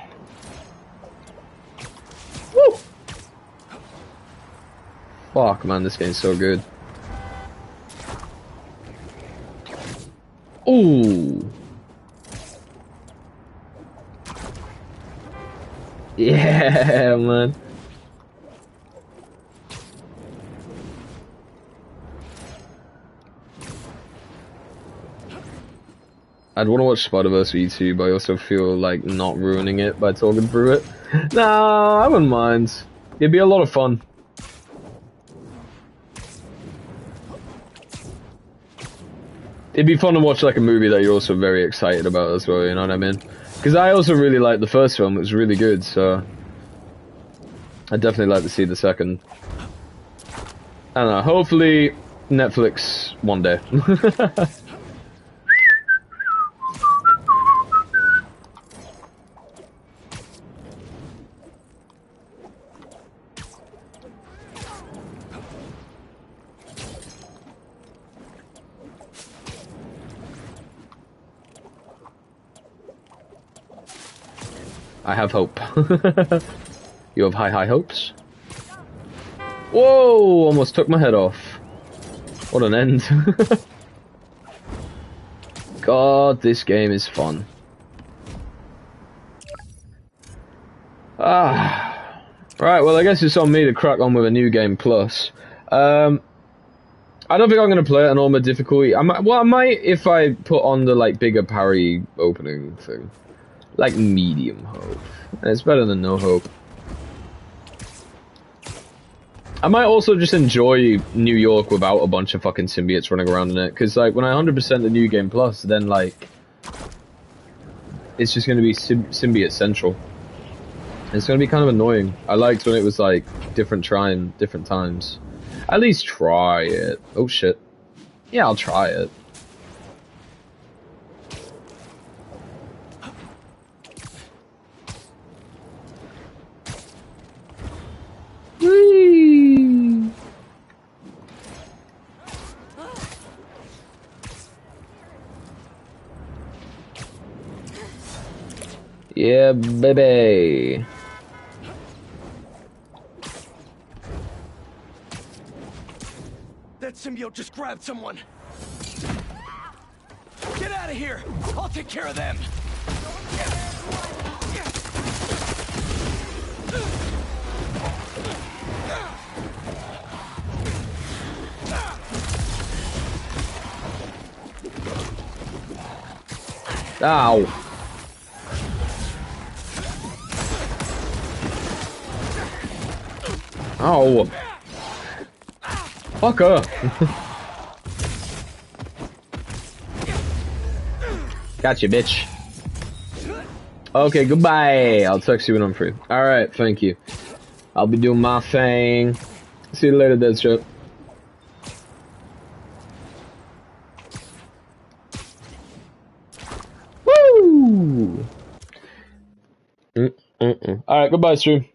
Woo! Fuck, man, this game's so good. Ooh! Yeah, man. I'd want to watch Spider-Verse for YouTube, but I also feel like not ruining it by talking through it. Nah, I wouldn't mind. It'd be a lot of fun. It'd be fun to watch like a movie that you're also very excited about as well, you know what I mean? Because I also really liked the first film, it was really good, so I'd definitely like to see the second. I don't know, hopefully Netflix one day. I have hope. You have high hopes? Whoa! Almost took my head off. What an end. God, this game is fun. Ah. Right, well I guess it's on me to crack on with a new game plus. I don't think I'm going to play it on normal difficulty. I might if I put on the like bigger parry opening thing. Like medium hope. It's better than no hope. I might also just enjoy New York without a bunch of fucking symbiotes running around in it. Because like when I 100% the new game plus, then like it's just going to be symbiote central. It's going to be kind of annoying. I liked when it was like different times. At least try it. Oh shit. Yeah, I'll try it. Whee! Yeah, baby. That symbiote just grabbed someone. Get out of here! I'll take care of them! Ow. Ow. Fuck up. Gotcha, bitch. Okay, goodbye. I'll text you when I'm free. Alright, thank you. I'll be doing my thing. See you later, Deathstroke. Woo! Alright, goodbye, stream.